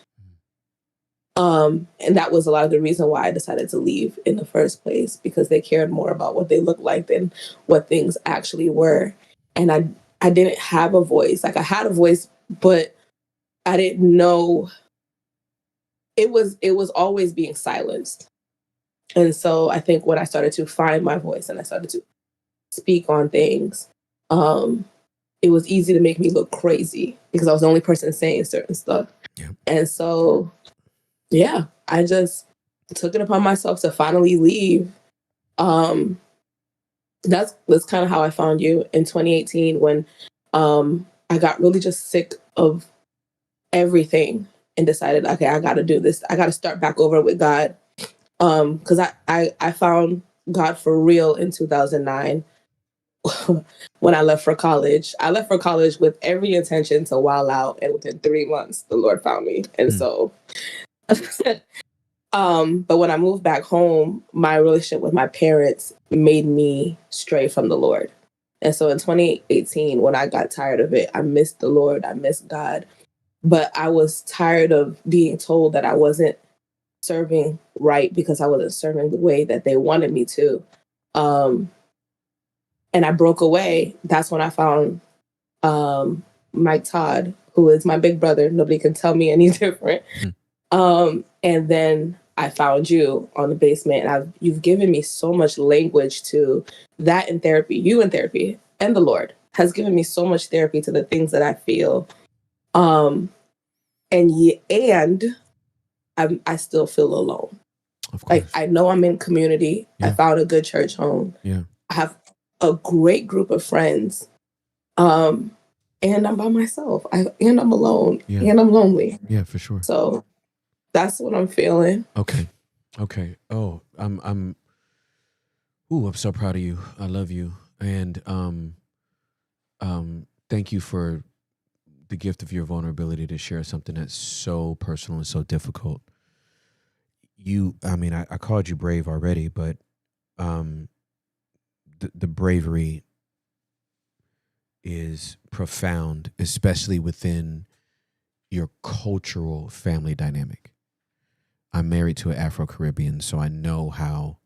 And that was a lot of the reason why I decided to leave in the first place, because they cared more about what they looked like than what things actually were. And I didn't have a voice. Like I had a voice, but I didn't know it was always being silenced. And so I think when I started to find my voice and I started to speak on things, it was easy to make me look crazy because I was the only person saying certain stuff. Yeah. And so, yeah, I just took it upon myself to finally leave. That's kind of how I found you in 2018 when I got really just sick of everything and decided, okay, I got to do this. I got to start back over with God. Because I found God for real in 2009 when I left for college. I left for college with every intention to wild out, and within 3 months, the Lord found me. And so, but when I moved back home, my relationship with my parents made me stray from the Lord. And so in 2018, when I got tired of it, I missed the Lord, I missed God, but I was tired of being told that I wasn't serving right because I wasn't serving the way that they wanted me to. And I broke away. That's when I found Mike Todd, who is my big brother. Nobody can tell me any different. And then I found you on the basement. And you've given me so much language to that in therapy. You in therapy and the Lord has given me so much therapy to the things that I feel. I still feel alone. Like I know I'm in community. Yeah. I found a good church home. Yeah. I have a great group of friends. And I'm by myself. And I'm alone. Yeah. And I'm lonely. Yeah, for sure. So that's what I'm feeling. Okay. Oh, I'm so proud of you. I love you. And thank you for the gift of your vulnerability to share something that's so personal and so difficult. I called you brave already, but the bravery is profound, especially within your cultural family dynamic. I'm married to an Afro-Caribbean, so I know how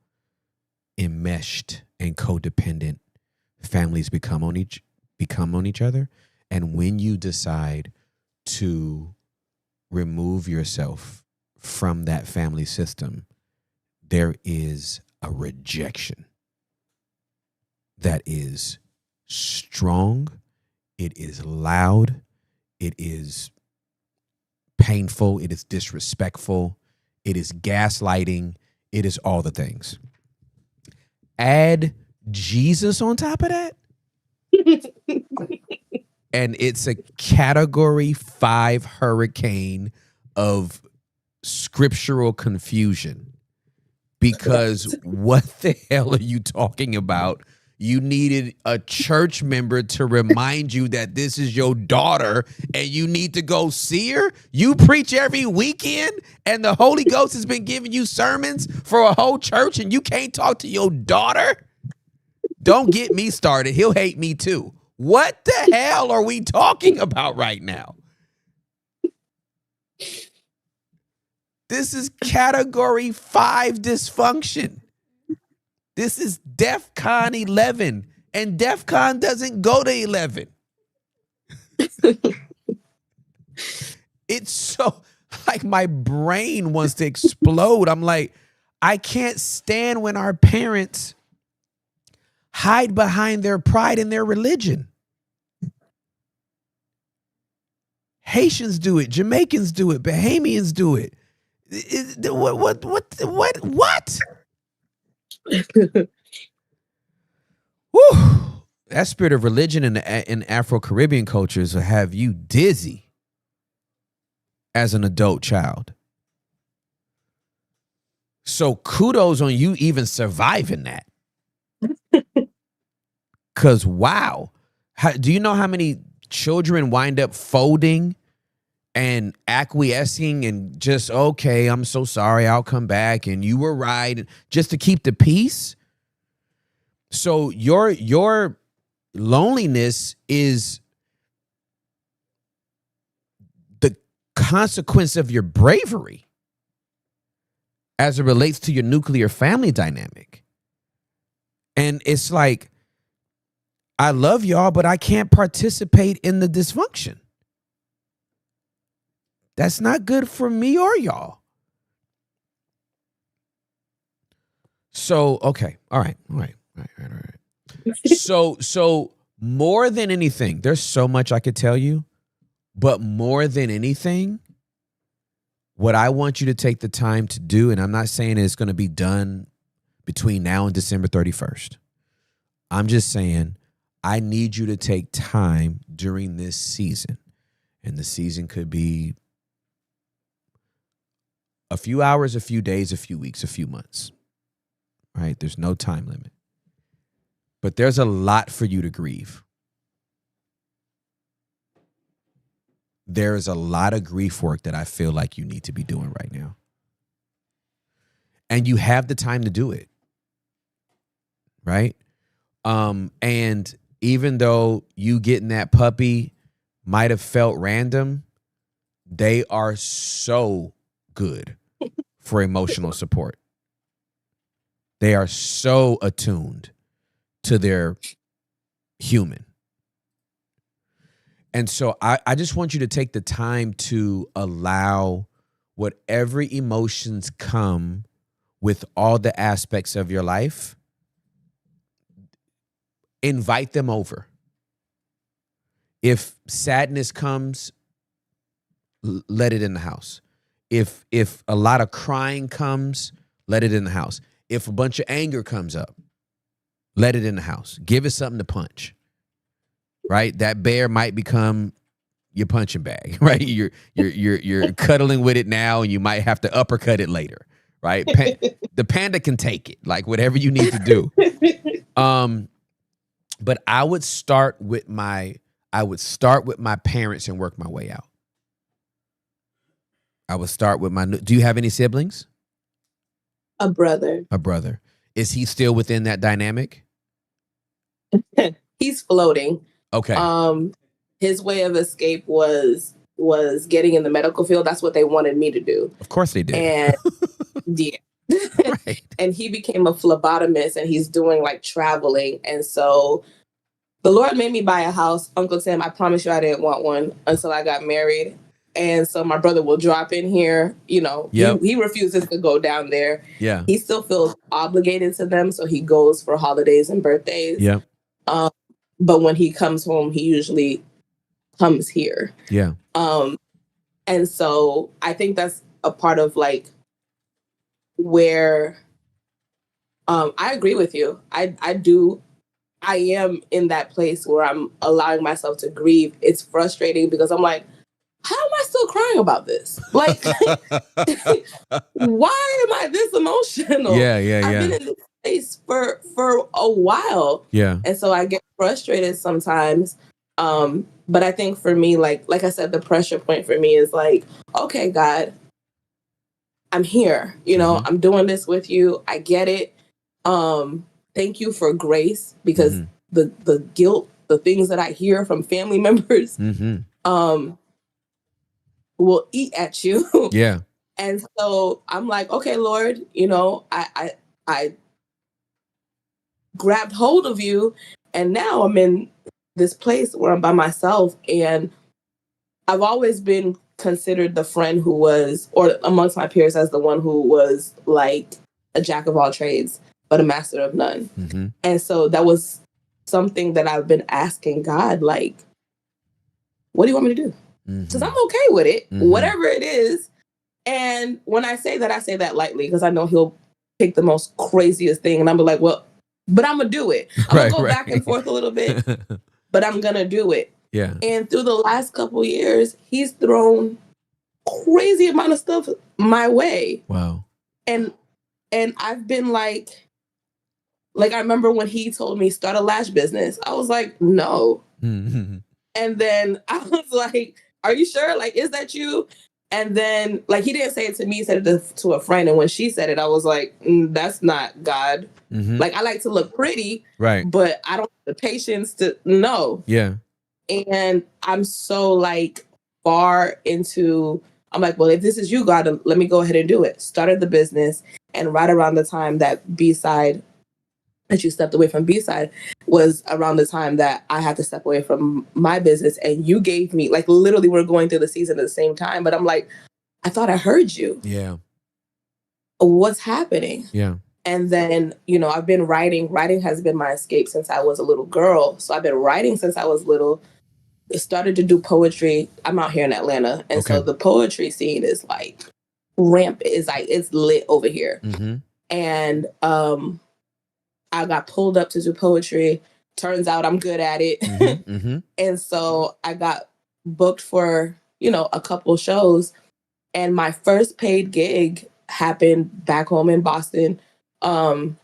enmeshed and codependent families become on each other. And when you decide to remove yourself from that family system, there is a rejection that is strong, it is loud, it is painful, it is disrespectful, It is gaslighting. It is all the things. Add Jesus on top of that, and it's a category 5 hurricane of scriptural confusion. Because what the hell are you talking about? You needed a church member to remind you that this is your daughter and you need to go see her? You preach every weekend and the Holy Ghost has been giving you sermons for a whole church and you can't talk to your daughter? Don't get me started. He'll hate me too. What the hell are we talking about right now? This is category 5 dysfunction. This is DEFCON 11, and DEFCON doesn't go to 11. It's so, like, my brain wants to explode. I'm like, I can't stand when our parents hide behind their pride in their religion. Haitians do it. Jamaicans do it. Bahamians do it. What? Whew. That spirit of religion in Afro-Caribbean cultures will have you dizzy as an adult child. So kudos on you even surviving that. Because, wow. Do you know how many children wind up folding and acquiescing and just, okay, I'm so sorry, I'll come back, and you were right, just to keep the peace? So your loneliness is the consequence of your bravery as it relates to your nuclear family dynamic. And it's like, I love y'all, but I can't participate in the dysfunction. That's not good for me or y'all. So, okay. All right. So more than anything, there's so much I could tell you, but more than anything, what I want you to take the time to do, and I'm not saying it's going to be done between now and December 31st. I'm just saying I need you to take time during this season. And the season could be a few hours, a few days, a few weeks, a few months. Right? There's no time limit. But there's a lot for you to grieve. There's a lot of grief work that I feel like you need to be doing right now. And you have the time to do it. Right? And even though you getting that puppy might have felt random, they are so good for emotional support. They are so attuned to their human. And so I just want you to take the time to allow whatever emotions come with all the aspects of your life, invite them over. If sadness comes, let it in the house. If a lot of crying comes, let it in the house. If a bunch of anger comes up, let it in the house. Give it something to punch. Right? That bear might become your punching bag, right? You're cuddling with it now, and you might have to uppercut it later, right? The panda can take it, like whatever you need to do. But I would start with my parents and work my way out. I would start with do you have any siblings? A brother. A brother. Is he still within that dynamic? He's floating. Okay. His way of escape was getting in the medical field. That's what they wanted me to do. Of course they did. And yeah. Right. And he became a phlebotomist, and he's doing like traveling. And so the Lord made me buy a house. Uncle Tim, I promise you I didn't want one until I got married. And so my brother will drop in here, yep. He refuses to go down there. Yeah. He still feels obligated to them. So he goes for holidays and birthdays. Yeah. But when he comes home, he usually comes here. Yeah. And so I think that's a part of like where I agree with you. I am in that place where I'm allowing myself to grieve. It's frustrating because I'm like, how am I still crying about this? Like, why am I this emotional? I've been in this place for a while. Yeah. And so I get frustrated sometimes. But I think for me, like I said, the pressure point for me is like, okay, God, I'm here. You know, I'm doing this with you. I get it. Thank you for grace, because the guilt, the things that I hear from family members, will eat at you. Yeah. And so I'm like, okay, Lord, you know, I grabbed hold of you, and now I'm in this place where I'm by myself. And I've always been considered the friend who was, or amongst my peers, as the one who was like a jack of all trades, but a master of none. And so that was something that I've been asking God, like, what do you want me to do? Because I'm okay with it, whatever it is. And when I say that, I say that lightly, because I know he'll pick the most craziest thing. And I'm like, well, but I'm going to do it. I'm going to go back and forth a little bit, but I'm going to do it. Yeah. And through the last couple years, he's thrown crazy amount of stuff my way. Wow. And I've been like I remember when he told me start a lash business, I was like, no. And then I was like, are you sure? Like, is that you? And then, like, he didn't say it to me, he said it to a friend. And when she said it, I was like, that's not God. Like, I like to look pretty, Right. but I don't have the patience to know. Yeah. And I'm so like far into, I'm like, well, if this is you, God, let me go ahead and do it. Started the business. And right around the time that B-side, that you stepped away from B-side, was around the time that I had to step away from my business. And you gave me, like, literally we're going through the season at the same time. But I'm like, I thought I heard you. Yeah. What's happening? Yeah. And then, you know, I've been writing. Writing has been my escape since I was a little girl. So I've been writing since I was little. Started to do poetry. I'm out here in Atlanta. And so the poetry scene is like rampant. It's like, it's lit over here. And I got pulled up to do poetry. Turns out I'm good at it. And so I got booked for, you know, a couple shows. And my first paid gig happened back home in Boston. And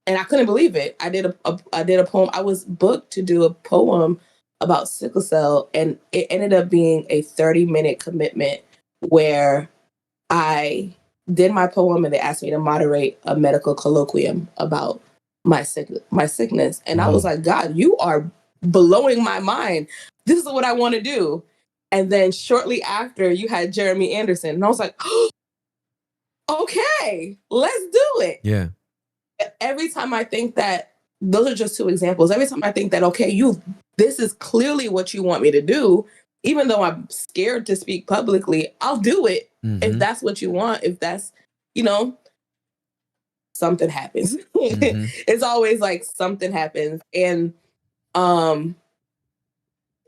I couldn't believe it. I did a poem. I was booked to do a poem about sickle cell, and it ended up being a 30-minute commitment where I did my poem and they asked me to moderate a medical colloquium about my sickness. And I was like, God, you are blowing my mind. This is what I want to do. And then shortly after, you had Jeremy Anderson. And I was like, oh, okay, let's do it. Yeah. Every time I think that, those are just two examples. Every time I think that, okay, this is clearly what you want me to do, even though I'm scared to speak publicly, I'll do it. If that's what you want, if that's, you know, something happens. It's always like something happens. And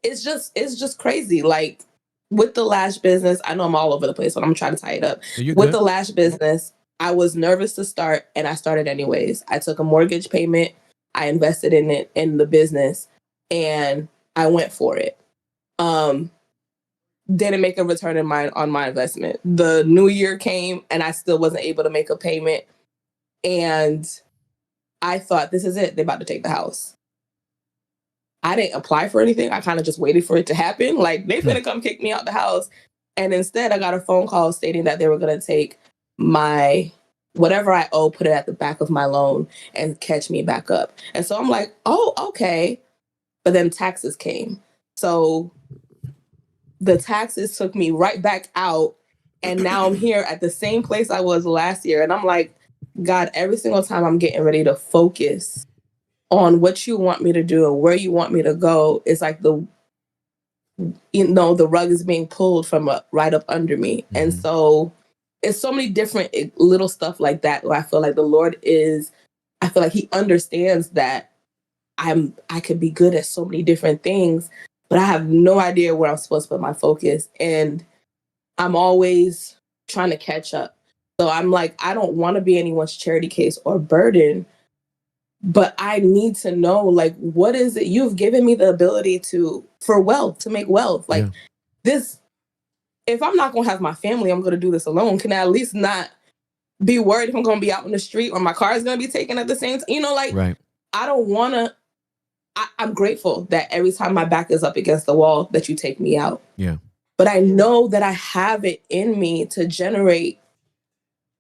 it's just crazy. Like, with the lash business, I know I'm all over the place, but I'm trying to tie it up. With the lash business, I was nervous to start, and I started anyways. I took a mortgage payment, I invested in it, in the business, and I went for it. Didn't make a return on my investment. The new year came, and I still wasn't able to make a payment. And I thought, this is it. They're about to take the house. I didn't apply for anything. I kind of just waited for it to happen. Like, they finna come kick me out the house. And instead, I got a phone call stating that they were going to take my, whatever I owe, put it at the back of my loan and catch me back up. And so I'm like, oh, okay. But then taxes came. So the taxes took me right back out. And now I'm here at the same place I was last year. And I'm like, God, every single time I'm getting ready to focus on what you want me to do and where you want me to go, it's like the rug is being pulled from right up under me. And so it's so many different little stuff like that where I feel like the Lord I feel like he understands that I could be good at so many different things, but I have no idea where I'm supposed to put my focus. And I'm always trying to catch up. So I'm like, I don't want to be anyone's charity case or burden, but I need to know, like, what is it? You've given me the ability to make wealth. Like this, if I'm not going to have my family, I'm going to do this alone. Can I at least not be worried if I'm going to be out in the street or my car is going to be taken at the same time? You know, like, I don't want to, I'm grateful that every time my back is up against the wall that you take me out. Yeah. But I know that I have it in me to generate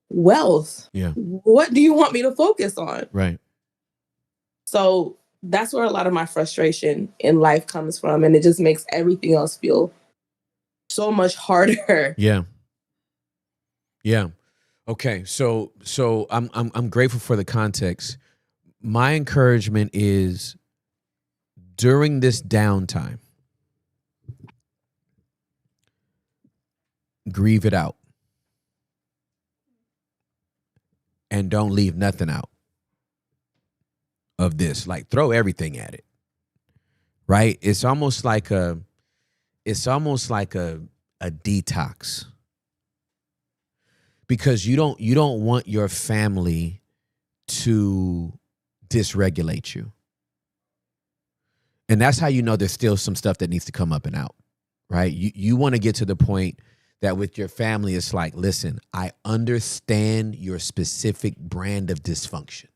wealth. Yeah. What do you want me to focus on? Right. So that's where a lot of my frustration in life comes from. And it just makes everything else feel so much harder. Yeah. Yeah. Okay. So I'm grateful for the context. My encouragement is during this downtime, grieve it out. And don't leave nothing out of this. Like, throw everything at it. Right? It's almost like a detox. Because you don't want your family to dysregulate you. And that's how you know there's still some stuff that needs to come up and out. Right? You want to get to the point that with your family, it's like, listen, I understand your specific brand of dysfunction.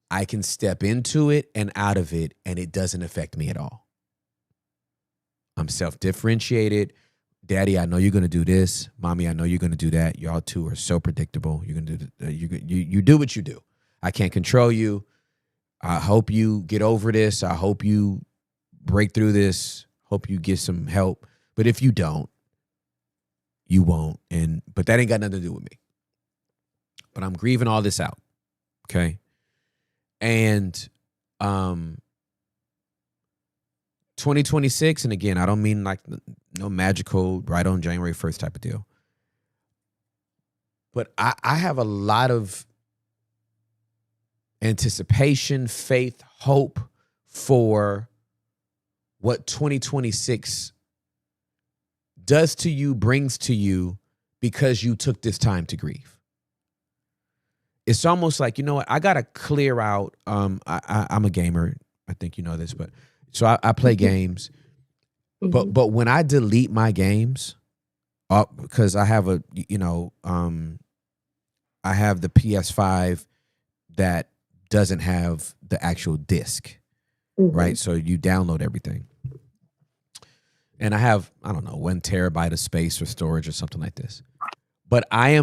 I can step into it and out of it, and it doesn't affect me at all. I'm self-differentiated. Daddy, I know you're going to do this. Mommy, I know you're going to do that. Y'all two are so predictable. You're going to do you do what you do. I can't control you. I hope you get over this. I hope you break through this. Hope you get some help. But if you don't, you won't. But that ain't got nothing to do with me. But I'm grieving all this out. Okay. And 2026, and again, I don't mean like no magical right on January 1st type of deal. But I have a lot of anticipation, faith, hope for what 2026 does to you, brings to you, because you took this time to grieve. It's almost like, you know what, I got to clear out. I'm a gamer. I think you know this, but so I play games. But when I delete my games, because I have I have the PS5 that doesn't have the actual disc, right? So you download everything. And I have, I don't know, 1 terabyte of space or storage or something like this. But I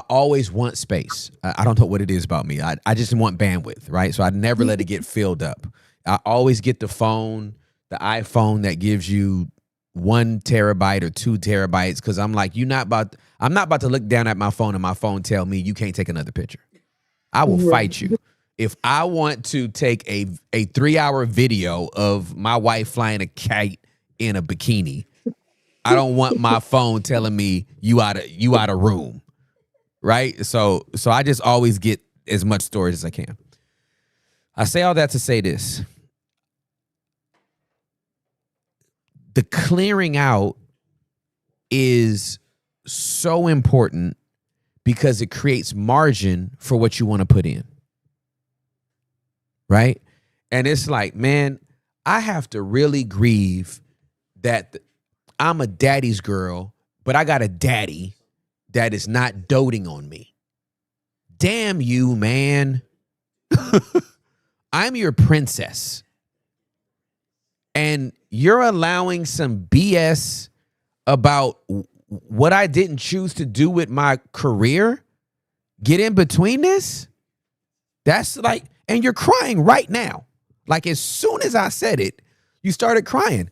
always want space. I don't know what it is about me. I just want bandwidth, right? So I never let it get filled up. I always get the iPhone that gives you 1 terabyte or 2 terabytes, because I'm like, I'm not about to look down at my phone and my phone tell me you can't take another picture. I will fight you. If I want to take a 3-hour video of my wife flying a kite in a bikini, I don't want my phone telling me you out of room. Right? So I just always get as much storage as I can. I say all that to say this. The clearing out is so important because it creates margin for what you want to put in. Right? And it's like, man, I have to really grieve that I'm a daddy's girl, but I got a daddy that is not doting on me. Damn you, man. I'm your princess. And you're allowing some BS about what I didn't choose to do with my career get in between this? That's like, and you're crying right now. Like, as soon as I said it, you started crying.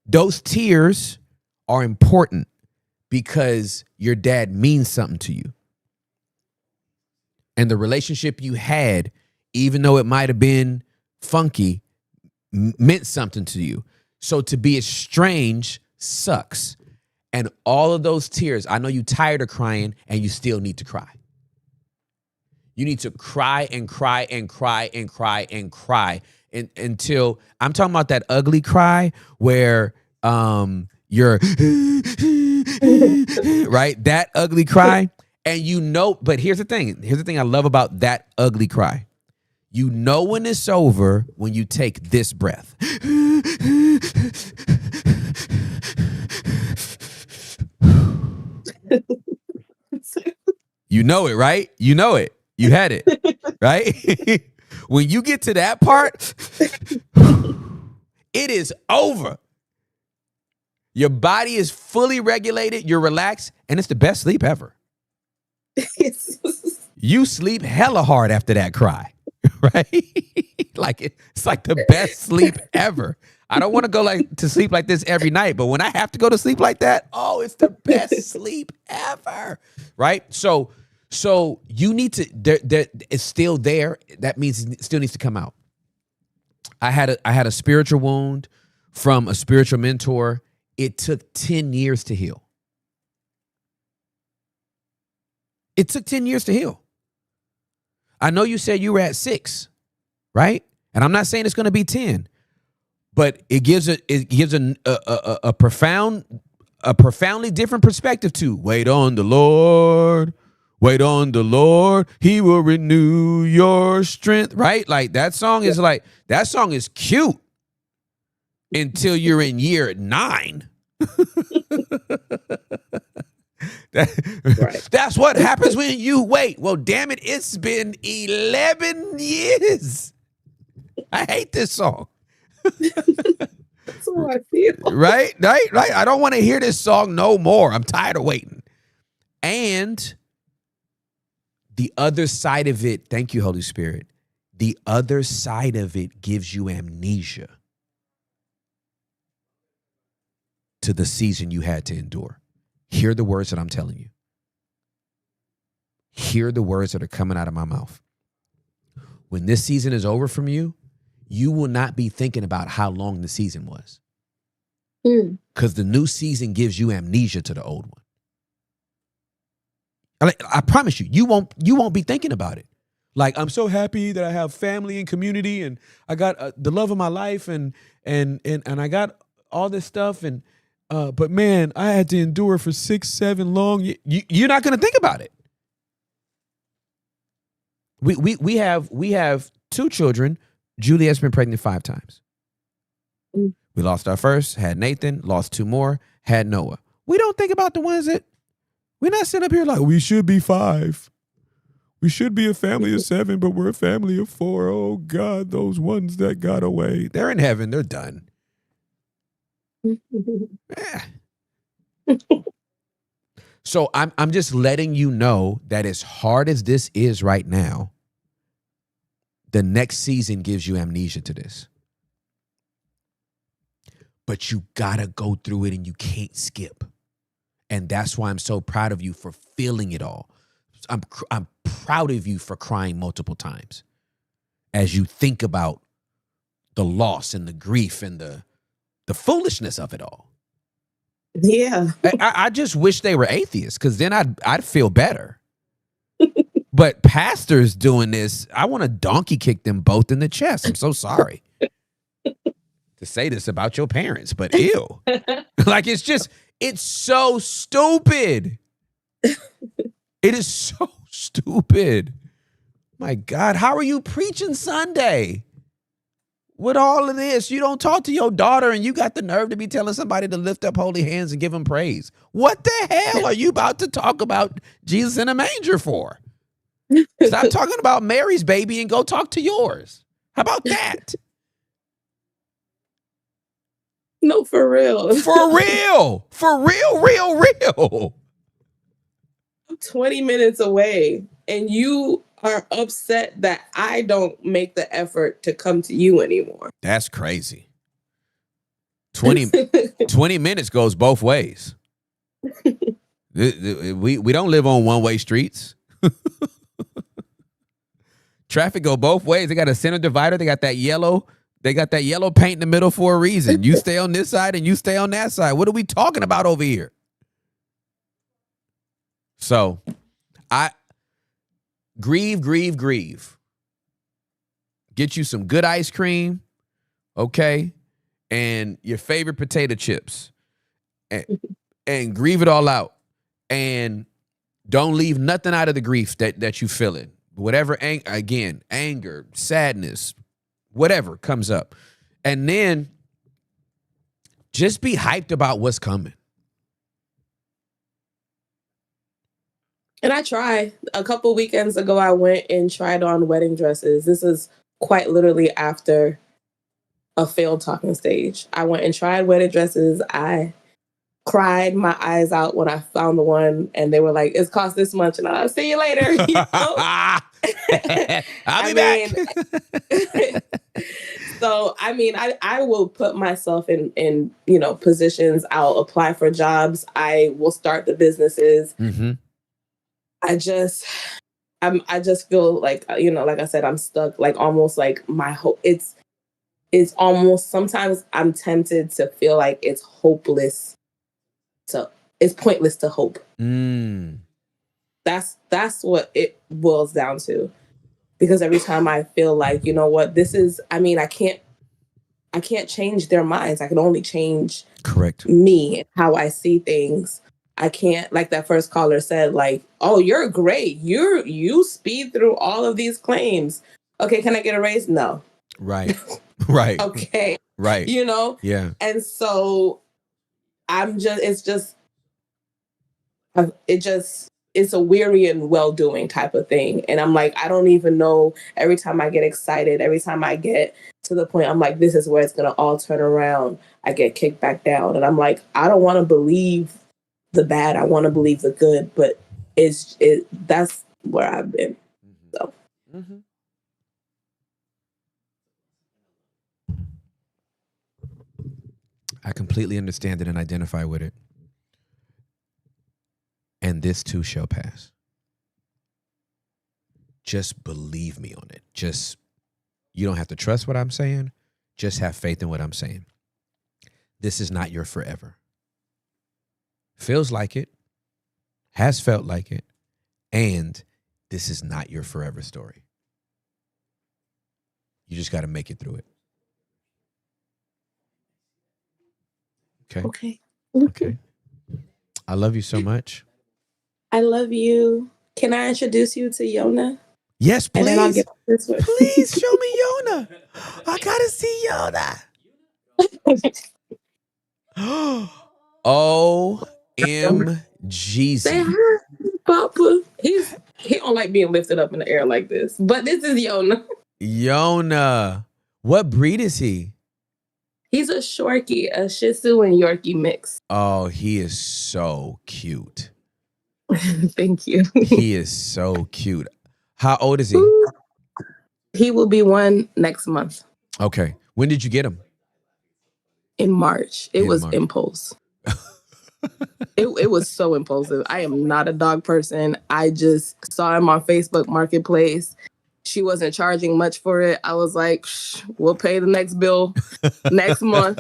Those tears are important because your dad means something to you. And the relationship you had, even though it might have been funky, meant something to you. So to be estranged sucks. And all of those tears, I know you're tired of crying and you still need to cry. You need to cry and cry and cry and cry and cry until, I'm talking about that ugly cry where you're right? That ugly cry. And you know, but here's the thing. Here's the thing I love about that ugly cry. You know when it's over when you take this breath. You know it, right? You know it. You had it, right? When you get to that part, it is over. Your body is fully regulated. You're relaxed. And it's the best sleep ever. You sleep hella hard after that cry, right? Like it's like the best sleep ever. I don't want to go to sleep like this every night, but when I have to go to sleep like that, oh, it's the best sleep ever, right? So you need to. It's still there. That means it still needs to come out. I had a spiritual wound from a spiritual mentor. It took 10 years to heal. It took 10 years to heal. I know you said you were at 6, right? And I'm not saying it's going to be 10, but it gives a profoundly different perspective to wait on the Lord. Wait on the Lord. He will renew your strength, right? Like that song is cute until you're in year 9. That's what happens when you wait. Well, damn it, it's been 11 years. I hate this song. That's how I feel. Right. I don't want to hear this song no more. I'm tired of waiting. And the other side of it, thank you, Holy Spirit. The other side of it gives you amnesia to the season you had to endure. Hear the words that I'm telling you. Hear the words that are coming out of my mouth. When this season is over from you, you will not be thinking about how long the season was. Because the new season gives you amnesia to the old one. I promise you, you won't be thinking about it. Like, I'm so happy that I have family and community and I got the love of my life and I got all this stuff and but man, I had to endure for 6, 7 long. You're not going to think about it. We have 2 children. Juliet's been pregnant 5 times. We lost our first, had Nathan, lost 2 more, had Noah. We don't think about the ones that we're not sitting up here like we should be 5. We should be a family of 7, but we're a family of 4. Oh God, those ones that got away. They're in heaven. They're done. So I'm just letting you know that as hard as this is right now, the next season gives you amnesia to this. But you gotta go through it and you can't skip. And that's why I'm so proud of you for feeling it all. I'm proud of you for crying multiple times as you think about the loss and the grief and the foolishness of it all. Yeah. I just wish they were atheists because then I'd feel better. But pastors doing this, I want to donkey kick them both in the chest. I'm so sorry to say this about your parents, but ew. Like, it's so stupid. It is so stupid. My God, how are you preaching Sunday? With all of this, you don't talk to your daughter and you got the nerve to be telling somebody to lift up holy hands and give him praise. What the hell are you about to talk about Jesus in a manger for? Stop talking about Mary's baby and go talk to yours. How about that? No, for real. For real. For real. I'm 20 minutes away and you are upset that I don't make the effort to come to you anymore. That's crazy. 20 minutes goes both ways. We don't live on one-way streets. Traffic go both ways. They got a center divider. They got that yellow paint in the middle for a reason. You stay on this side and you stay on that side. What are we talking about over here? So, I grieve. Get you some good ice cream, okay? And your favorite potato chips. and grieve it all out. And don't leave nothing out of the grief that you feel it. Whatever, anger, sadness, whatever comes up. And then just be hyped about what's coming. And I try. A couple weekends ago, I went and tried on wedding dresses. This is quite literally after a failed talking stage. I went and tried wedding dresses. I cried my eyes out when I found the one, and they were like, "It's cost this much," and I'll see you later. You know? I'll be back. So I will put myself in positions. I'll apply for jobs. I will start the businesses. Mm-hmm. I just feel like, like I said, I'm stuck. Like almost like my hope. It's almost, sometimes I'm tempted to feel like it's hopeless. So it's pointless to hope. That's what it boils down to. Because every time I feel like, you know what, this is, I can't change their minds. I can only change me and how I see things. I can't, like that first caller said, like, oh, you're great. You speed through all of these claims. Okay, can I get a raise? No. Right. Right. Okay. Right. Yeah. And so it's a weary and well-doing type of thing. And I'm like, I don't even know, every time I get excited, every time I get to the point, I'm like, this is where it's going to all turn around, I get kicked back down. And I'm like, I don't want to believe the bad. I want to believe the good, but that's where I've been. So. Mm-hmm. I completely understand it and identify with it. And this too shall pass. Just believe me on it. You don't have to trust what I'm saying. Just have faith in what I'm saying. This is not your forever. Feels like it, has felt like it, and this is not your forever story. You just got to make it through it. Okay. Okay. I love you so much. I love you. Can I introduce you to Yona? Yes, please. And then I'll get this one. Please show me Yona. I gotta see Yona. OMG. Say hi, Papa. He don't like being lifted up in the air like this. But this is Yona. Yona. What breed is he? He's a Shorkie, a Shih Tzu and Yorkie mix. Oh, he is so cute. Thank you. He is so cute. How old is he? He will be 1 next month. Okay. When did you get him? In March. It was impulse. It was so impulsive. I am not a dog person. I just saw him on Facebook Marketplace. She wasn't charging much for it. I was like, we'll pay the next bill next month.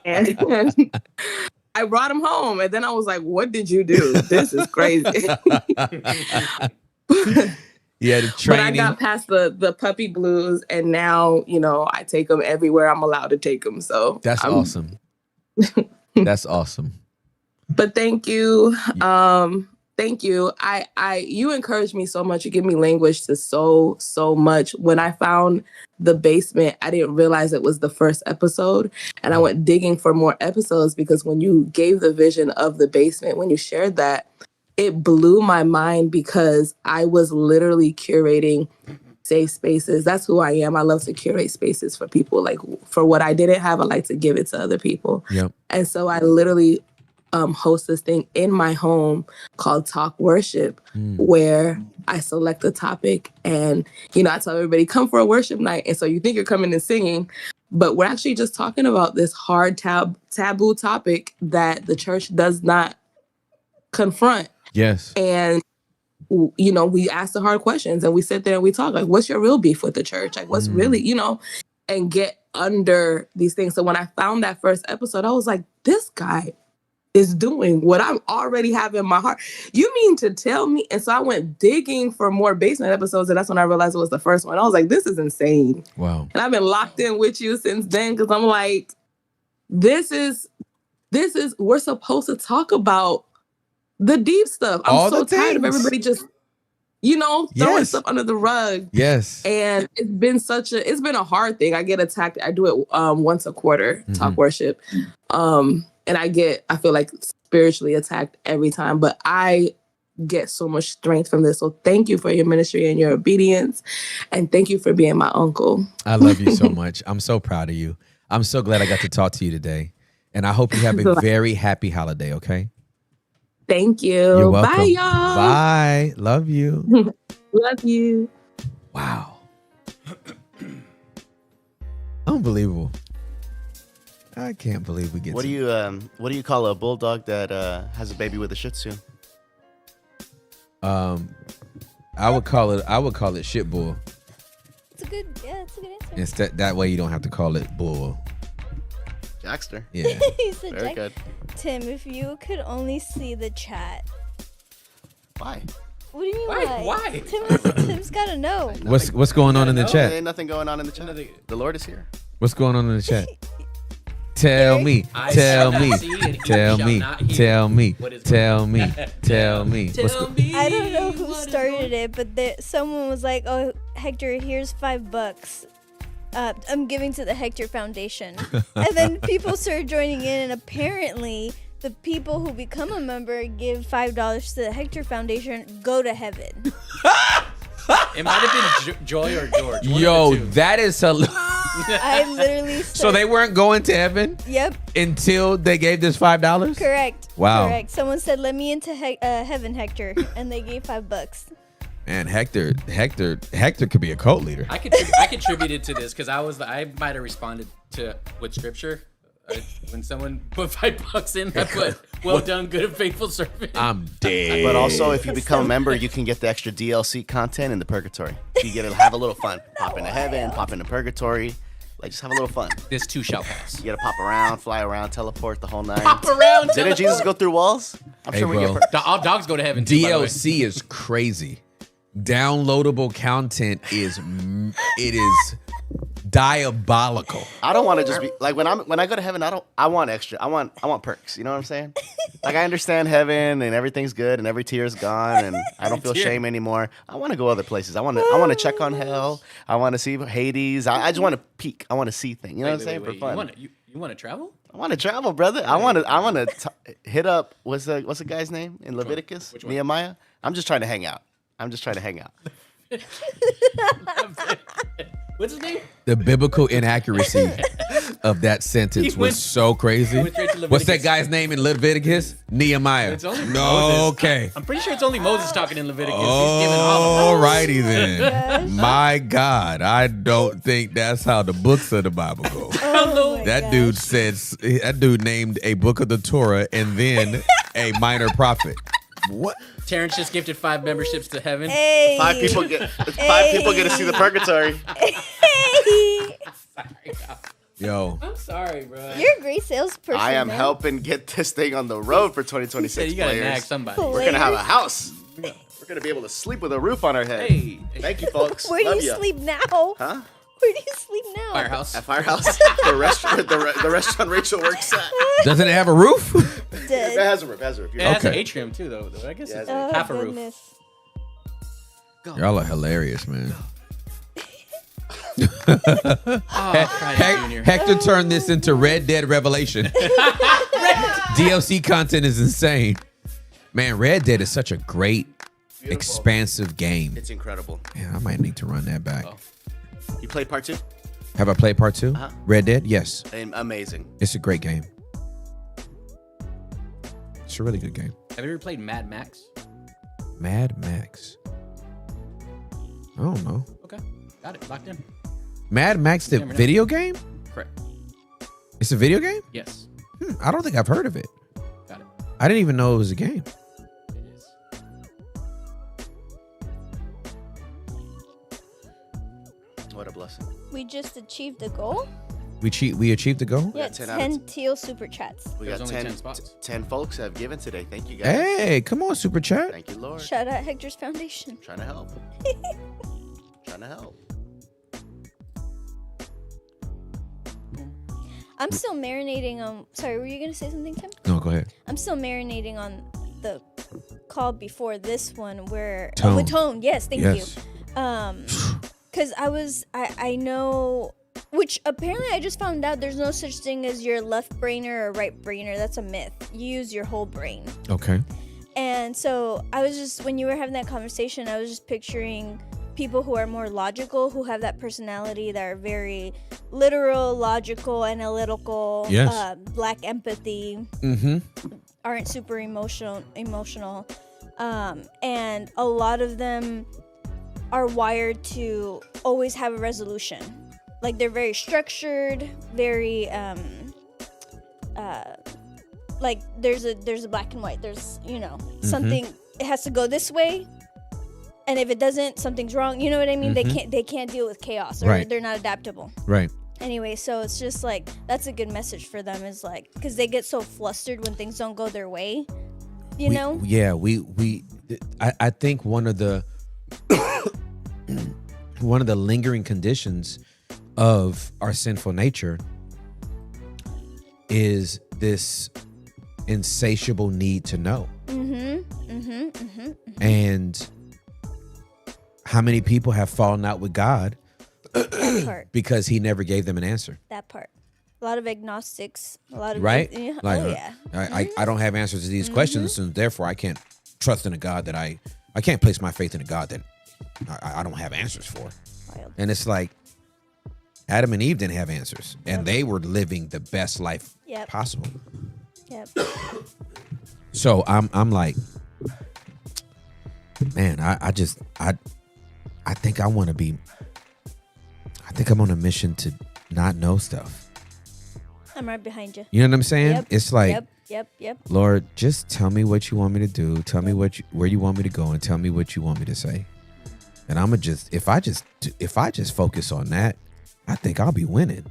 And I brought him home. And then I was like, what did you do? This is crazy. Yeah, the training. But I got past the puppy blues. And now, I take him everywhere I'm allowed to take him. So that's awesome. That's awesome. But thank you. Thank you. You encouraged me so much. You give me language to so much. When I found the basement, I didn't realize it was the first episode. And I went digging for more episodes because when you gave the vision of the basement, when you shared that, it blew my mind because I was literally curating safe spaces. That's who I am. I love to curate spaces for people. Like for what I didn't have, I like to give it to other people. Yep. And so I literally host this thing in my home called Talk Worship, where I select a topic and, I tell everybody, come for a worship night. And so you think you're coming and singing, but we're actually just talking about this hard taboo topic that the church does not confront. Yes. And, we ask the hard questions and we sit there and we talk like, what's your real beef with the church? Like, what's really, and get under these things. So when I found that first episode, I was like, this guy is doing what I'm already having in my heart. You mean to tell me? And so I went digging for more basement episodes, and that's when I realized it was the first one. I was like, this is insane. Wow. And I've been locked in with you since then because I'm like, this is we're supposed to talk about the deep stuff. I'm All so the tired of things. everybody just, throwing Yes. stuff under the rug. Yes. And it's been a hard thing. I get attacked. I do it once a quarter, talk worship. And I feel like spiritually attacked every time, but I get so much strength from this. So thank you for your ministry and your obedience. And thank you for being my uncle. I love you so much. I'm so proud of you. I'm so glad I got to talk to you today. And I hope you have a very happy holiday, okay? Thank you. You're welcome. Bye, y'all. Bye. Love you. Love you. Wow. Unbelievable. I can't believe we get What do you call a bulldog that has a baby with a Shih Tzu? I would call it shit bull. It's a good answer. Instead, that way you don't have to call it bull. Jackster. Yeah. He said, Very good. Tim, if you could only see the chat. Why? What do you mean Why? Tim's got to know. What's going on in the There chat? ain't nothing going on in the chat. The Lord is here. What's going on in the chat? Tell me. I Tell shall me. not see and he Tell shall me. not hear. Tell me. What is Tell going me. on? Tell me. I don't know who started it, but someone was like, "Oh, Hector, here's $5. I'm giving to the Hector Foundation." And then people started joining in, and apparently the people who become a member give $5 to the Hector Foundation go to heaven. It might have been Joy or George. One Yo, of the two. that is hilarious. I literally So they weren't going to heaven? Yep. Until they gave this $5? Correct. Wow. Correct. Someone said, "Let me into heaven, Hector," and they gave $5. Man, Hector could be a cult leader. I contributed to this because I might have responded with scripture. When someone put $5 in, I put, "Well done, good and faithful servant." I'm dead. But also, if you become a member, you can get the extra DLC content in the purgatory. You get to have a little fun. Pop into heaven, pop into purgatory. Like, just have a little fun. This too shall pass. You get to pop around, fly around, teleport the whole night. Pop around. Didn't Jesus go through walls? I'm Hey, sure we bro. get All dogs go to heaven too, by the way. DLC is crazy. Downloadable content is diabolical. I don't want to just be like when I go to heaven. I want extra. I want perks. You know what I'm saying? Like, I understand heaven and everything's good and every tear is gone and I don't feel shame anymore. I want to go other places. I want to check on hell. I want to see Hades. I just want to peek. I want to see things. You know what I'm saying? For fun. You want to travel? I want to travel, brother. I want to hit up. What's the guy's name in Leviticus? Which one? Nehemiah. I'm just trying to hang out. What's his name? The biblical inaccuracy of that sentence was so crazy. went straight to What's that Leviticus. guy's name in Leviticus? Nehemiah. It's only No, Moses. okay. I'm pretty sure it's only Moses talking in Leviticus. He's giving all of them. Alrighty then. My God, I don't think that's how the books of the Bible go. That dude named a book of the Torah and then a minor prophet. What? Terrence just gifted 5 memberships to heaven. Hey. 5 people get to see the purgatory. Yo. I'm sorry, bro. You're a great salesperson. I am man. helping get this thing on the road for 2026 He said you gotta players. nag somebody. We're gonna have a house. We're gonna be able to sleep with a roof on our head. Hey. Thank you, folks. Where do Love you ya. sleep now? Huh? Where do you sleep now? Firehouse. At Firehouse, the restaurant, the restaurant Rachel works at. Doesn't it have a roof? It has a roof. It has an Okay. atrium too, though. I guess it's Oh, half a roof. goodness. Y'all are hilarious, man. Junior. Hector turned this into Red Dead Revelation. DLC content is insane. Man, Red Dead is such a great, expansive game. It's incredible. Man, I might need to run that back. You played part 2? Have I played part 2? Uh-huh. Red Dead? Yes. Amazing. It's a great game. It's a really good game. Have you ever played Mad Max? Mad Max. I don't know. Okay, got it. Locked in. Mad Max, the never know. video game? Correct. It's a video game? Yes. I don't think I've heard of it. Got it. I didn't even know it was a game. It is. What a blessing. We just achieved the goal. We achieved the goal? Yeah, got 10 out of 10 teal super chats. We There's got only 10, 10 spots. 10 folks have given today. Thank you, guys. Hey, come on, Super Chat. Thank you, Lord. Shout out Hector's Foundation. Trying to help. Trying to help. I'm still marinating on. Sorry, were you gonna say something, Tim? No, go ahead. I'm still marinating on the call before this one where Tone. with Tone. Yes, thank Yes. you. Because I know, which apparently I just found out there's no such thing as your left brainer or right brainer. That's a myth. You use your whole brain. Okay. And so I was just, when you were having that conversation, I was just picturing people who are more logical, who have that personality that are very literal, logical, analytical, Yes. lack empathy, Mm-hmm. aren't super emotional. And a lot of them are wired to always have a resolution. Like they're very structured, very like there's a black and white. There's something, it has to go this way, and if it doesn't, something's wrong. You know what I mean? They can't deal with chaos, or Right. they're not adaptable. Right. Anyway, so it's just like that's a good message for them, is like, because they get so flustered when things don't go their way. You know? Yeah, I think one of the one of the lingering conditions of our sinful nature is this insatiable need to know. And how many people have fallen out with God That part. because he never gave them an answer? That part. A lot of agnostics. A lot of Right? Yeah. Like, Oh yeah. I don't have answers to these questions, and therefore I can't trust in a God that I can't place my faith in a God that I don't have answers for. Wild. And it's like Adam and Eve didn't have answers, and they were living the best life Yep. possible. Yep. So I'm like, man, I think I want to be. I think I'm on a mission to not know stuff. I'm right behind you. You know what I'm saying? Yep. It's like, Yep. Lord, just tell me what you want me to do. Tell me where you want me to go, and tell me what you want me to say. And I'm gonna if I just focus on that, I think I'll be winning.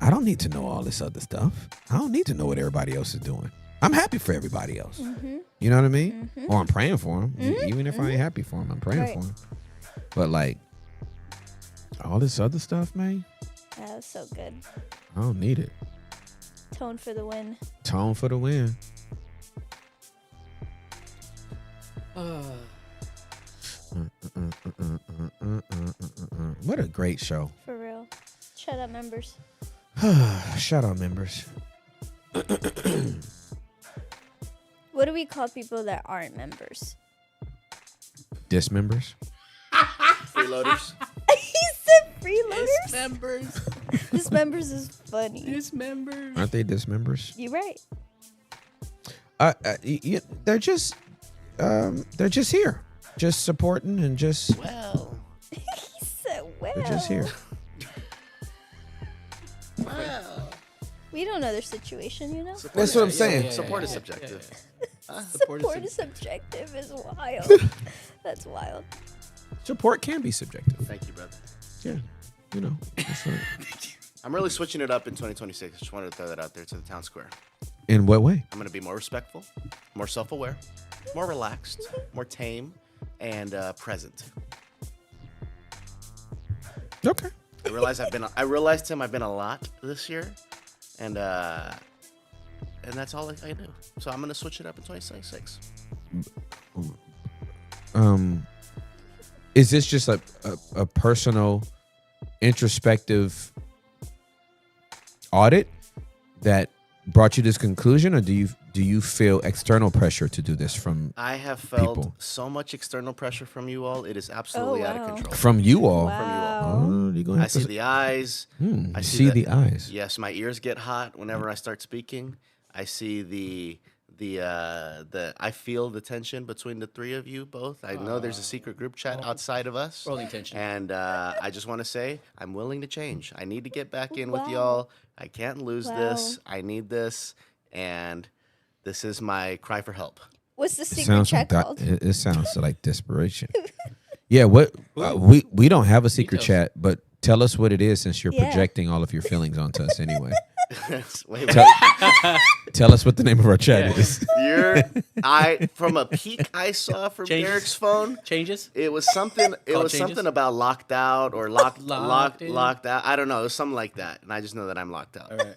I don't need to know all this other stuff. I don't need to know what everybody else is doing. I'm happy for everybody else. You know what I mean? Or I'm praying for them. Even if I ain't happy for them, I'm praying for them. But like all this other stuff, man, That was so good. I don't need it. Tone for the win. Tone for the win. What a great show. For real. Shut up, members. Shout out, members. What do we call people that aren't members? Dismembers. Freeloaders. He said freeloaders. Members. Dismembers is funny. Dismembers. Aren't they dismembers? You right. They're just here, just supporting and just. Well. He said, well. They're just here. Well. We don't know their situation, you know? That's what I'm saying. Support is subjective. Support is subjective is wild. That's wild. Support can be subjective. Thank you, brother. Yeah, you know. I'm really switching it up in 2026. Just wanted to throw that out there to the town square. In what way? I'm going to be more respectful, more self-aware, more relaxed, more tame, and present. Okay. I realized, Tim, I've been a lot this year, and that's all I do. So I'm going to switch it up in 2026. Is this just a personal introspective audit that brought you to this conclusion, or do you feel external pressure to do this from I have felt people? so much external pressure from you all. It is absolutely out of control. From you all? Wow. Oh, you're gonna I have see to the eyes. I see the eyes. Yes, my ears get hot whenever I start speaking. I see the I feel the tension between the three of you both. I know there's a secret group chat outside of us. Rolling tension. And I just want to say I'm willing to change. I need to get back in with y'all. I can't lose this. I need this. And this is my cry for help. What's the It secret sounds chat like called? it sounds like desperation. Yeah, what we don't have a secret chat, but tell us what it is since you're Yeah. projecting all of your feelings onto us anyway. Wait. Tell us what the name of our chat is. From a peek I saw from Changes? Derek's phone. Changes? It was something. It was changes? something about locked out or locked in? locked out. I don't know. It was something like that, and I just know that I'm locked out. All right.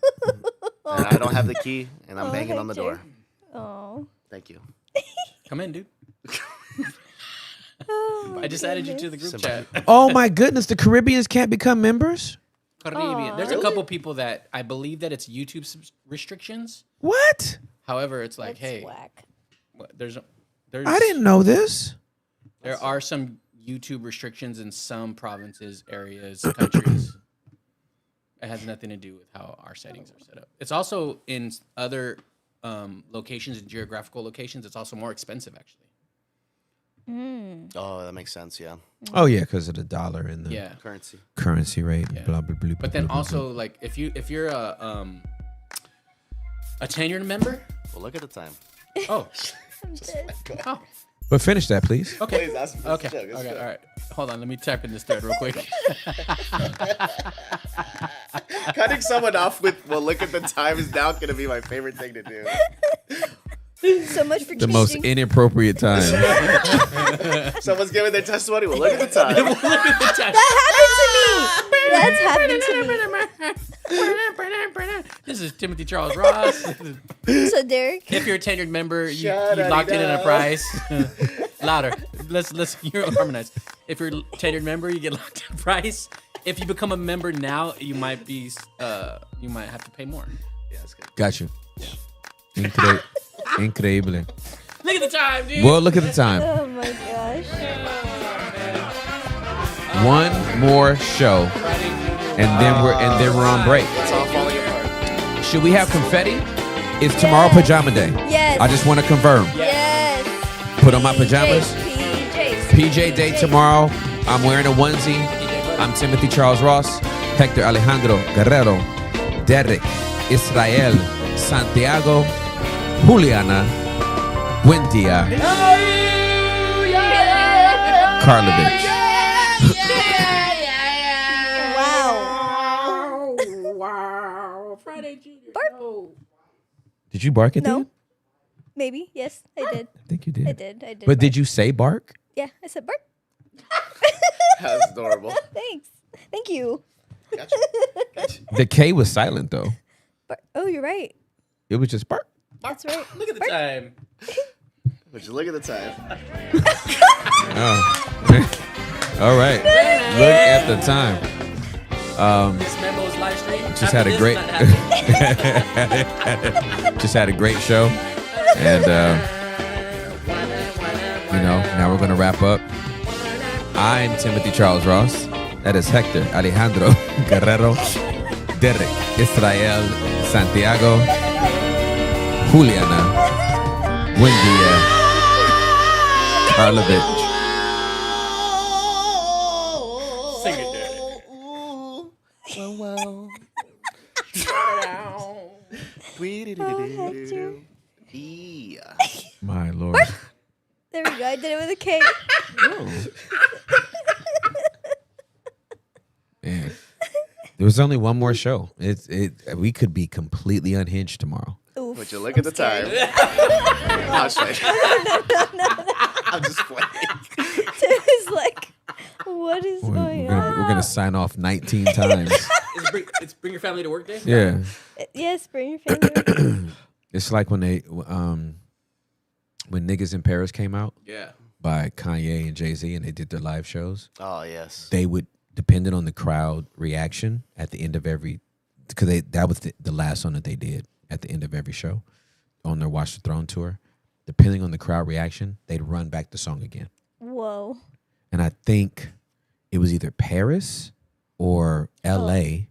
And I don't have the key, and I'm banging on the door. Oh. Thank you. Come in, dude. I just added you to the group chat. Oh my goodness, the Caribbeans can't become members? Caribbean. There's a couple people that I believe that it's YouTube restrictions. What? However, it's like, That's hey, whack. there's I didn't know this. There are some YouTube restrictions in some provinces, areas, countries. It has nothing to do with how our settings are set up. It's also in other locations and geographical locations. It's also more expensive, actually. Oh, that makes sense. Yeah. Oh yeah, because of the dollar and the currency rate. Yeah. Blah blah blah. But then also, like, if you're a tenured member. Well, look at the time. Oh. Oh. But finish that, please. Okay. Please, that's Okay. joke, that's Okay. joke. All right. Hold on. Let me type in this thread real quick. Cutting someone off with "well, look at the time" is now going to be my favorite thing to do. So much for The most inappropriate time. Someone's giving their testimony. Well, look at the time. That happened to me. This is Timothy Charles Ross. So Derek, if you're a tenured member, you locked in at a price. Louder. Let's you're harmonized. If you're a tenured member, you get locked in a price. If you become a member now, you might have to pay more. Yeah, that's good. Got you. Incredible. Look at the time, dude. Well, look at the time. oh my gosh. One more show, and then we're on break. It's all falling apart. Should we have confetti? It's tomorrow pajama day. Yes. I just want to confirm. Yes. Put on my pajamas. PJs. PJ day tomorrow. I'm wearing a onesie. I'm Timothy Charles Ross, Hector Alejandro Guerrero, Derek, Israel, Santiago, Juliana, Buendia, Karlovich. Wow. Friday Junior. Did you bark at No. that? Maybe. Yes, I did. I think you did. I did. But bark. did you say bark? Yeah, I said bark. That's adorable. Thanks. Thank you. Gotcha. The K was silent though. Bark. Oh, you're right. It was just bark. That's right. Look at the time. Would you look at the time? Oh. All right. Look at the time. This memo is live stream. Just had a great just had a great show. And now we're gonna wrap up. I'm Timothy Charles Ross. That is Hector Alejandro Guerrero, Derek Israel Santiago, Juliana, Buendia, Karlovich. Sing it, Derek. Well. Yeah. My Lord. There we go. I did it with a K. Man. There was only one more show. We could be completely unhinged tomorrow. Oof, Would you look at the time? I'll show you. I'm just playing. It's like, what is going on? We're gonna sign off 19 times. It's bring your family to work day. Yeah. Yes, bring your family. It's like when Niggas in Paris came out. Yeah. By Kanye and Jay-Z, and they did their live shows. Oh yes. They would, depending on the crowd reaction at the end of every, because that was the last one that they did at the end of every show on their Watch the Throne tour. Depending on the crowd reaction, they'd run back the song again. Whoa. And I think it was either Paris or LA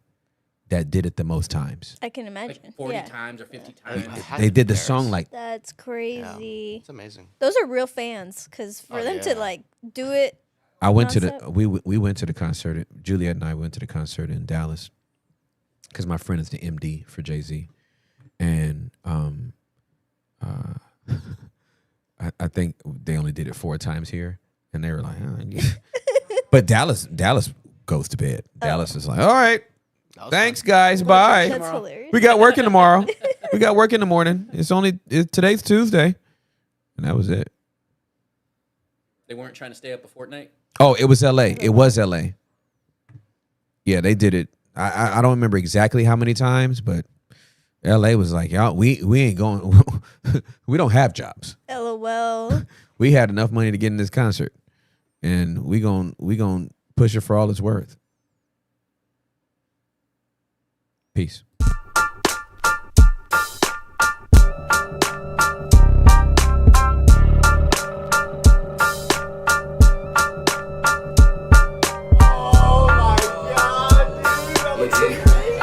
that did it the most times. I can imagine. Like 40 yeah. times or 50 times. They did the song like That's crazy. It's amazing. Those are real fans, because for them to yeah. like do it. I went to nonstop. we went to the concert. Juliet and I went to the concert in Dallas because my friend is the MD for Jay-Z, and I think they only did it 4 times here, and they were like, oh, yeah. But Dallas goes to bed. Dallas is like, all right, Thanks, guys. We'll go to Bye. church tomorrow. That's hilarious. We got work in tomorrow. We got work in the morning. Today's Tuesday, and that was it. They weren't trying to stay up a fortnight. Oh, it was L.A. It was L.A. Yeah, they did it. I don't remember exactly how many times, but L.A. was like, y'all, we ain't going. We don't have jobs. LOL. We had enough money to get in this concert, and we gon' push it for all it's worth. Peace.